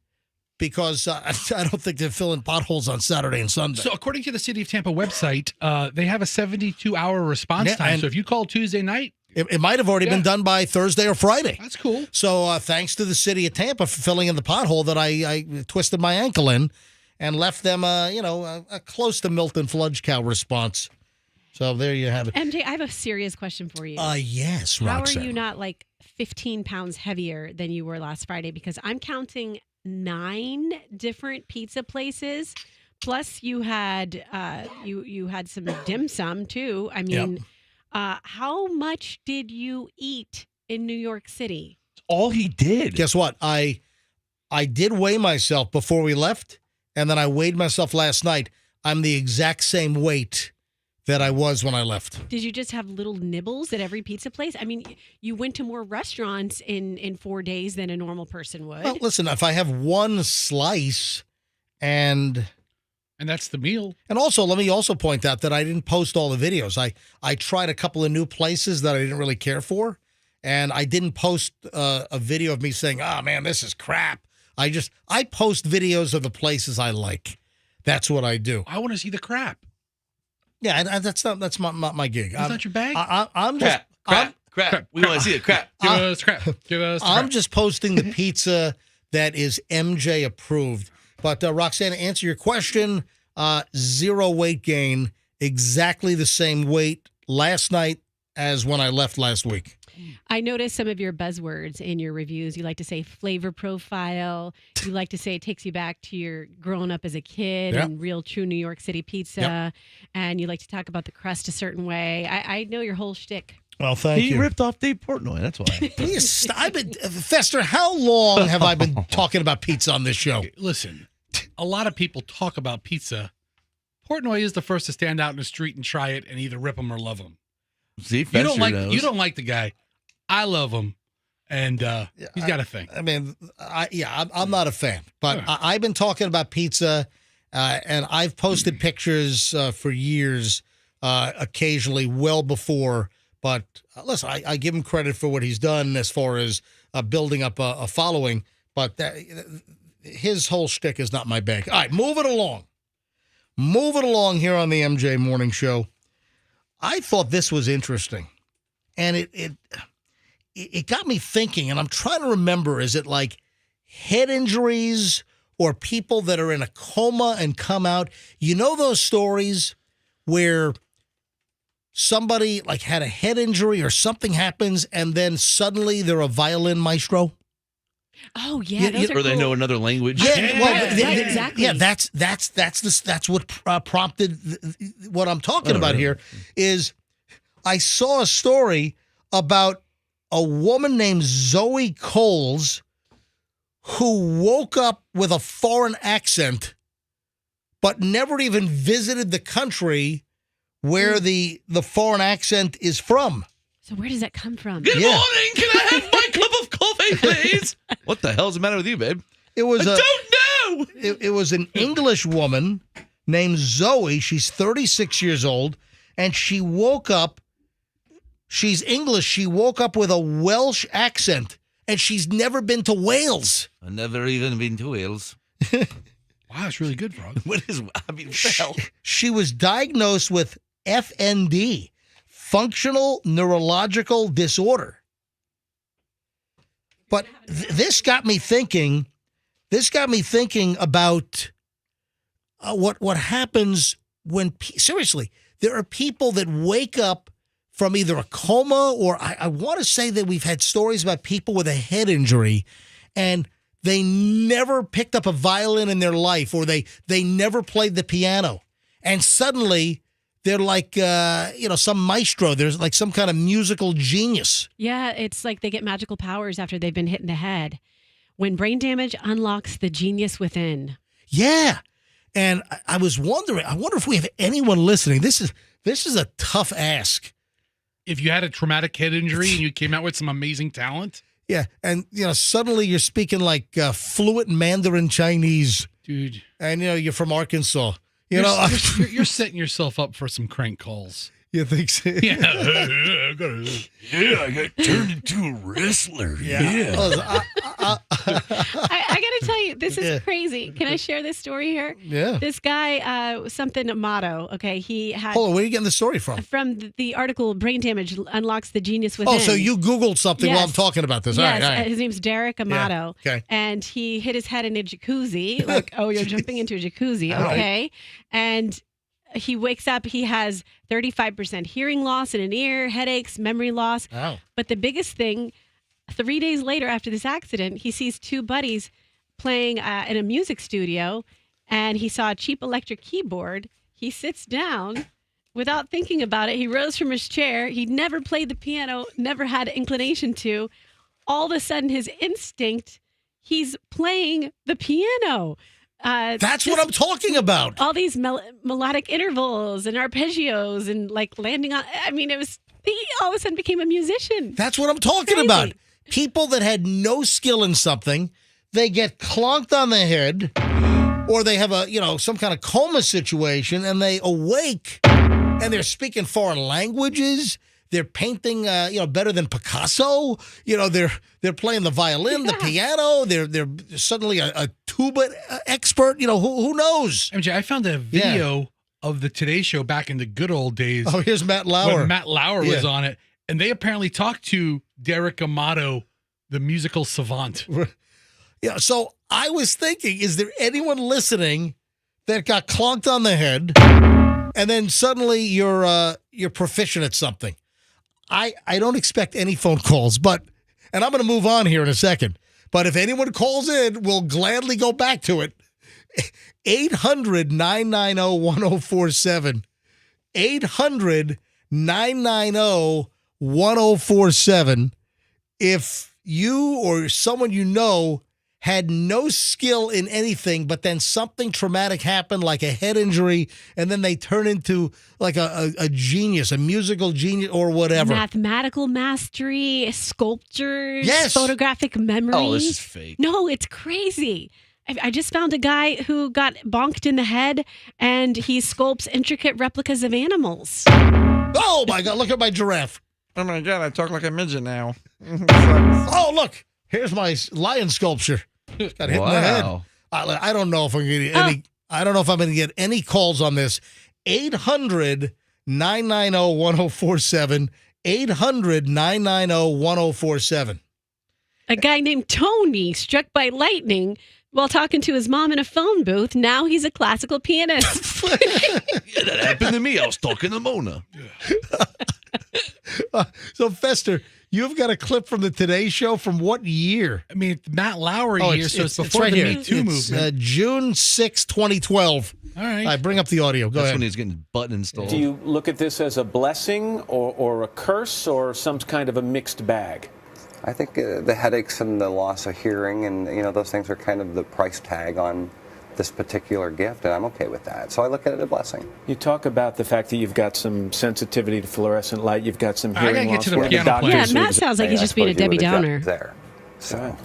Because I don't think they're filling potholes on Saturday and Sunday. So according to the City of Tampa website, they have a 72-hour response time. So if you call Tuesday night, It might have already been done by Thursday or Friday. That's cool. So thanks to the city of Tampa for filling in the pothole that I twisted my ankle in and left them, a close to Milton Flood-Cow response. So there you have it. MJ, I have a serious question for you. Yes, How Roxanne. are you not like 15 pounds heavier than you were last Friday? Because I'm counting 9 different pizza places. Plus, you had you had some dim sum too. I mean, how much did you eat in New York City? All he did. Guess what? I did weigh myself before we left, and then I weighed myself last night. I'm the exact same weight that I was when I left. Did you just have little nibbles at every pizza place? I mean, you went to more restaurants in 4 days than a normal person would. Well, listen, if I have one slice and that's the meal. And also, let me also point out that I didn't post all the videos. I tried a couple of new places that I didn't really care for, and I didn't post a video of me saying, "Oh man, this is crap." I post videos of the places I like. That's what I do. I want to see the crap. Yeah, that's my gig. That's not your bag. I'm just crap. We want to see it. Crap. Give us crap. Give us the I'm crap. just posting the pizza that is MJ approved. But Roxanne, to answer your question, 0 weight gain, exactly the same weight last night as when I left last week. I noticed some of your buzzwords in your reviews. You like to say flavor profile. You like to say it takes you back to your growing up as a kid and real true New York City pizza. Yep. And you like to talk about the crust a certain way. I know your whole shtick. Well, thank you. He ripped off Dave Portnoy. That's why. Please, Fester, how long have I been talking about pizza on this show? Listen, a lot of people talk about pizza. Portnoy is the first to stand out in the street and try it and either rip him or love him. See, You Fester knows. don't like the guy. I love him, and he's got a thing. I mean, I'm not a fan, but I've been talking about pizza, and I've posted pictures for years, occasionally, well before. But listen, I give him credit for what he's done as far as building up a following. But his whole shtick is not my bag. All right, moving along. Moving along here on the MJ Morning Show. I thought this was interesting, and it got me thinking, and I'm trying to remember, is it like head injuries or people that are in a coma and come out? You know those stories where somebody like had a head injury or something happens and then suddenly they're a violin maestro? Oh yeah, those are or they cool. know another language. Yeah, well, exactly. Yeah, that's what prompted what I'm talking about here. Is I saw a story about a woman named Zoe Coles who woke up with a foreign accent, but never even visited the country where the foreign accent is from. So where does that come from? Good morning. Can I have my cup of coffee, please? What the hell's the matter with you, babe? It was I don't know. It was an English woman named Zoe. She's 36 years old, and she woke up. She's English. She woke up with a Welsh accent, and she's never been to Wales. I've never even been to Wales. Wow, that's really good, Frog. What the hell? She was diagnosed with FND, functional neurological disorder. But this got me thinking. This got me thinking about what happens when seriously there are people that wake up from either a coma or I want to say that we've had stories about people with a head injury and they never picked up a violin in their life or they never played the piano. And suddenly they're like, some maestro. There's like some kind of musical genius. Yeah, it's like they get magical powers after they've been hit in the head. When brain damage unlocks the genius within. Yeah. And I was wondering, I wonder if we have anyone listening. This is a tough ask. If you had a traumatic head injury and you came out with some amazing talent. Yeah. And, suddenly you're speaking like fluent Mandarin Chinese. Dude. And, you're from Arkansas. You're setting yourself up for some crank calls. You think so? Yeah. I got turned into a wrestler. Yeah. I got to tell you, This is crazy. Can I share this story here? Yeah. This guy, something Amato. Okay, he had. Hold on, where are you getting the story from? From the article "Brain Damage Unlocks the Genius Within." Oh, so you Googled something while I'm talking about this. Yes, All right. His name's Derek Amato. Yeah. Okay. And he hit his head in a jacuzzi. Like, oh, you're jumping into a jacuzzi. All Okay. right. And he wakes up. He has 35% hearing loss in an ear, headaches, memory loss. Wow. But the biggest thing, 3 days later after this accident, he sees two buddies playing in a music studio, and he saw a cheap electric keyboard. He sits down. Without thinking about it, he rose from his chair. He'd never played the piano, never had inclination to. All of a sudden, his instinct, he's playing the piano. That's what I'm talking about. All these melodic intervals and arpeggios and like landing on. I mean, he all of a sudden became a musician. That's what I'm talking about. People that had no skill in something, they get clonked on the head, or they have some kind of coma situation, and they awake. And they're speaking foreign languages. They're painting, better than Picasso. They're playing the violin, the piano. They're suddenly a tuba expert. Who knows? MJ, I found a video of the Today Show back in the good old days. Oh, here's Matt Lauer. When Matt Lauer was on it, and they apparently talked to Derek Amato, the musical savant. Yeah. So I was thinking, is there anyone listening that got clonked on the head? And then suddenly you're proficient at something. I don't expect any phone calls, and I'm going to move on here in a second. But if anyone calls in, we'll gladly go back to it. 800-990-1047. 800-990-1047. If you or someone you know had no skill in anything, but then something traumatic happened, like a head injury, and then they turn into like a genius, a musical genius or whatever. Mathematical mastery, sculptures, Yes. photographic memory. Oh, this is fake. No, it's crazy. I just found a guy who got bonked in the head, and he sculpts intricate replicas of animals. Oh, my God, look at my giraffe. Oh, my God, I talk like a midget now. Oh, look, here's my lion sculpture. Got hit in the head. I don't know if I'm going to get any. I don't know if I'm going to get any calls on this. 800-990-1047. 800-990-1047. A guy named Tony struck by lightning while talking to his mom in a phone booth. Now he's a classical pianist. Yeah, that happened to me. I was talking to Mona. So, Fester, you've got a clip from the Today Show from what year? I mean, it's Matt Lauer year, so it's it's before right the here. Me Too It's, movement. June 6, 2012. All right. I bring up the audio. Go That's ahead. when he's getting butt installed. Do you look at this as a blessing or a curse or some kind of a mixed bag? I think the headaches and the loss of hearing and those things are kind of the price tag on this particular gift, and I'm okay with that. So I look at it as a blessing. You talk about the fact that you've got some sensitivity to fluorescent light, you've got some I gotta hearing get loss. to the where piano doctors player. Yeah, Matt sounds like he's just being a Debbie Downer. There. So.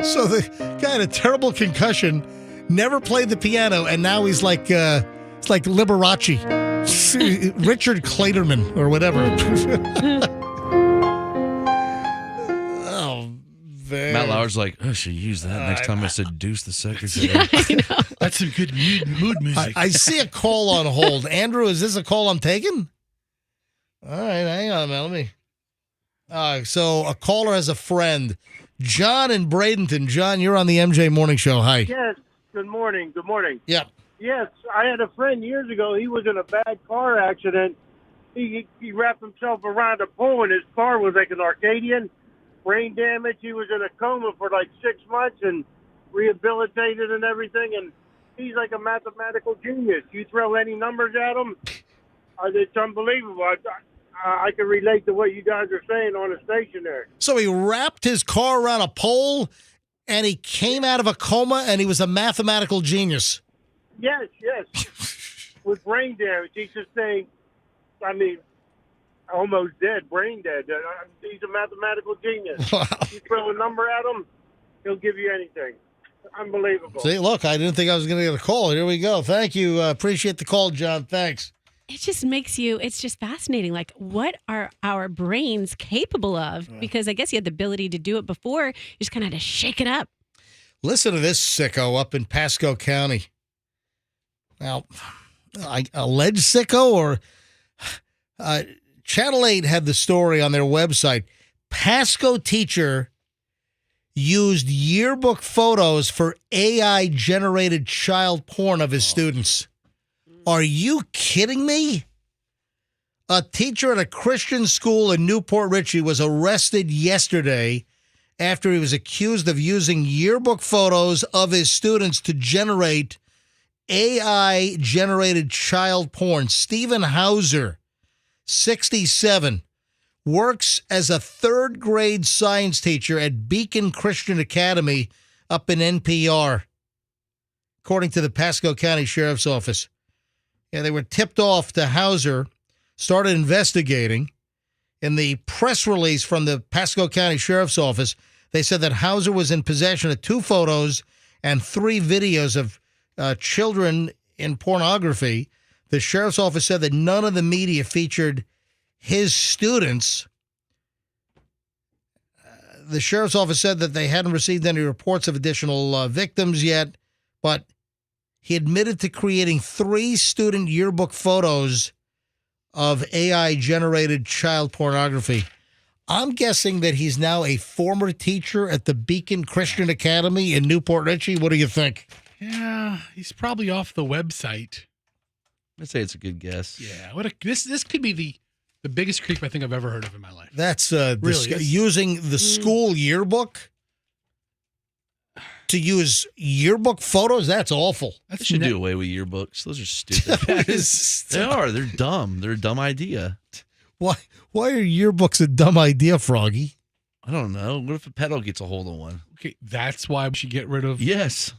So the guy had a terrible concussion, never played the piano, and now he's like it's like Liberace, Richard Clayderman or whatever. Oh, man. Matt Lauer's like, I should use that next time I seduce the secretary. Yeah, I know. That's some good mood music. I see a call on hold. Andrew, is this a call I'm taking? All right, hang on, man. Let me. So a caller has a friend. John in Bradenton. John, you're on the MJ Morning Show. Hi. Yes. Good morning. Good morning. Yeah. Yes, I had a friend years ago. He was in a bad car accident. He wrapped himself around a pole, and his car was like an Arcadian. Brain damage. He was in a coma for like 6 months and rehabilitated and everything. And he's like a mathematical genius. You throw any numbers at him, it's unbelievable. I can relate to what you guys are saying on the station there. So he wrapped his car around a pole, and he came out of a coma, and he was a mathematical genius. Yes. With brain damage. He's just saying, almost dead, brain dead. He's a mathematical genius. Wow. You throw a number at him, he'll give you anything. Unbelievable. See, look, I didn't think I was going to get a call. Here we go. Thank you. Appreciate the call, John. Thanks. It just makes you, it's just fascinating. Like, what are our brains capable of? Because I guess you had the ability to do it before. You just kind of had to shake it up. Listen to this sicko up in Pasco County. Now, alleged sicko or Channel 8 had the story on their website. Pasco teacher used yearbook photos for AI-generated child porn of his students. Are you kidding me? A teacher at a Christian school in Newport Richey was arrested yesterday after he was accused of using yearbook photos of his students to generate AI-generated child porn. Stephen Hauser, 67, works as a third-grade science teacher at Beacon Christian Academy up in NPR, according to the Pasco County Sheriff's Office. Yeah, they were tipped off to Hauser, started investigating. In the press release from the Pasco County Sheriff's Office, they said that Hauser was in possession of 2 photos and 3 videos of children in pornography. The Sheriff's Office said that none of the media featured his students. The Sheriff's Office said that they hadn't received any reports of additional victims yet, but he admitted to creating 3 student yearbook photos of AI-generated child pornography. I'm guessing that he's now a former teacher at the Beacon Christian Academy in Newport Richey. What do you think? Yeah, he's probably off the website. I'd say it's a good guess. Yeah, this could be the biggest creep I think I've ever heard of in my life. That's Really? using the school yearbook to use yearbook photos. That's awful. They should do away with yearbooks. Those are stupid. They are. They're dumb. They're a dumb idea. Why are yearbooks a dumb idea, Froggy? I don't know. What if a pedo gets a hold of one? Okay, that's why we should get rid of. Yes.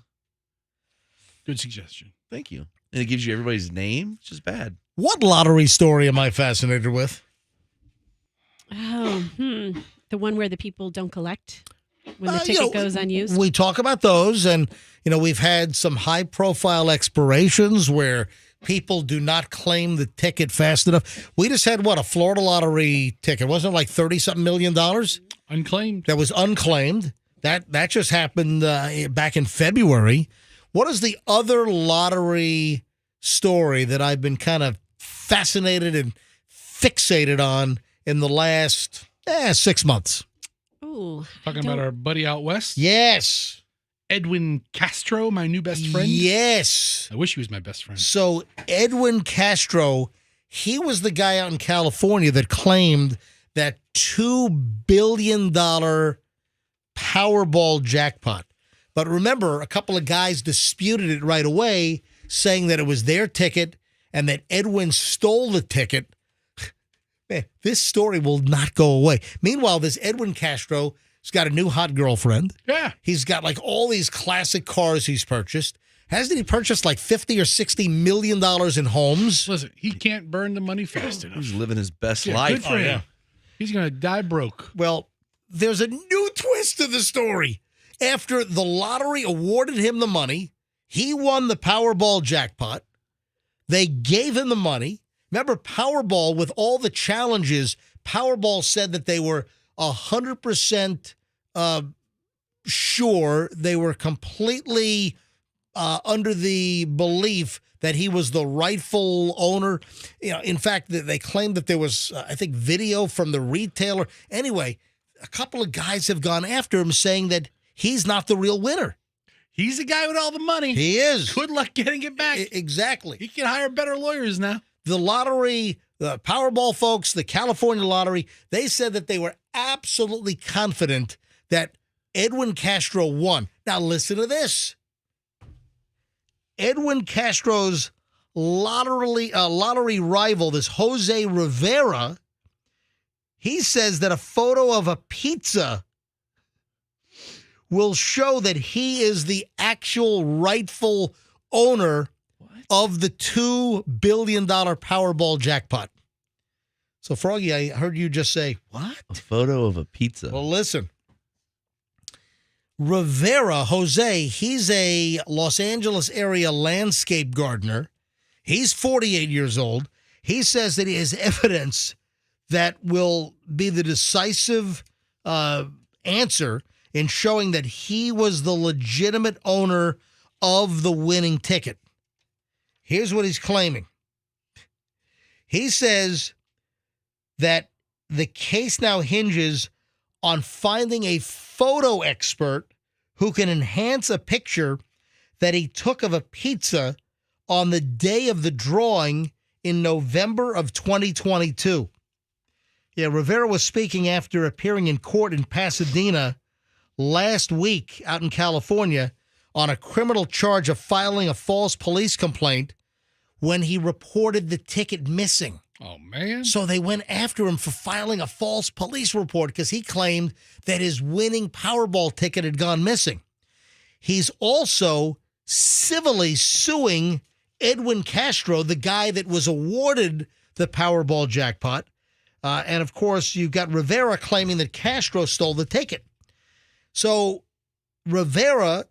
Good suggestion. Thank you. And it gives you everybody's name, which is bad. What lottery story am I fascinated with? Oh, the one where the people don't collect when the ticket goes unused. We talk about those, and we've had some high-profile expirations where people do not claim the ticket fast enough. We just had a Florida lottery ticket? Wasn't it like $30-something million? Unclaimed. That was unclaimed. That just happened back in February. What is the other lottery story that I've been kind of fascinated and fixated on in the last 6 months? Ooh, Talking about our buddy out west? Yes. Edwin Castro, my new best friend? Yes. I wish he was my best friend. So Edwin Castro, he was the guy out in California that claimed that $2 billion Powerball jackpot. But remember, a couple of guys disputed it right away, saying that it was their ticket and that Edwin stole the ticket. Man, this story will not go away. Meanwhile, this Edwin Castro has got a new hot girlfriend. Yeah. He's got like all these classic cars he's purchased. Hasn't he purchased like $50 or $60 million in homes? Listen, he can't burn the money fast enough. He's living his best Yeah, life. Good for him. He's going to die broke. Well, there's a new twist to the story. After the lottery awarded him the money, he won the Powerball jackpot. They gave him the money. Remember, Powerball, with all the challenges, Powerball said that they were 100% sure. They were completely under the belief that he was the rightful owner. In fact, they claimed that there was, I think, video from the retailer. Anyway, a couple of guys have gone after him saying that he's not the real winner. He's the guy with all the money. He is. Good luck getting it back. Exactly. He can hire better lawyers now. The lottery, the Powerball folks, the California lottery, they said that they were absolutely confident that Edwin Castro won. Now listen to this. Edwin Castro's lottery rival, this Jose Rivera, he says that a photo of a pizza will show that he is the actual rightful owner of the $2 billion Powerball jackpot. So, Froggy, I heard you just say, what? A photo of a pizza. Well, listen. Rivera, Jose, he's a Los Angeles area landscape gardener. He's 48 years old. He says that he has evidence that will be the decisive answer in showing that he was the legitimate owner of the winning ticket. Here's what he's claiming. He says that the case now hinges on finding a photo expert who can enhance a picture that he took of a pizza on the day of the drawing in November of 2022. Yeah, Rivera was speaking after appearing in court in Pasadena last week out in California on a criminal charge of filing a false police complaint when he reported the ticket missing. Oh, man. So they went after him for filing a false police report because he claimed that his winning Powerball ticket had gone missing. He's also civilly suing Edwin Castro, the guy that was awarded the Powerball jackpot. And, of course, you've got Rivera claiming that Castro stole the ticket. So Rivera,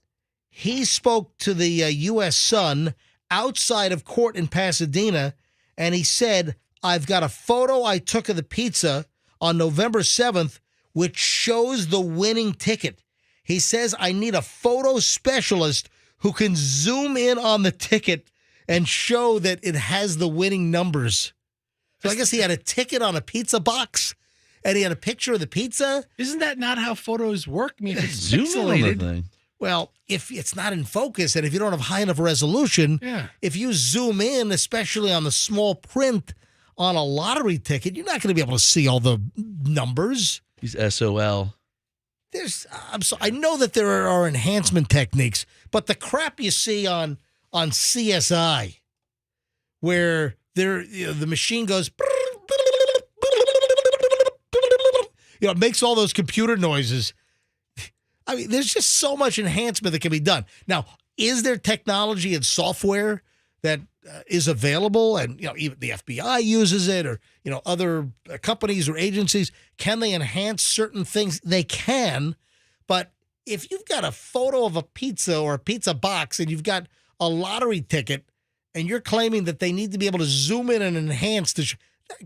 he spoke to the U.S. Sun outside of court in Pasadena, and he said, I've got a photo I took of the pizza on November 7th, which shows the winning ticket. He says, I need a photo specialist who can zoom in on the ticket and show that it has the winning numbers. So I guess he had a ticket on a pizza box, and he had a picture of the pizza. Isn't that not how photos work? I mean, if it's Zoom in on the pixelated. thing. Well, if it's not in focus and if you don't have high enough resolution, Yeah. if you zoom in, especially on the small print on a lottery ticket, you're not going to be able to see all the numbers. He's SOL. I know that there are enhancement techniques, but the crap you see on CSI, where the machine goes, it makes all those computer noises. I mean, there's just so much enhancement that can be done. Now, is there technology and software that is available, and even the FBI uses it, or other companies or agencies? Can they enhance certain things? They can, but if you've got a photo of a pizza or a pizza box and you've got a lottery ticket, and you're claiming that they need to be able to zoom in and enhance to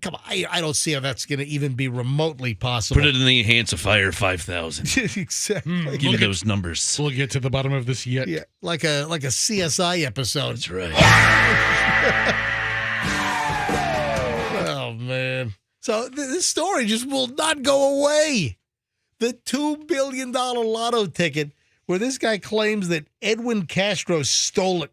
come on, I don't see how that's going to even be remotely possible. Put it in the Enhancifier 5000. Exactly. Give me those numbers. We'll get to the bottom of this yet. Yeah, like a CSI episode. That's right. Oh, man. So this story just will not go away. The $2 billion lotto ticket where this guy claims that Edwin Castro stole it.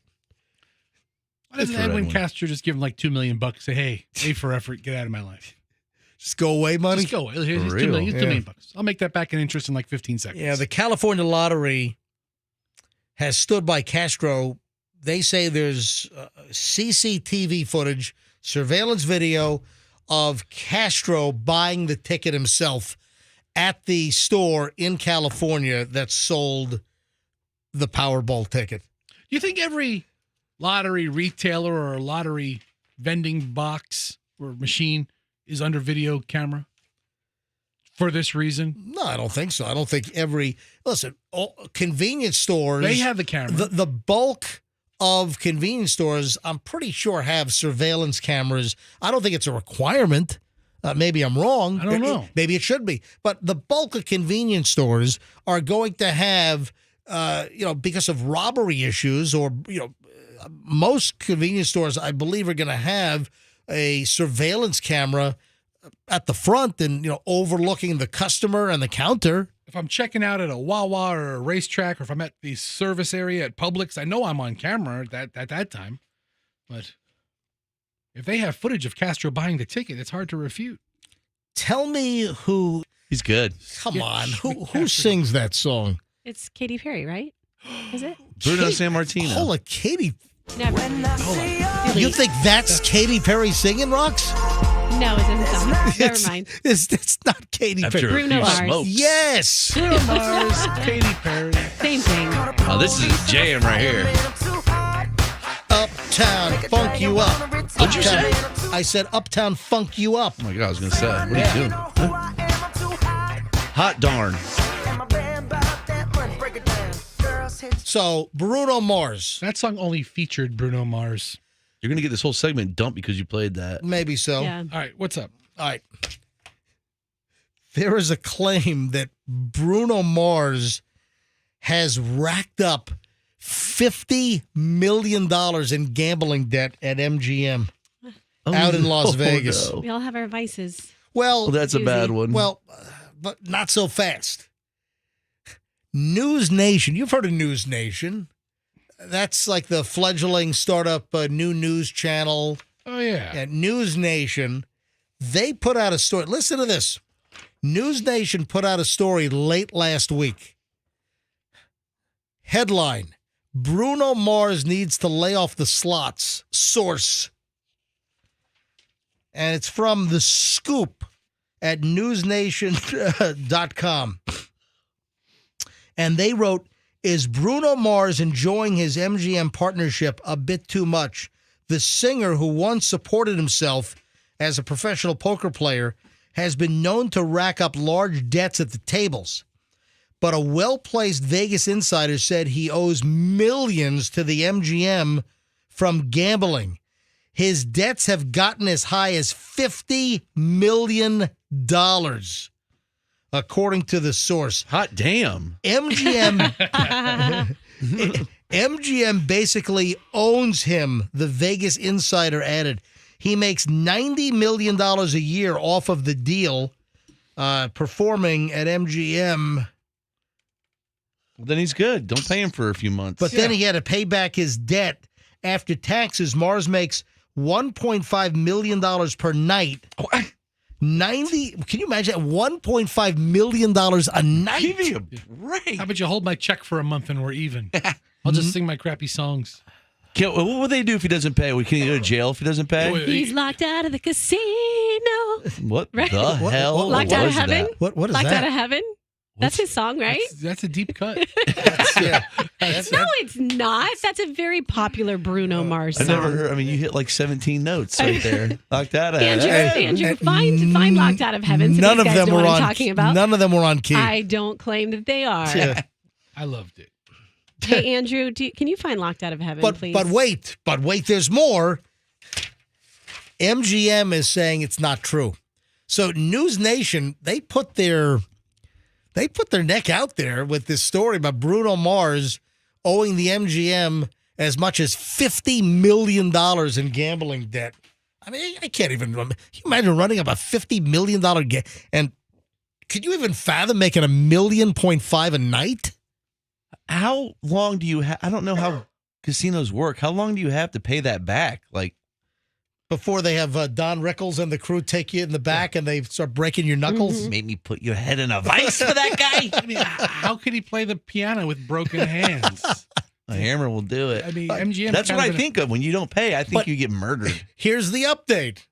Why doesn't Edwin Castro just give him like $2 million? Say, hey, A for effort, get out of my life. Just go away, money? Just go away. Here's $2 million. $2 million. I'll make that back in interest in like 15 seconds. Yeah, the California Lottery has stood by Castro. They say there's CCTV footage, surveillance video of Castro buying the ticket himself at the store in California that sold the Powerball ticket. Do you think every lottery retailer or lottery vending box or machine is under video camera for this reason? No, I don't think so. I don't think convenience stores, they have the camera. The bulk of convenience stores, I'm pretty sure, have surveillance cameras. I don't think it's a requirement. Maybe I'm wrong. I don't know. Maybe it should be. But the bulk of convenience stores are going to have, because of robbery issues, or, most convenience stores, I believe, are going to have a surveillance camera at the front and, overlooking the customer and the counter. If I'm checking out at a Wawa or a racetrack, or if I'm at the service area at Publix, I know I'm on camera at that time. But if they have footage of Castro buying the ticket, it's hard to refute. Tell me who. He's good. Come on. Who sings that song? It's Katy Perry, right? Is it? Bruno Sammartino. Hold on, Katy. Never. You think that's Katy Perry singing, Rox? No, it doesn't sound. Never mind. It's not Katy Perry. Bruno Mars. Yes. Bruno Mars, Katy Perry. Same thing. Oh, this is a jam right here. Uptown Funk You Up. What'd you say? I said Uptown Funk You Up. Oh, my God, I was going to say. What are you doing? Hot darn. So, Bruno Mars. That song only featured Bruno Mars. You're going to get this whole segment dumped because you played that. Maybe so. Yeah. All right, what's up? All right. There is a claim that Bruno Mars has racked up $50 million in gambling debt at MGM out in Las Vegas. No. We all have our vices. Well, That's a bad one. well, but not so fast. News Nation. You've heard of News Nation. That's like the fledgling startup new news channel. Oh, yeah. At News Nation, they put out a story. Listen to this. News Nation put out a story late last week. Headline, Bruno Mars needs to lay off the slots. Source. And it's from The Scoop at newsnation.com. And they wrote, is Bruno Mars enjoying his MGM partnership a bit too much? The singer, who once supported himself as a professional poker player, has been known to rack up large debts at the tables. But a well-placed Vegas insider said he owes millions to the MGM from gambling. His debts have gotten as high as $50 million, according to the source. Hot damn. MGM basically owns him, the Vegas insider added. He makes $90 million a year off of the deal, performing at MGM. Well, then he's good. Don't pay him for a few months. But then he had to pay back his debt. After taxes, Mars makes $1.5 million per night. 90. Can you imagine that? $1.5 million a night. Give me a break. How about you hold my check for a month and we're even? I'll just sing my crappy songs. What will they do if he doesn't pay? Can he go to jail if he doesn't pay? He's locked out of the casino. What Right? the hell Locked was out of heaven? that? What is Locked that? out of heaven? That's his song, right? That's a deep cut. Yeah. No, it's not. That's a very popular Bruno Mars I song. never heard. I mean, you hit like 17 notes right there. Locked out of Andrew, find Locked Out of Heaven. So None these of guys them know were what on. I'm talking about. None of them were on key. I don't claim that they are. Yeah. I loved it. Hey, Andrew, can you find Locked Out of Heaven, please? But wait, there's more. MGM is saying it's not true. So News Nation, they put their neck out there with this story about Bruno Mars owing the MGM as much as $50 million in gambling debt. I mean, I can't even remember. Can you imagine running up a $50 million and could you even fathom making $1.5 million a night? How long do you have? I don't know how casinos work. How long do you have to pay that back? Like before they have Don Rickles and the crew take you in the back and they start breaking your knuckles? Made me put your head in a vice for that guy. I mean, how could he play the piano with broken hands? A hammer will do it. I mean, MGM. That's what I think of when you don't pay. I think you get murdered. Here's the update.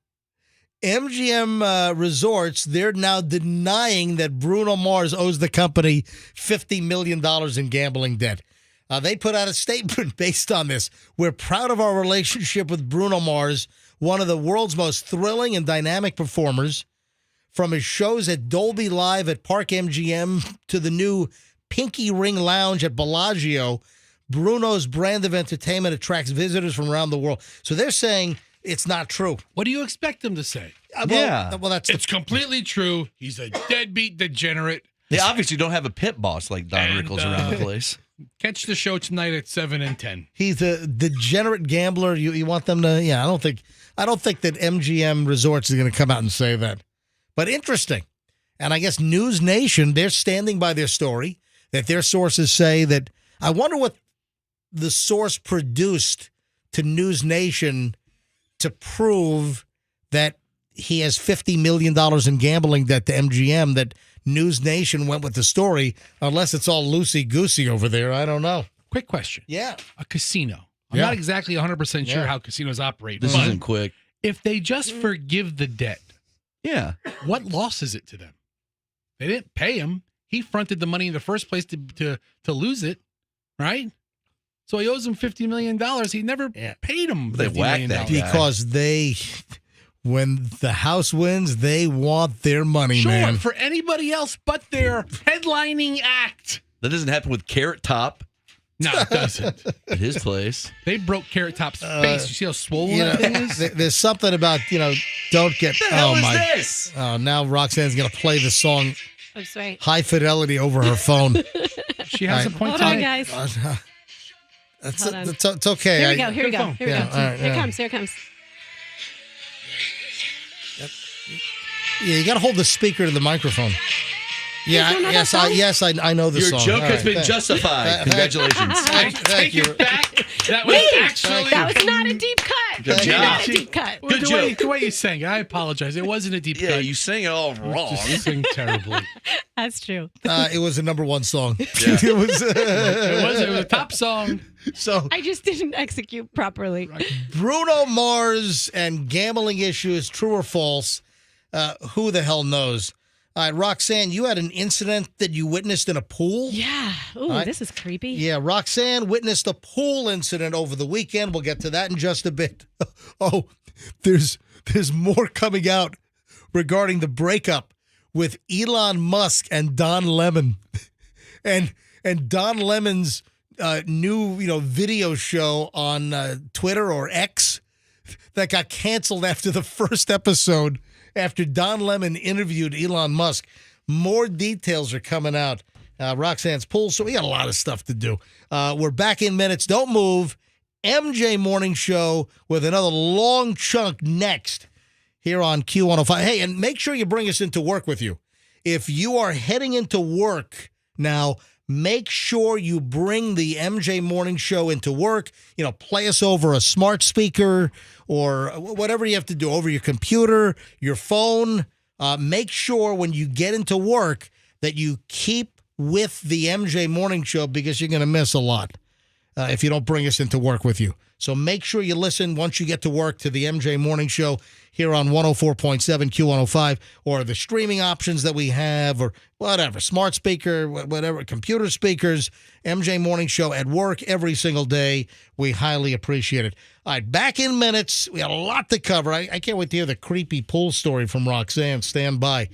MGM Resorts, they're now denying that Bruno Mars owes the company $50 million in gambling debt. They put out a statement based on this. We're proud of our relationship with Bruno Mars, one of the world's most thrilling and dynamic performers. From his shows at Dolby Live at Park MGM to the new Pinky Ring Lounge at Bellagio, Bruno's brand of entertainment attracts visitors from around the world. So they're saying it's not true. What do you expect them to say? It's completely true. He's a deadbeat degenerate. They obviously don't have a pit boss like Don Rickles around the place. Catch the show tonight at 7 and 10. He's a degenerate gambler. You want them to? Yeah, I don't think that MGM Resorts is going to come out and say that. But interesting, and I guess News Nation, they're standing by their story that their sources say that. I wonder what the source produced to News Nation to prove that he has $50 million in gambling debt to MGM, that News Nation went with the story, unless it's all loosey-goosey over there. I don't know. Quick question. Yeah. A casino. I'm not exactly 100% sure how casinos operate. This but isn't quick. If they just forgive the debt, what loss is it to them? They didn't pay him. He fronted the money in the first place to lose it, right? So he owes him $50 million. He never paid him They $50 whacked million. that guy. Because when the house wins, they want their money, Sure, man. for anybody else but their headlining act. That doesn't happen with Carrot Top. No, it doesn't. At his place. They broke Carrot Top's face. You see how swollen You that know, thing is? there's something about, don't get. What the hell is my! this? Oh, now Roxanne's gonna play the song I'm sorry. high fidelity over her phone. She has a point Hold to on, make. guys. Hold on. It's okay. Here we go. Here we go. phone. Here we Yeah, go. all right, Here it yeah. comes. Here it comes. Yeah, you got to hold the speaker to the microphone. Yeah, Is there yes, another song? I know the Your song. joke All has right, been thank- justified. Congratulations. Thank Take you. it back. That was actually. That was not a deep cut. Good job. Not a deep cut. Good the way, joke. the way you sang it, I apologize. It wasn't a deep Yeah, cut. you sang it all wrong. Just sing terribly. That's true. It was a number one song. Yeah. It was. It was a top song. So I just didn't execute properly. Bruno Mars and gambling issues, true or false? Who the hell knows? All right, Roxanne, you had an incident that you witnessed in a pool? Yeah. Ooh, right. this is creepy. Yeah, Roxanne witnessed a pool incident over the weekend. We'll get to that in just a bit. Oh, there's more coming out regarding the breakup with Elon Musk and Don Lemon. and Don Lemon's new, video show on Twitter or X that got canceled after the first episode after Don Lemon interviewed Elon Musk. More details are coming out. Roxanne's pool, so we got a lot of stuff to do. We're back in minutes. Don't move. MJ Morning Show with another long chunk next here on Q105. Hey, and make sure you bring us into work with you. If you are heading into work now, make sure you bring the MJ Morning Show into work. Play us over a smart speaker or whatever you have to do, over your computer, your phone. Make sure when you get into work that you keep with the MJ Morning Show, because you're going to miss a lot if you don't bring us into work with you. So make sure you listen once you get to work to the MJ Morning Show here on 104.7 Q105, or the streaming options that we have, or whatever, smart speaker, whatever, computer speakers. MJ Morning Show at work every single day. We highly appreciate it. All right, back in minutes. We got a lot to cover. I can't wait to hear the creepy pool story from Roxanne. Stand by.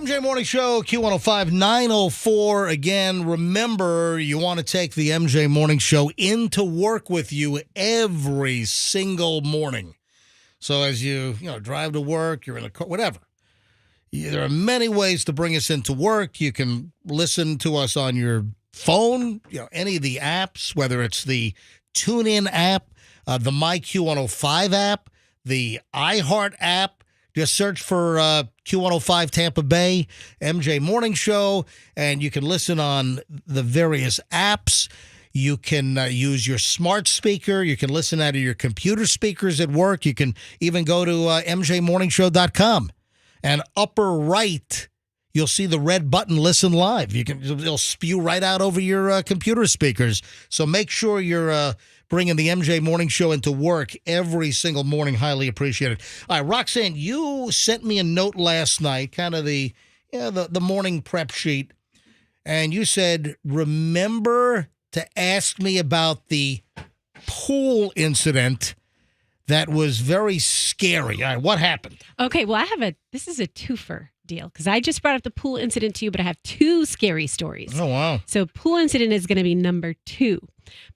MJ Morning Show, Q105 904. Again, remember, you want to take the MJ Morning Show into work with you every single morning. So as you drive to work, you're in a car, whatever. There are many ways to bring us into work. You can listen to us on your phone, any of the apps, whether it's the TuneIn app, the MyQ105 app, the iHeart app. Just search for Q105 Tampa Bay, MJ Morning Show, and you can listen on the various apps. You can use your smart speaker. You can listen out of your computer speakers at work. You can even go to mjmorningshow.com. And upper right, you'll see the red button, Listen Live. It'll spew right out over your computer speakers. So make sure you're bringing the MJ Morning Show into work every single morning. Highly appreciated. All right, Roxanne, you sent me a note last night, kind of the morning prep sheet, and you said, remember to ask me about the pool incident that was very scary. All right, what happened? Okay, well, this is a twofer deal because I just brought up the pool incident to you, but I have two scary stories. Oh, wow. So pool incident is going to be number 2.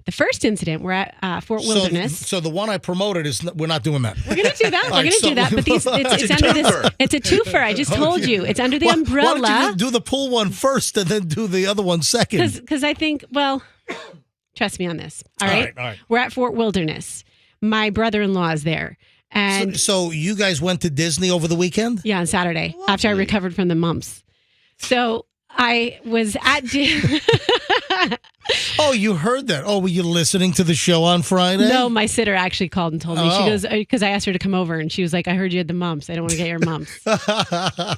The first incident, we're at Fort Wilderness. So the one I promoted we're not doing that. We're going to do that. We're going to do that. But it's under this. It's a twofer. I just told you. It's under the umbrella. Why don't you do the pool one first and then do the other one second? Because I think, trust me on this. All right? All right. We're at Fort Wilderness. My brother-in-law is there. And so you guys went to Disney over the weekend? Yeah, on Saturday after I recovered from the mumps. So I was at Oh, you heard that? Oh, were you listening to the show on Friday? No, my sitter actually called and told me. She goes, because I asked her to come over and she was like, I heard you had the mumps. I don't want to get your mumps.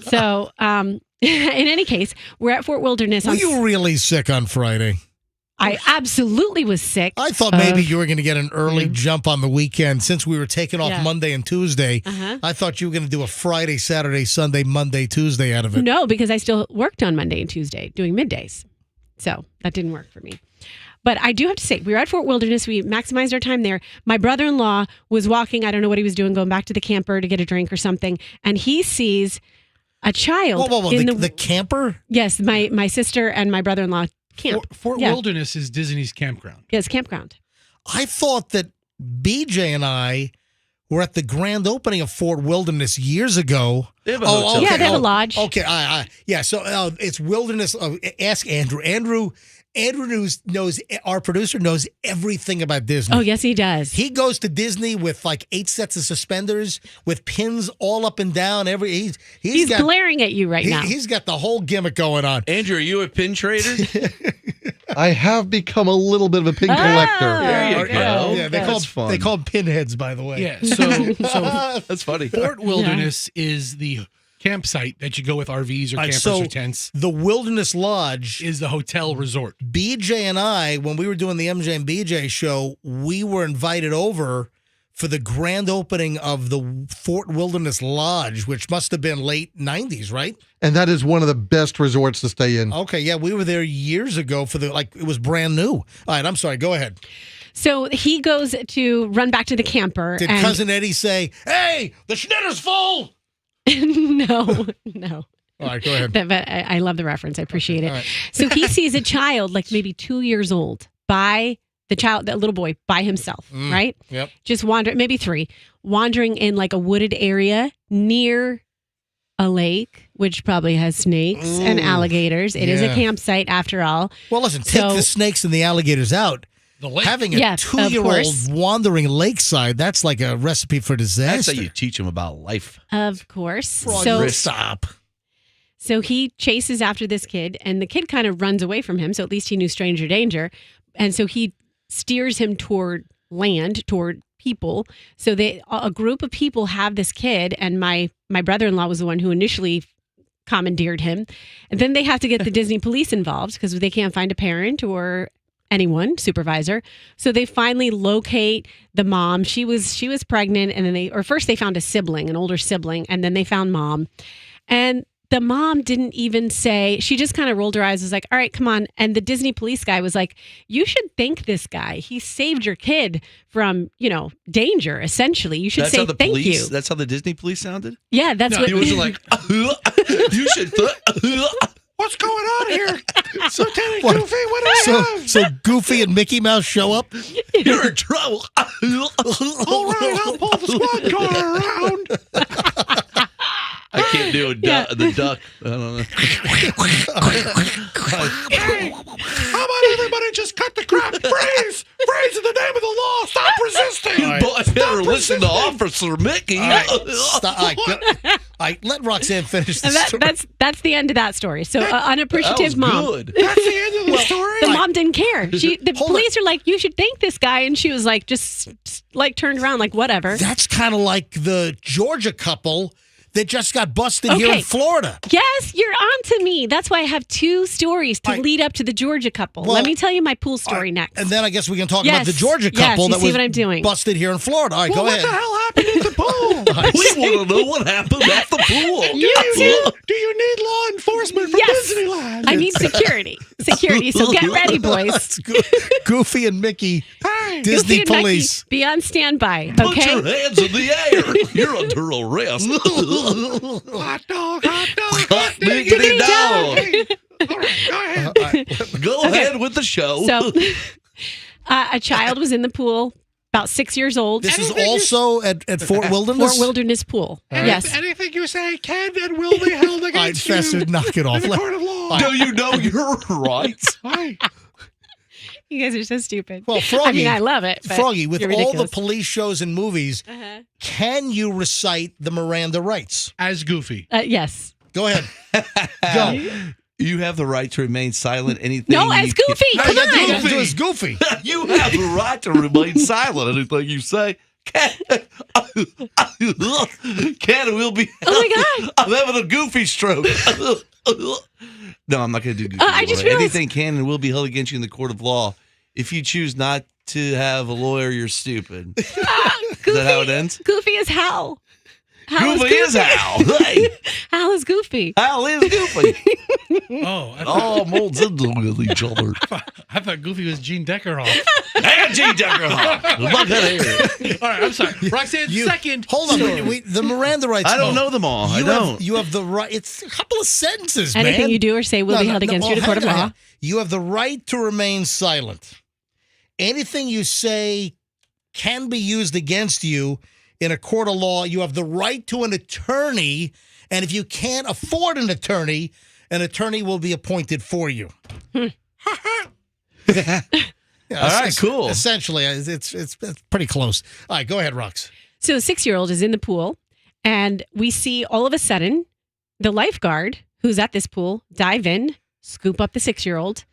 So in any case, we're at Fort Wilderness. Were you really sick on Friday? I absolutely was sick. I thought maybe you were going to get an early jump on the weekend since we were taking off Monday and Tuesday. I thought you were going to do a Friday, Saturday, Sunday, Monday, Tuesday out of it. No, because I still worked on Monday and Tuesday doing middays. So that didn't work for me. But I do have to say, we were at Fort Wilderness. We maximized our time there. My brother-in-law was walking. I don't know what he was doing, going back to the camper to get a drink or something. And he sees a child. Whoa. The camper? Yes, my sister and my brother-in-law camp. Fort Wilderness is Disney's campground. Yes, campground. I thought that BJ and I were at the grand opening of Fort Wilderness years ago. They have a hotel. Yeah, they have a lodge. Okay, yeah. So it's Wilderness. Ask Andrew. Andrew knows, our producer knows everything about Disney. Oh, yes, he does. He goes to Disney with like 8 sets of suspenders with pins all up and down. He's got, glaring at you right now. He's got the whole gimmick going on. Andrew, are you a pin trader? I have become a little bit of a pin collector. There you go. Yeah, they call them pinheads, by the way. Yeah, so that's funny. Fort Wilderness is the campsite that you go with RVs or campers or tents. The Wilderness Lodge is the hotel resort. BJ and I, when we were doing the MJ and BJ show, we were invited over for the grand opening of the Fort Wilderness Lodge, which must have been late 90s, right? And that is one of the best resorts to stay in. Okay, yeah, we were there years ago it was brand new. All right, I'm sorry, go ahead. So he goes to run back to the camper. Did Cousin Eddie say, hey, the schnitter's full? No. All right, go ahead. But I love the reference. I appreciate it. Right. So he sees a child, like maybe 2 years old, that little boy by himself, right? Yep. Just maybe 3, wandering in like a wooded area near a lake, which probably has snakes and alligators. It is a campsite after all. Well, listen, take the snakes and the alligators out. Having a 2-year-old wandering lakeside, that's like a recipe for disaster. That's how you teach them about life. Of course. Stop. So he chases after this kid, and the kid kind of runs away from him, so at least he knew stranger danger. And so he steers him toward land, toward people. So a group of people have this kid, and my brother-in-law was the one who initially commandeered him. And then they have to get the Disney police involved because they can't find a parent or anyone, supervisor. So they finally locate the mom. She was pregnant, and then first they found a sibling, an older sibling, and then they found mom. And the mom didn't even say, she just kind of rolled her eyes, was like, all right, come on. And the Disney police guy was like, you should thank this guy. He saved your kid from, danger, essentially. You should say thank you. That's how the Disney police sounded? Yeah, that's what he wasn't like, you should. What's going on here? Lieutenant What? Goofy, what do we have? So Goofy and Mickey Mouse show up. You're in trouble. All right, I'll pull the squad car around. I can't do the duck. I don't know. Hey, how about everybody just cut the crap? Freeze! Freeze in the name of the law! Stop resisting! All right. Boy, better listen to Officer Mickey. All right, stop. All right, let Roxanne finish the And story. that's the end of that story. So unappreciative That was mom. good. That's the end of the story? The mom didn't care. The Hold police are like, you should thank this guy, and she was like, just like turned around, like whatever. That's kind of like the Georgia couple that just got busted here in Florida. Yes, you're on to me. That's why I have two stories to Right. lead up to the Georgia couple. Well, Let me tell you my pool story next. And then I guess we can talk Yes. about the Georgia Yes, couple you that see was what I'm doing. busted here in Florida. All right, go ahead. What the hell happened at the pool? We want to know what happened at the pool. Do you need law enforcement from Yes. Disneyland? I need security. Security. So get ready, boys. That's Goofy and Mickey, Hey, Disney Goofy and Mickey, police. be on standby, Put okay? your hands in the air. You're under arrest. hot dog, hot dog, Hot diggity dog. All right, go ahead. Go ahead with the show. So a child was in the pool, about 6 years old. This is also at Fort Wilderness. Fort Wilderness Pool. Yes. Anything you say can and will be held All right, against you Fester, knock it off. in the court of law. Do you know your rights? Hey, You guys are so stupid. Well, Froggy, I mean, I love it. But Froggy, with you're all the ridiculous. police shows and movies, can you recite the Miranda rights? as Goofy. Yes. Go ahead. Go. You have the right to remain silent. Anything. No, as you Goofy. All Come you on. gotta do is Goofy. You have the right to remain silent. Anything you say can and will be. Oh my God. I'm having a Goofy stroke. No, I'm not going to do Goofy. I just realized- Anything can and will be held against you in the court of law. If you choose not to have a lawyer, you're stupid. Is that how it ends? Goofy is Hal. Hal Goofy is Hal. Hey, Hal is Goofy. Hal is Goofy. Oh, All molds into with each other. I thought Goofy was Gene Deckerhoff. And G. Deckerhoff. Look at here. All right, I'm sorry. Roxanne's second. Hold on. story. The Miranda rights. I don't know them all. I don't. You have the right. It's a couple of sentences, Anything man. you do or say will be held against you in a court of law. You have the right to remain silent. Anything you say can be used against you in a court of law. You have the right to an attorney, and if you can't afford an attorney will be appointed for you. All right, cool. Essentially, it's pretty close. All right, go ahead, Rox. So a 6-year-old is in the pool, and we see all of a sudden the lifeguard who's at this pool dive in, scoop up the 6-year-old.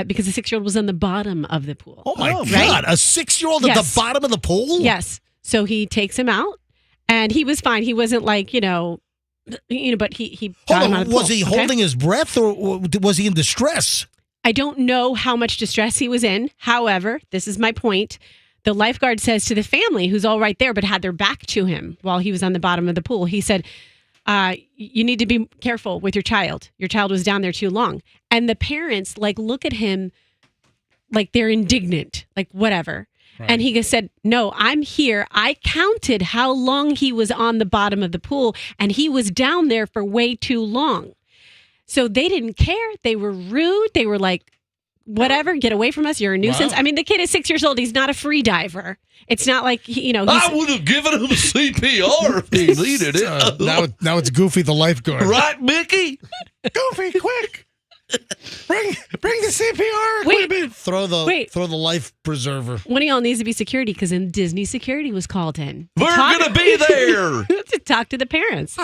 Because the 6-year-old was on the bottom of the pool. Oh, my God. right? A 6-year-old at Yes. the bottom of the pool? Yes. So he takes him out, and he was fine. He wasn't like, but he got him out of the pool. Was he okay? holding his breath, or was he in distress? I don't know how much distress he was in. However, this is my point. The lifeguard says to the family, who's all right there, but had their back to him while he was on the bottom of the pool, he said, you need to be careful with your child. Your child was down there too long. And the parents look at him like they're indignant, like whatever. Right. And he just said, no, I'm here. I counted how long he was on the bottom of the pool, and he was down there for way too long. So they didn't care. They were rude. They were like, whatever, get away from us. You're a nuisance. Wow. I mean, the kid is 6 years old. He's not a free diver. It's not like, he's... I would have given him CPR if he needed it. Now it's Goofy the lifeguard. Right, Mickey? Goofy, quick! Bring the CPR equipment. Throw the life preserver. One of y'all needs to be security because then Disney security was called in. We're going to be there. To talk to the parents.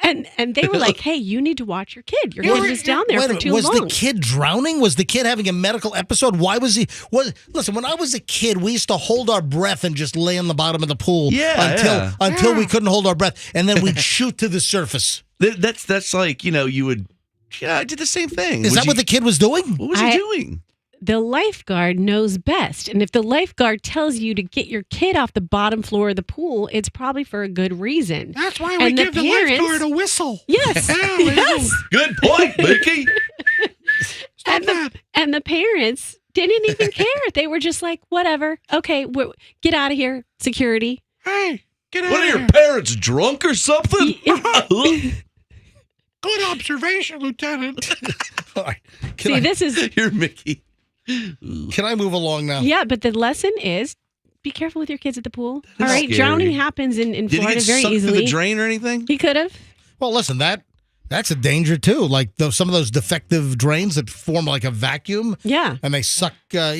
And they were like, hey, you need to watch your kid. Your kid was down there Wait a for minute, too was long. the kid drowning? Was the kid having a medical episode? Why was he? Listen, when I was a kid, we used to hold our breath and just lay on the bottom of the pool until we couldn't hold our breath, and then we'd shoot to the surface. That's like, you would. Yeah, I did the same thing. Is that what the kid was doing? What was he doing? The lifeguard knows best. And if the lifeguard tells you to get your kid off the bottom floor of the pool, it's probably for a good reason. That's why we give the lifeguard a whistle. Yes. Yes. Good point, Mickey. And the parents didn't even care. They were just like, whatever. Okay, get out of here, security. Hey, get out What of are here. your parents, drunk or something? Good observation, Lieutenant. All right. See, this is You're Mickey. Can I move along now? yeah, but the lesson is be careful with your kids at the pool. All That's right, scary. drowning happens in Did he Florida get very sucked easily. through the drain or anything? He could have. Well, listen, that's a danger too. Like some of those defective drains that form like a vacuum. Yeah. And they suck, Yeah,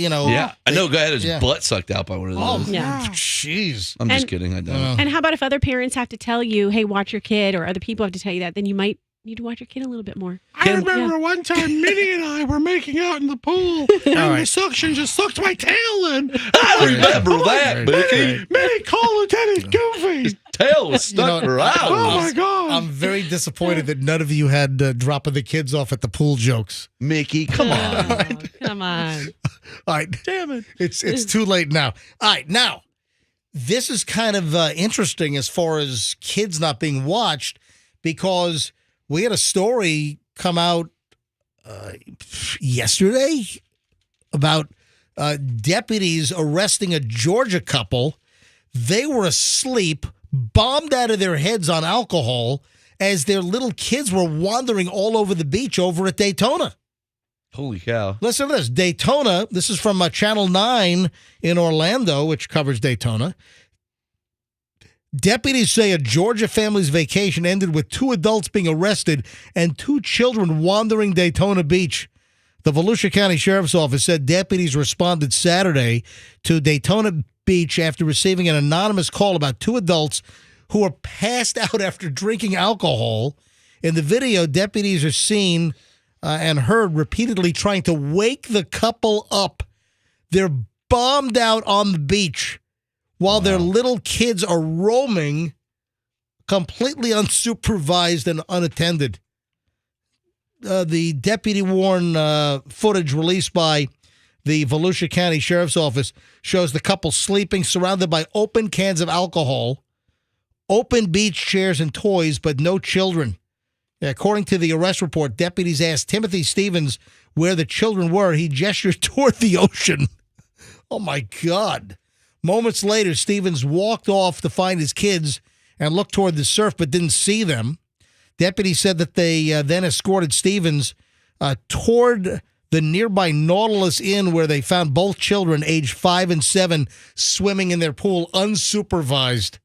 I know. Guy had his yeah. butt sucked out by one of Oh, those. Yeah. jeez. I'm just And- kidding. I don't. And how about if other parents have to tell you, hey, watch your kid, or other people have to tell you that, then you might need to watch your kid a little bit more. I remember one time Minnie and I were making out in the pool, and All right. the suction just sucked my tail in. I remember that, Mickey. Minnie, call Lieutenant Goofy. His tail was stuck You know, for hours. Oh my God. I'm very disappointed that none of you had dropping the kids off at the pool jokes. Mickey, come on. Oh, come on. All right. Damn it. It's too late now. All right. Now, this is kind of interesting as far as kids not being watched because we had a story come out yesterday about deputies arresting a Georgia couple. They were asleep, bombed out of their heads on alcohol as their little kids were wandering all over the beach over at Daytona. Holy cow. Listen to this. Daytona, this is from Channel 9 in Orlando, which covers Daytona. Deputies say a Georgia family's vacation ended with 2 adults being arrested and 2 children wandering Daytona Beach. The Volusia County Sheriff's Office said deputies responded Saturday to Daytona Beach after receiving an anonymous call about 2 adults who were passed out after drinking alcohol. In the video, deputies are seen and heard repeatedly trying to wake the couple up. They're bombed out on the beach while their little kids are roaming completely unsupervised and unattended. The deputy-worn footage released by the Volusia County Sheriff's Office shows the couple sleeping surrounded by open cans of alcohol, open beach chairs and toys, but no children. According to the arrest report, deputies asked Timothy Stevens where the children were. He gestured toward the ocean. Oh, my God. Moments later, Stevens walked off to find his kids and looked toward the surf but didn't see them. Deputies said that they then escorted Stevens toward the nearby Nautilus Inn where they found both children, aged 5 and 7, swimming in their pool unsupervised.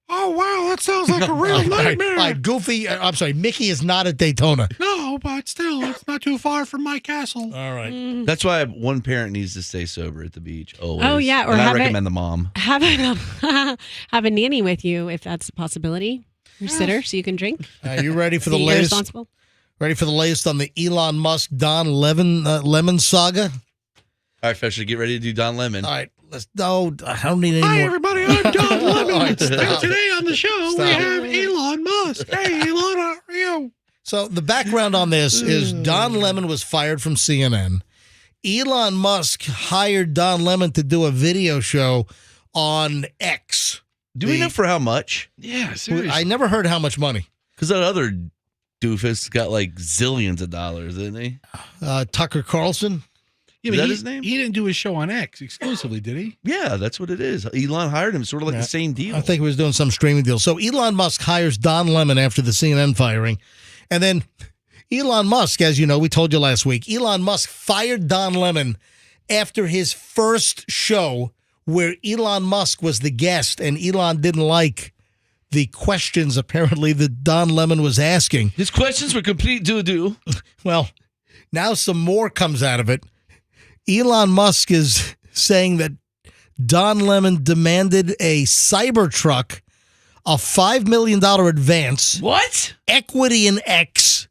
Oh, wow, that sounds like a real nightmare. All right, Goofy, I'm sorry, Mickey is not at Daytona. No, but still, it's not too far from my castle. All right. That's why one parent needs to stay sober at the beach. Always. Oh, yeah, or and I have recommend the mom. Have a nanny with you if that's a possibility. Your sitter, so you can drink. Are you ready for the Be latest? irresponsible. Ready for the latest on the Elon Musk Don Lemon saga? All right, Fisher, get ready to do Don Lemon. All right, let's. No, I don't need any Hi, more. everybody. I'm Don Lemon. All right, And stop. today on the show, we Stop. have Elon Musk. Hey, Elon, how are you? So the background on this is Don Lemon was fired from CNN. Elon Musk hired Don Lemon to do a video show on X. Do we know for how much? Yeah, seriously. I never heard how much money. Because that other doofus got like zillions of dollars, didn't he? Tucker Carlson. Yeah, Is but that his name? He didn't do his show on X exclusively, did he? Yeah, that's what it is. Elon hired him, sort of like the same deal. I think he was doing some streaming deal. So Elon Musk hires Don Lemon after the CNN firing. And then Elon Musk, as you know, we told you last week, Elon Musk fired Don Lemon after his first show where Elon Musk was the guest and Elon didn't like the questions apparently that Don Lemon was asking. His questions were complete doo-doo. Well, now some more comes out of it. Elon Musk is saying that Don Lemon demanded a Cybertruck, a $5 million advance, What? equity in X,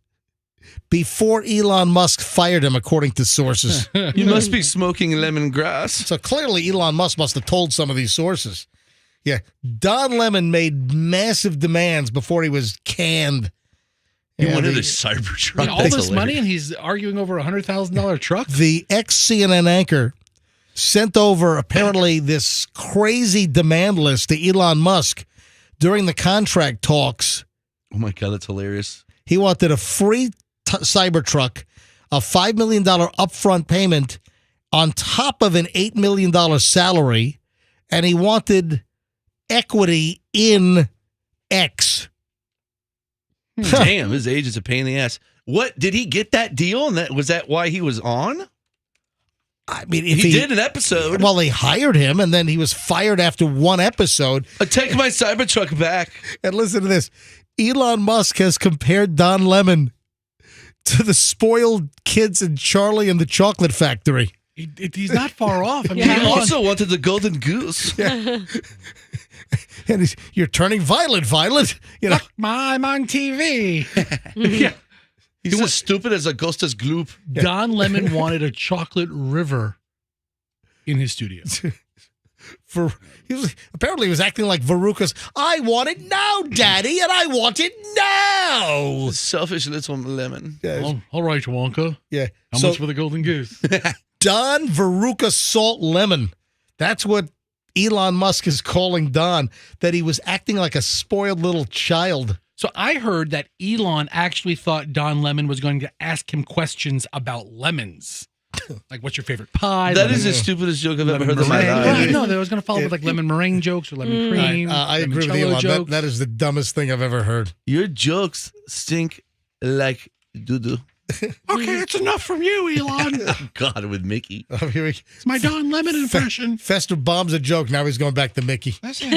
before Elon Musk fired him, according to sources. You must be smoking lemongrass. So clearly Elon Musk must have told some of these sources. Yeah, Don Lemon made massive demands before he was canned. He Yeah, wanted the- a Cybertruck. And all That's this money, hilarious. and he's arguing over a $100,000 truck? The ex-CNN anchor sent over apparently this crazy demand list to Elon Musk during the contract talks. Oh my God, that's hilarious. He wanted a free Cybertruck, a $5 million upfront payment on top of an $8 million salary, and he wanted equity in X. Damn, his agent's a pain in the ass. What, did he get that deal? And was that why he was on? I mean, if he did an episode. Well, they hired him, and then he was fired after one episode. Take my Cybertruck back. And listen to this. Elon Musk has compared Don Lemon to the spoiled kids in Charlie and the Chocolate Factory. He's not far off. I mean, He also wanted the golden goose. Yeah. And you're turning violent. You know, I'm on TV. Yeah. He's as stupid as a ghost as gloop. Don Lemon wanted a chocolate river in his studio. Apparently he was acting like Veruca's, I want it now, Daddy, and I want it now. Selfish little lemon. Yeah. All right, Wonka. Yeah. How much for the golden goose? Don Veruca Salt Lemon. That's what Elon Musk is calling Don, that he was acting like a spoiled little child. So I heard that Elon actually thought Don Lemon was going to ask him questions about lemons. Like, what's your favorite pie? That is the stupidest joke I've ever heard in my life. No, I was going to follow with like lemon meringue jokes or lemon cream. I agree with Elon. That is the dumbest thing I've ever heard. Your jokes stink like doo-doo. Okay, it's enough from you, Elon. God, with Mickey. It's my Don Lemon impression. Fester bombs a joke. Now he's going back to Mickey. Listen,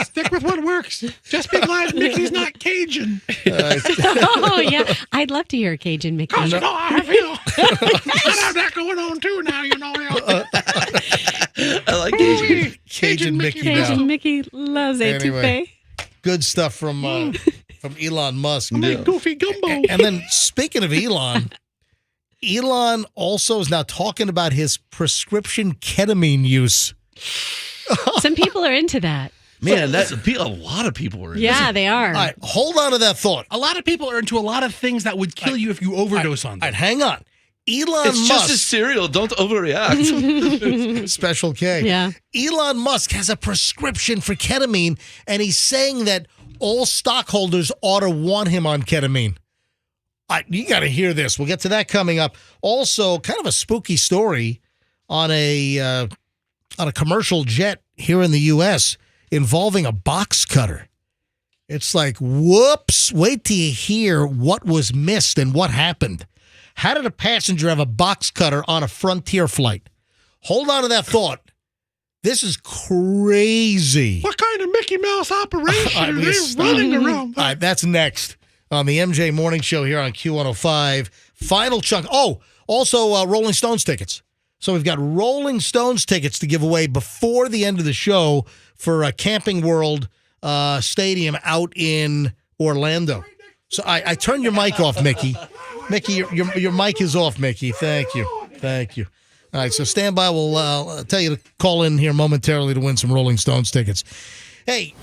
stick with what works. Just be glad Mickey's not Cajun. Oh, yeah. I'd love to hear a Cajun Mickey. Because, you know, I have that going on, too, now, you know. I like Cajun Mickey now. Cajun Mickey loves Anyway, good stuff from Elon Musk. Goofy gumbo. And then speaking of Elon, Elon also is now talking about his prescription ketamine use. Some people are into that. Man, that's a lot of people are into Yeah, they are. All right, hold on to that thought. A lot of people are into a lot of things that would kill you if you overdose on them. All right, hang on. Elon It's Musk. just a cereal. Don't overreact. Special K. Yeah. Elon Musk has a prescription for ketamine, and he's saying that all stockholders ought to want him on ketamine. You got to hear this. We'll get to that coming up. Also, kind of a spooky story on a commercial jet here in the U.S. involving a box cutter. It's like, whoops, wait till you hear what was missed and what happened. How did a passenger have a box cutter on a Frontier flight? Hold on to that thought. This is crazy. What kind of Mickey Mouse operation are they running around? All right, that's next on the MJ Morning Show here on Q105. Final chunk. Oh, also Rolling Stones tickets. So we've got Rolling Stones tickets to give away before the end of the show for Camping World Stadium out in Orlando. So I turned your mic off, Mickey. Mickey, your mic is off, Mickey. Thank you. All right, so stand by. We'll tell you to call in here momentarily to win some Rolling Stones tickets. Hey.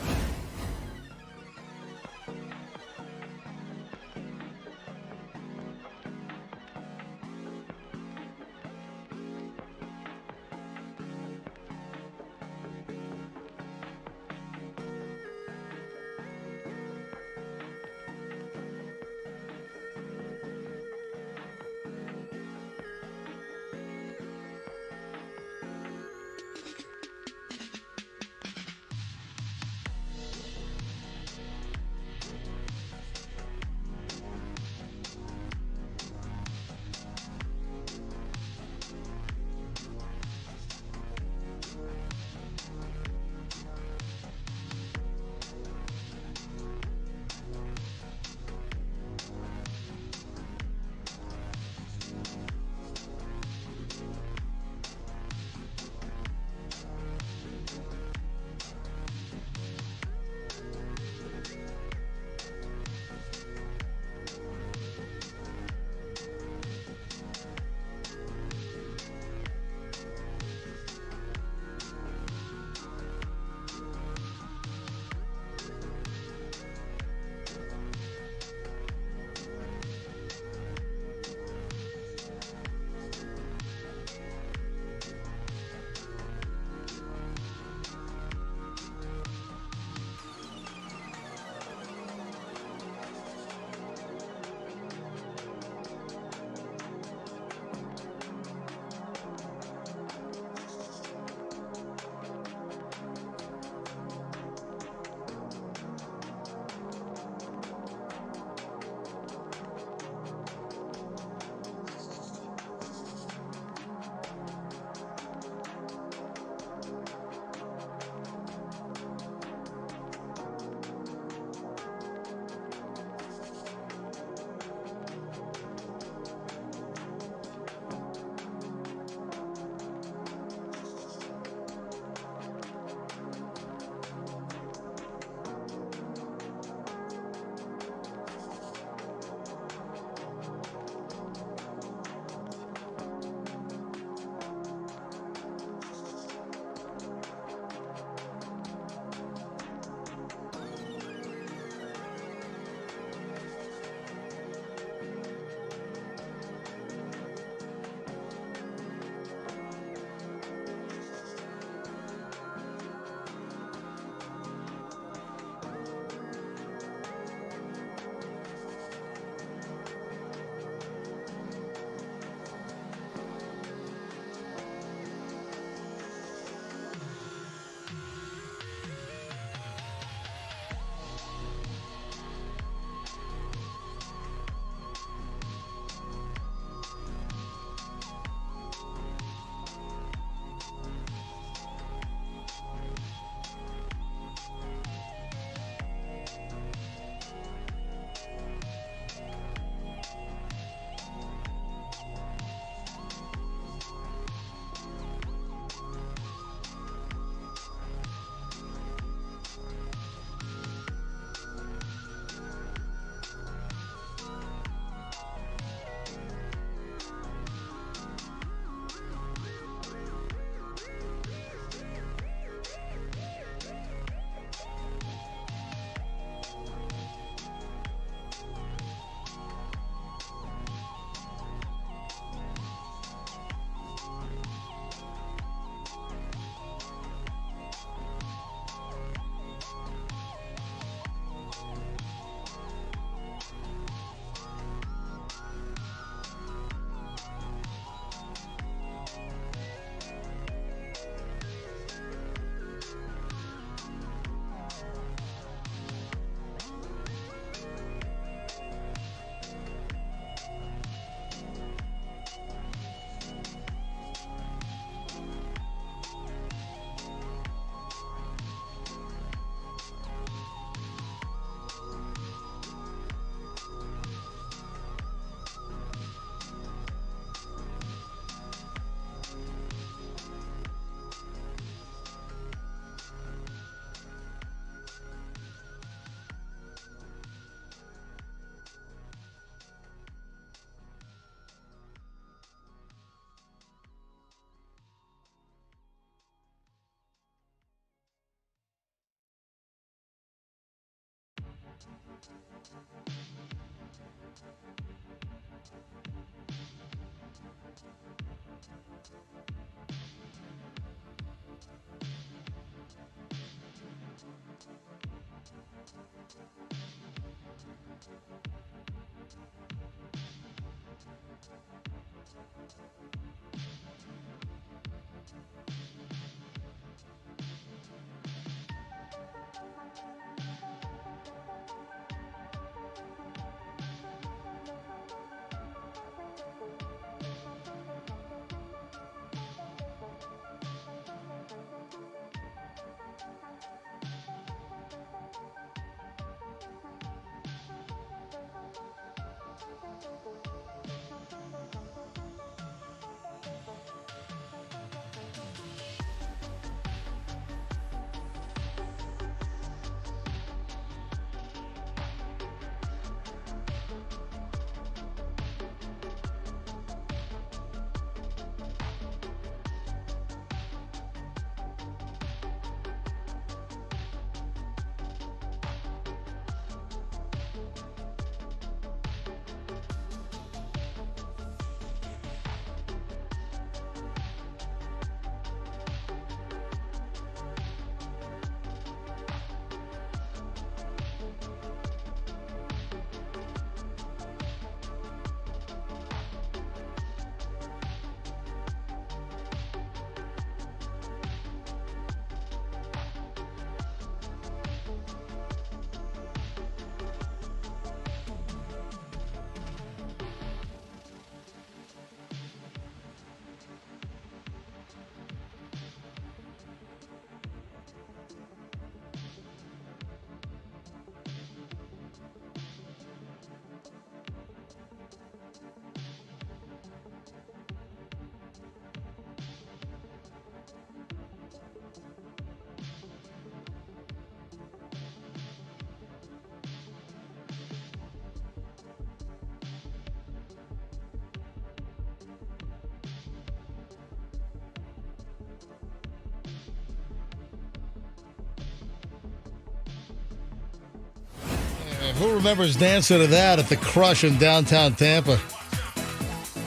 Who remembers dancing to that at the Crush in downtown Tampa?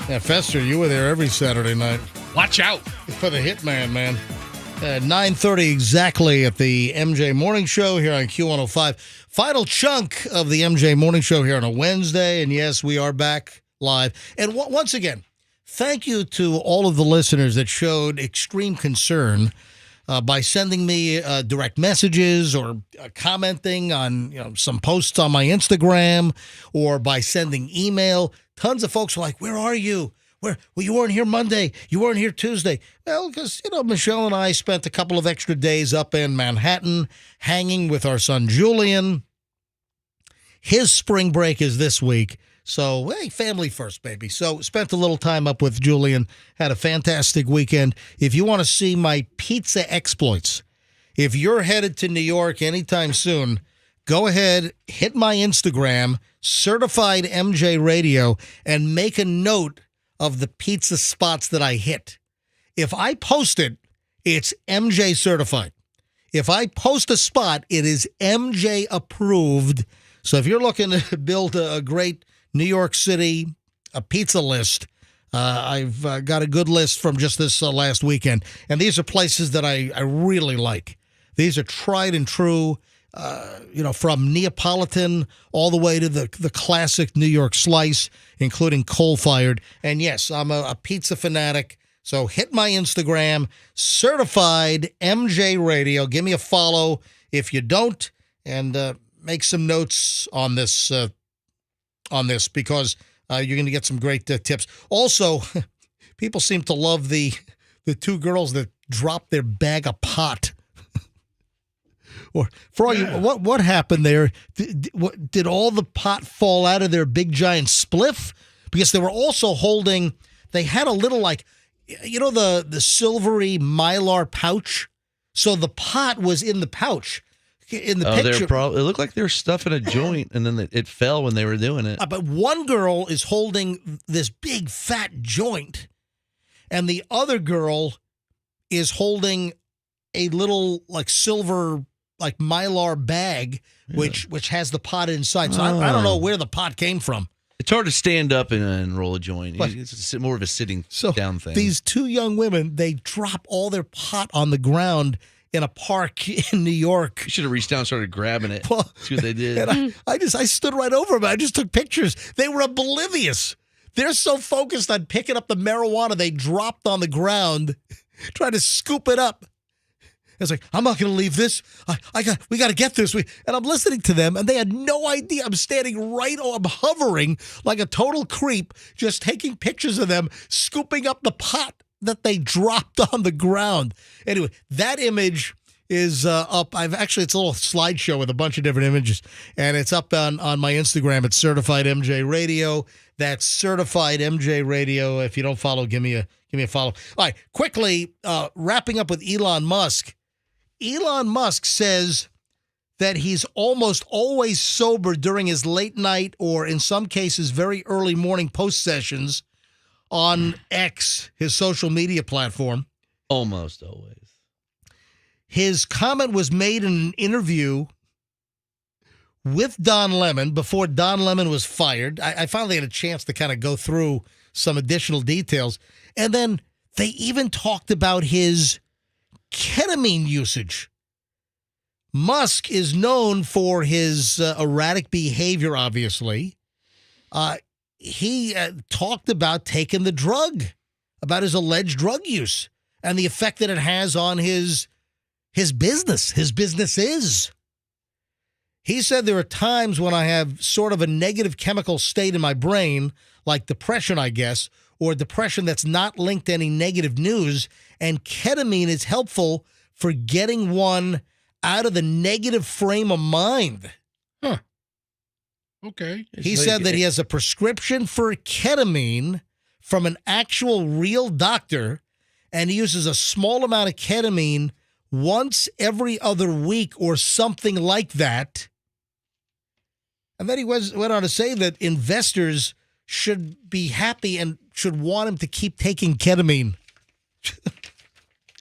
Yeah, Fester, you were there every Saturday night. Watch out. For the Hitman, man. 9:30 exactly at the MJ Morning Show here on Q105. Final chunk of the MJ Morning Show here on a Wednesday. And yes, we are back live. And once again, thank you to all of the listeners that showed extreme concern by sending me direct messages or commenting on some posts on my Instagram or by sending email. Tons of folks were like, where are you? Well, you weren't here Monday. You weren't here Tuesday. Well, because, Michelle and I spent a couple of extra days up in Manhattan hanging with our son Julian. His spring break is this week. So, hey, family first, baby. So, spent a little time up with Julian. Had a fantastic weekend. If you want to see my pizza exploits, if you're headed to New York anytime soon, go ahead, hit my Instagram, Certified MJ Radio, and make a note of the pizza spots that I hit. If I post it, it's MJ certified. If I post a spot, it is MJ approved. So if you're looking to build a great New York City pizza list, I've got a good list from just this last weekend. And these are places that I really like. These are tried and true, from Neapolitan all the way to the classic New York slice, including coal-fired. And yes, I'm a pizza fanatic. So hit my Instagram, Certified MJ Radio. Give me a follow if you don't, and make some notes on this because you're going to get some great tips. Also, people seem to love the two girls that dropped their bag of pot. Or Froggy, what happened there? Did all the pot fall out of their big giant spliff? Because they were also holding. They had a little the silvery Mylar pouch. So the pot was in the pouch. In the picture, it looked like they were stuffing a joint, and then it fell when they were doing it. But one girl is holding this big fat joint, and the other girl is holding a little silver Mylar bag, which has the pot inside. So I don't know where the pot came from. It's hard to stand up and roll a joint. It's more of a sitting down thing. These two young women, they drop all their pot on the ground in a park in New York. You should have reached down and started grabbing it. Well, See what they did. And I stood right over them. I just took pictures. They were oblivious. They're so focused on picking up the marijuana they dropped on the ground, trying to scoop it up. It's like, I'm not going to leave this. We got to get this. And I'm listening to them, and they had no idea. I'm standing I'm hovering like a total creep, just taking pictures of them, scooping up the pot that they dropped on the ground. Anyway, that image is up. It's a little slideshow with a bunch of different images, and it's up on my Instagram. It's Certified MJ Radio. That's Certified MJ Radio. If you don't follow, give me a follow. All right, quickly wrapping up with Elon Musk. Elon Musk says that he's almost always sober during his late night or, in some cases, very early morning post sessions on X, his social media platform. Almost always. His comment was made in an interview with Don Lemon before Don Lemon was fired. I finally had a chance to kind of go through some additional details. And then they even talked about his ketamine usage. Musk is known for his erratic behavior, obviously. He talked about taking the drug, about his alleged drug use and the effect that it has on his business, his businesses. He said there are times when I have sort of a negative chemical state in my brain, like depression, I guess, or depression that's not linked to any negative news, and ketamine is helpful for getting one out of the negative frame of mind. Huh. Okay. He said that he has a prescription for ketamine from an actual real doctor, and he uses a small amount of ketamine once every other week or something like that. And then he went on to say that investors should be happy and should want him to keep taking ketamine.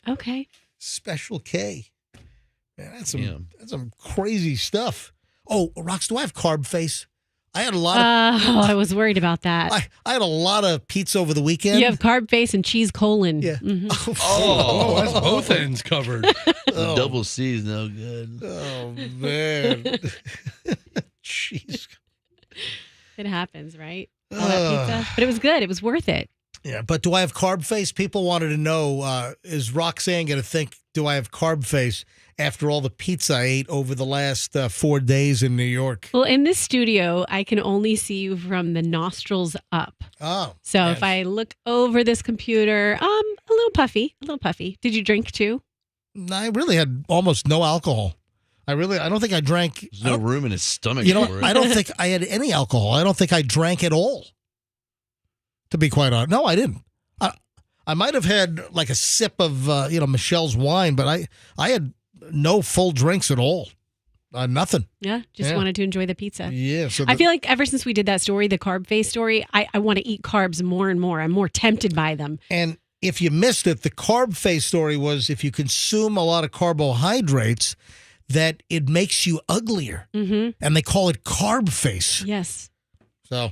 Okay. Special K. Man, that's some crazy stuff. Oh, Rox, do I have carb face? I had a lot of... I was worried about that. I had a lot of pizza over the weekend. You have carb face and cheese colon. Yeah. Mm-hmm. Oh, that's both ends covered. The double C is no good. Oh, man. Jeez. It happens, right? All that pizza. But it was good. It was worth it. Yeah, but do I have carb face? People wanted to know, is Roxanne going to think, do I have carb face after all the pizza I ate over the last 4 days in New York? Well, in this studio, I can only see you from the nostrils up. Oh. So yes. if I look over this computer, a little puffy. Did you drink too? I really had almost no alcohol. I don't think I drank. There's no room in his stomach for it. I don't think I had any alcohol. I don't think I drank at all. To be quite honest. No, I didn't. I might have had like a sip of, Michelle's wine, but I had no full drinks at all. Nothing. Yeah, just wanted to enjoy the pizza. Yeah. So I feel like ever since we did that story, the carb face story, I want to eat carbs more and more. I'm more tempted by them. And if you missed it, the carb face story was if you consume a lot of carbohydrates, that it makes you uglier. Mm-hmm. And they call it carb face. Yes. So,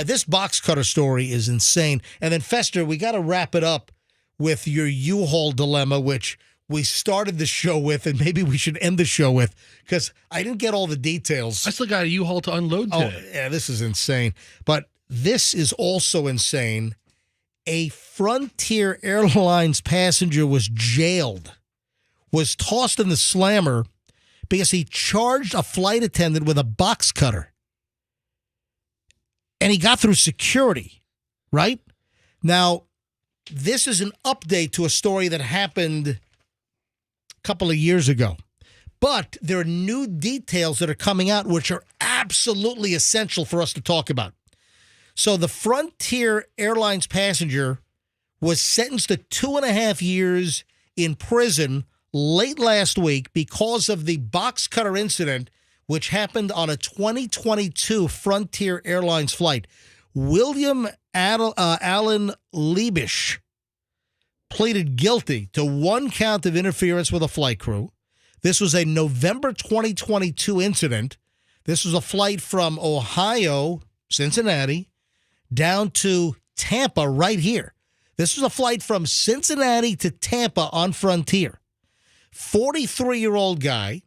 this box cutter story is insane. And then, Fester, we got to wrap it up with your U-Haul dilemma, which we started the show with, and maybe we should end the show with, because I didn't get all the details. I still got a U-Haul to unload today. Oh, yeah, this is insane. But this is also insane. A Frontier Airlines passenger was jailed, was tossed in the slammer because he charged a flight attendant with a box cutter. And he got through security, right? Now, this is an update to a story that happened a couple of years ago. But there are new details that are coming out which are absolutely essential for us to talk about. So the Frontier Airlines passenger was sentenced to 2.5 years in prison late last week because of the box cutter incident which happened on a 2022 Frontier Airlines flight. William Allen Liebisch pleaded guilty to 1 count of interference with a flight crew. This was a November 2022 incident. This was a flight from Ohio, Cincinnati, down to Tampa right here. This was a flight from Cincinnati to Tampa on Frontier. 43-year-old guy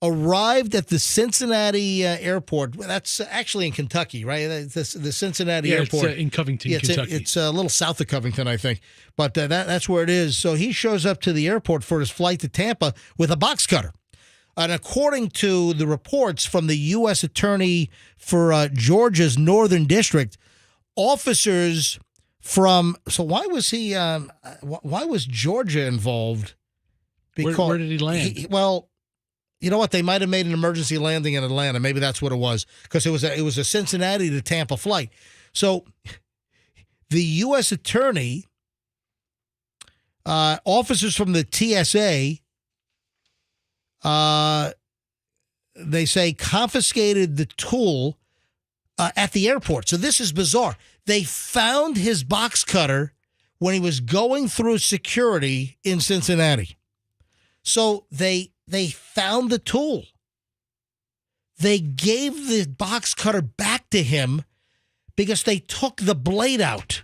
arrived at the Cincinnati airport. That's actually in Kentucky, right? The Cincinnati airport. It's in Covington, Kentucky. It's a little south of Covington, I think. But that's where it is. So he shows up to the airport for his flight to Tampa with a box cutter. And according to the reports from the U.S. Attorney for Georgia's Northern District, officers from... So why was he... why was Georgia involved? Because where did he land? Well... You know what? They might have made an emergency landing in Atlanta. Maybe that's what it was, because it was a Cincinnati to Tampa flight. So the U.S. Attorney, officers from the TSA, they say confiscated the tool at the airport. So this is bizarre. They found his box cutter when he was going through security in Cincinnati. So they found the tool. They gave the box cutter back to him because they took the blade out.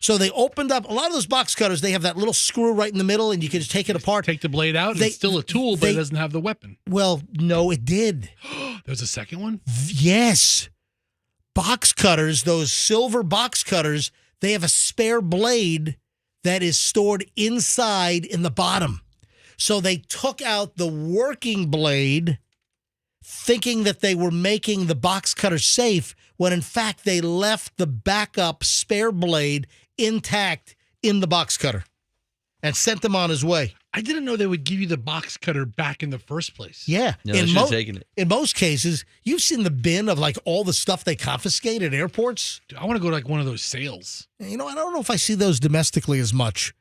So they opened up, a lot of those box cutters, they have that little screw right in the middle and you can just take it apart. Take the blade out. It's still a tool, but it doesn't have the weapon. Well, no, it did. There's a second one? Yes. Box cutters, those silver box cutters, they have a spare blade that is stored inside in the bottom. So they took out the working blade thinking that they were making the box cutter safe, when in fact they left the backup spare blade intact in the box cutter and sent him on his way. I didn't know they would give you the box cutter back in the first place. Yeah. No, they should have taken it. In most cases, you've seen the bin of like all the stuff they confiscate at airports. Dude, I want to go to like one of those sales. You know, I don't know if I see those domestically as much.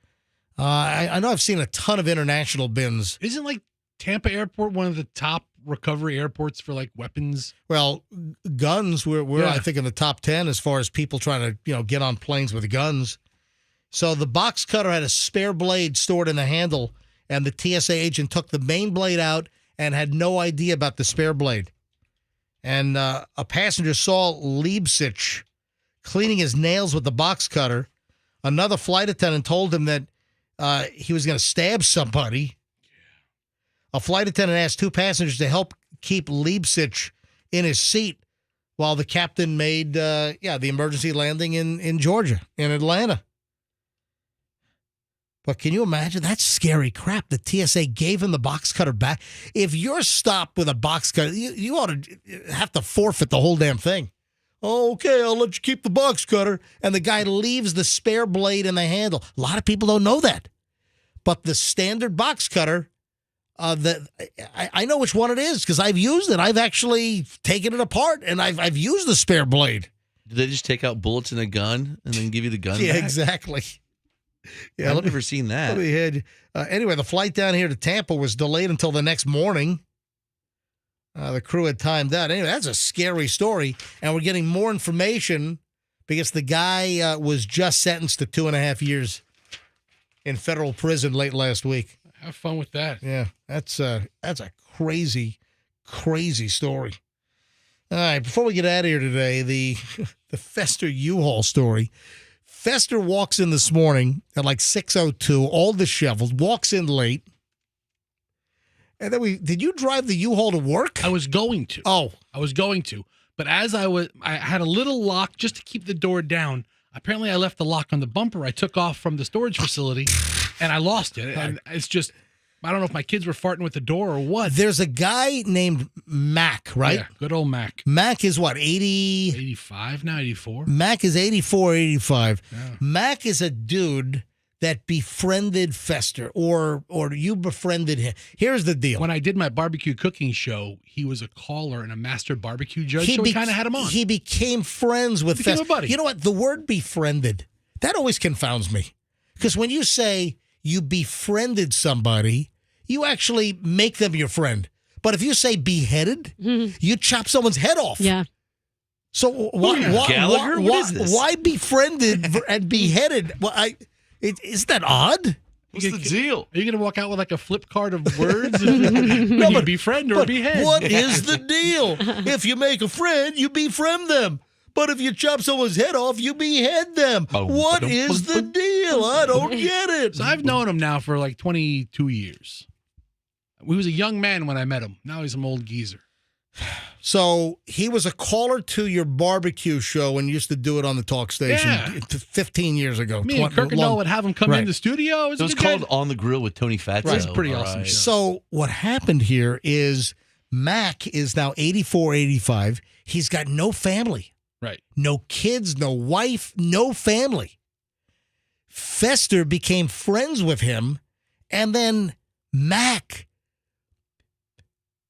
I know I've seen a ton of international bins. Isn't like Tampa Airport one of the top recovery airports for like weapons? Well, guns, we're I think in the top 10 as far as people trying to, get on planes with guns. So the box cutter had a spare blade stored in the handle, and the TSA agent took the main blade out and had no idea about the spare blade. And a passenger saw Liebsich cleaning his nails with the box cutter. Another flight attendant told him that he was going to stab somebody. A flight attendant asked two passengers to help keep Liebsich in his seat while the captain made the emergency landing in Georgia, in Atlanta. But can you imagine? That's scary crap. The TSA gave him the box cutter back. If you're stopped with a box cutter, you ought to have to forfeit the whole damn thing. Okay, I'll let you keep the box cutter. And the guy leaves the spare blade in the handle. A lot of people don't know that. But the standard box cutter, I know which one it is because I've used it. I've actually taken it apart, and I've used the spare blade. Did they just take out bullets in a gun and then give you the gun Yeah, back? Exactly. Yeah, I've never seen that. Anyway, the flight down here to Tampa was delayed until the next morning. The crew had timed out. Anyway, that's a scary story, and we're getting more information because the guy was just sentenced to 2.5 years in federal prison late last week. Have fun with that. Yeah, that's a crazy, crazy story. All right, before we get out of here today, the Fester U-Haul story. Fester walks in this morning at like 6:02, all disheveled, walks in late. And then did you drive the U-Haul to work? I was going to. Oh. I was going to. But as I had a little lock just to keep the door down. Apparently I left the lock on the bumper. I took off from the storage facility and I lost it. And it's just, I don't know if my kids were farting with the door or what. There's a guy named Mac, right? Yeah, good old Mac. Mac is what, 80? 85 now, 84. Mac is 84, 85. Yeah. Mac is a dude that befriended Fester, or you befriended him. Here's the deal. When I did my barbecue cooking show, he was a caller and a master barbecue judge, so we kind of had him on. He became friends with Fester. A buddy. You know what? The word befriended, that always confounds me. Because when you say you befriended somebody, you actually make them your friend. But if you say beheaded, you chop someone's head off. Yeah. So why befriended and beheaded? Well, isn't that odd? What's the deal? Are you going to walk out with like a flip card of words? No, but befriend or behead. What is the deal? If you make a friend, you befriend them. but if you chop someone's head off, you behead them. What is the deal? I don't get it. So I've known him now for like 22 years. He was a young man when I met him. Now he's an old geezer. So he was a caller to your barbecue show and used to do it on the talk station 15 years ago. Me and Kirkendall would have him come in the studio. It was called On the Grill with Tony Fatso. Right. It's pretty awesome. Right. So what happened here is Mac is now 84, 85. He's got no family. Right. No kids, no wife, no family. Fester became friends with him, and then Mac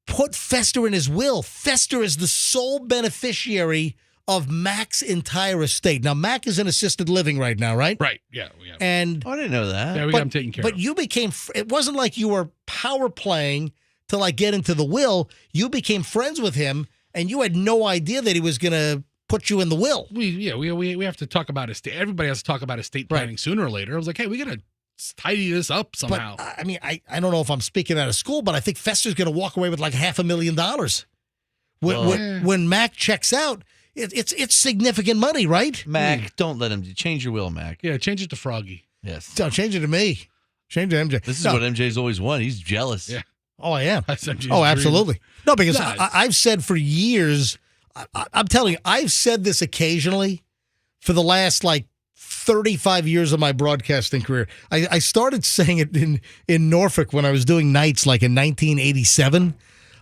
put Fester in his will. Fester is the sole beneficiary of Mac's entire estate. Now, Mac is in assisted living right now, right? Right. Yeah. And I didn't know that. Yeah, we got him taken care of. But you became, it wasn't like you were power playing to like get into the will. You became friends with him, and you had no idea that he was going to put you in the will. We have to talk about estate. Everybody has to talk about estate planning sooner or later. I was like, hey, we got to tidy this up somehow. But, I mean, I don't know if I'm speaking out of school, but I think Fester's going to walk away with like $500,000. When Mac checks out, it's significant money, right? Mac, don't let him change your will, Mac. Yeah, change it to Froggy. Yes. No, change it to me. Change it to MJ. This is what MJ's always wanted. He's jealous. Yeah. Oh, I am. That's MJ's Oh, absolutely. dream. No, because I've said for years, I'm telling you, I've said this occasionally for the last like 35 years of my broadcasting career. I started saying it in Norfolk when I was doing nights like in 1987.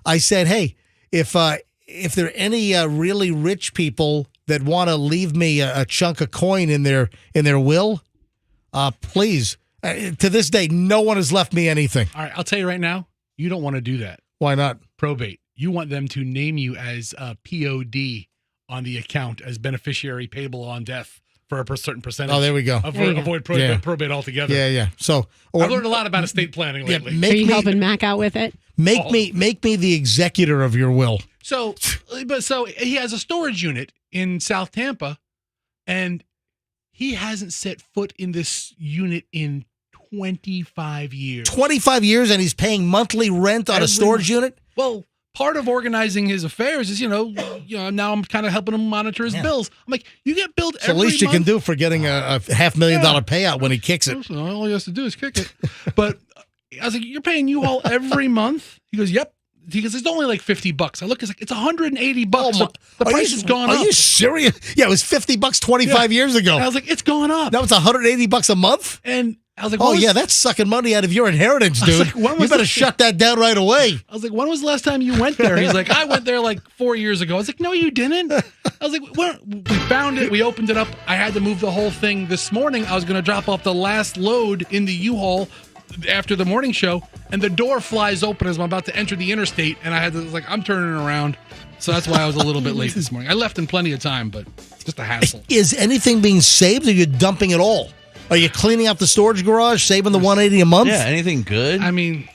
I said, hey, if there are any really rich people that want to leave me a chunk of coin in their will, please. To this day, no one has left me anything. All right, I'll tell you right now, you don't want to do that. Why not? Probate. You want them to name you as POD on the account as beneficiary payable on death for a certain percentage. Oh, there we go. Avoid probate altogether. Yeah. So I've learned a lot about estate planning lately. Are you helping Mac out with it? Make me the executor of your will. So he has a storage unit in South Tampa, and he hasn't set foot in this unit in 25 years. 25 years, and he's paying monthly rent on a storage unit? Well, part of organizing his affairs is, now I'm kind of helping him monitor his bills. I'm like, you get billed It's the every least you can do for getting a $500,000 payout when he kicks it. All he has to do is kick it. But I was like, you're paying U-Haul every month? He goes, yep. He goes, it's only like $50. I look, it's like, it's $180. So the price has gone up. Are you serious? Yeah, it was $50 25 years ago. And I was like, it's gone up. Now it's $180 a month? And I was like, that's sucking money out of your inheritance, dude. Like, you better shut that down right away. I was like, when was the last time you went there? He's like, I went there like 4 years ago. I was like, no, you didn't. I was like, we found it. We opened it up. I had to move the whole thing this morning. I was going to drop off the last load in the U-Haul after the morning show, and the door flies open as I'm about to enter the interstate, and I was like, I'm turning around. So that's why I was a little bit late this morning. I left in plenty of time, but it's just a hassle. Is anything being saved, or are you dumping it all? Are you cleaning out the storage garage, saving the $180 a month? Yeah, anything good? I mean,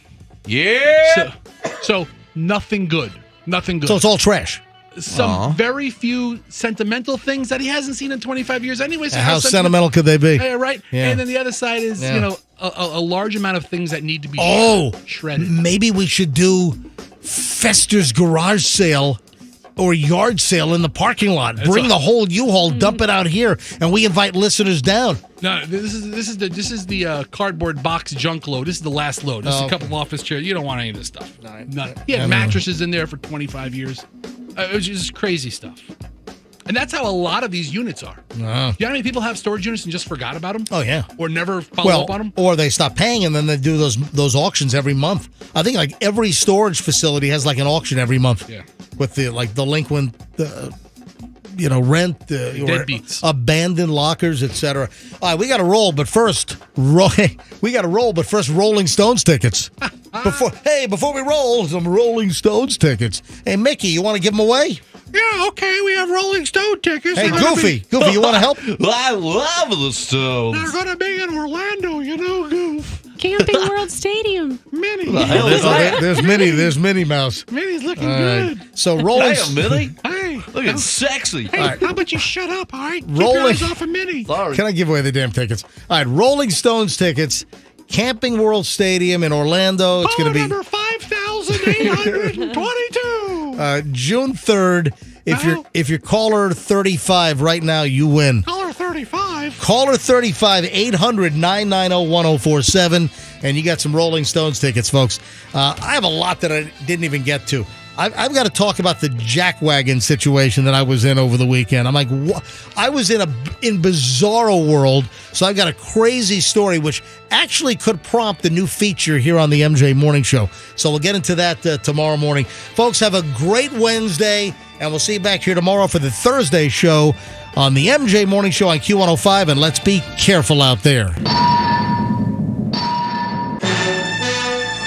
yeah. So nothing good. Nothing good. So it's all trash. Some very few sentimental things that he hasn't seen in 25 years anyway. So how sentimental could they be? Right. Yeah. And then the other side is, a large amount of things that need to be shredded. Maybe we should do Fester's garage sale or yard sale in the parking lot. Bring the whole U-Haul, dump it out here, and we invite listeners down. No, this is the cardboard box junk load. This is the last load. This is a couple of office chairs. You don't want any of this stuff. None. He had mattresses in there for 25 years. It was just crazy stuff. And that's how a lot of these units are. You know how many people have storage units and just forgot about them? Oh, yeah. Or never follow up on them? Or they stop paying, and then they do those auctions every month. I think like every storage facility has like an auction every month. Yeah. With the like delinquent, rent, or abandoned lockers, etc. All right, we got to roll, but first, Rolling Stones tickets. Before we roll, some Rolling Stones tickets. Hey, Mickey, you want to give them away? Yeah, okay, we have Rolling Stone tickets. Hey, Goofy, you want to help? I love the Stones. They're going to be in Orlando, Goof. Camping World Stadium. Minnie. There's Minnie Mouse. Minnie's looking good. So Rolling. Hey, Minnie. Hey. Looking sexy. Hey, how about you shut up, all right? Keep Rolling. your eyes off of Minnie. Sorry. Can I give away the damn tickets? All right, Rolling Stones tickets. Camping World Stadium in Orlando. It's going to be number 5,822. June 3rd. If you're caller 35 right now, you win. Caller 35. Caller 35, 800-990-1047. And you got some Rolling Stones tickets, folks. I have a lot that I didn't even get to. I've got to talk about the jackwagon situation that I was in over the weekend. I'm like, what? I was in bizarro world, so I've got a crazy story, which actually could prompt a new feature here on the MJ Morning Show. So we'll get into that tomorrow morning. Folks, have a great Wednesday, and we'll see you back here tomorrow for the Thursday show on the MJ Morning Show on Q105, and let's be careful out there.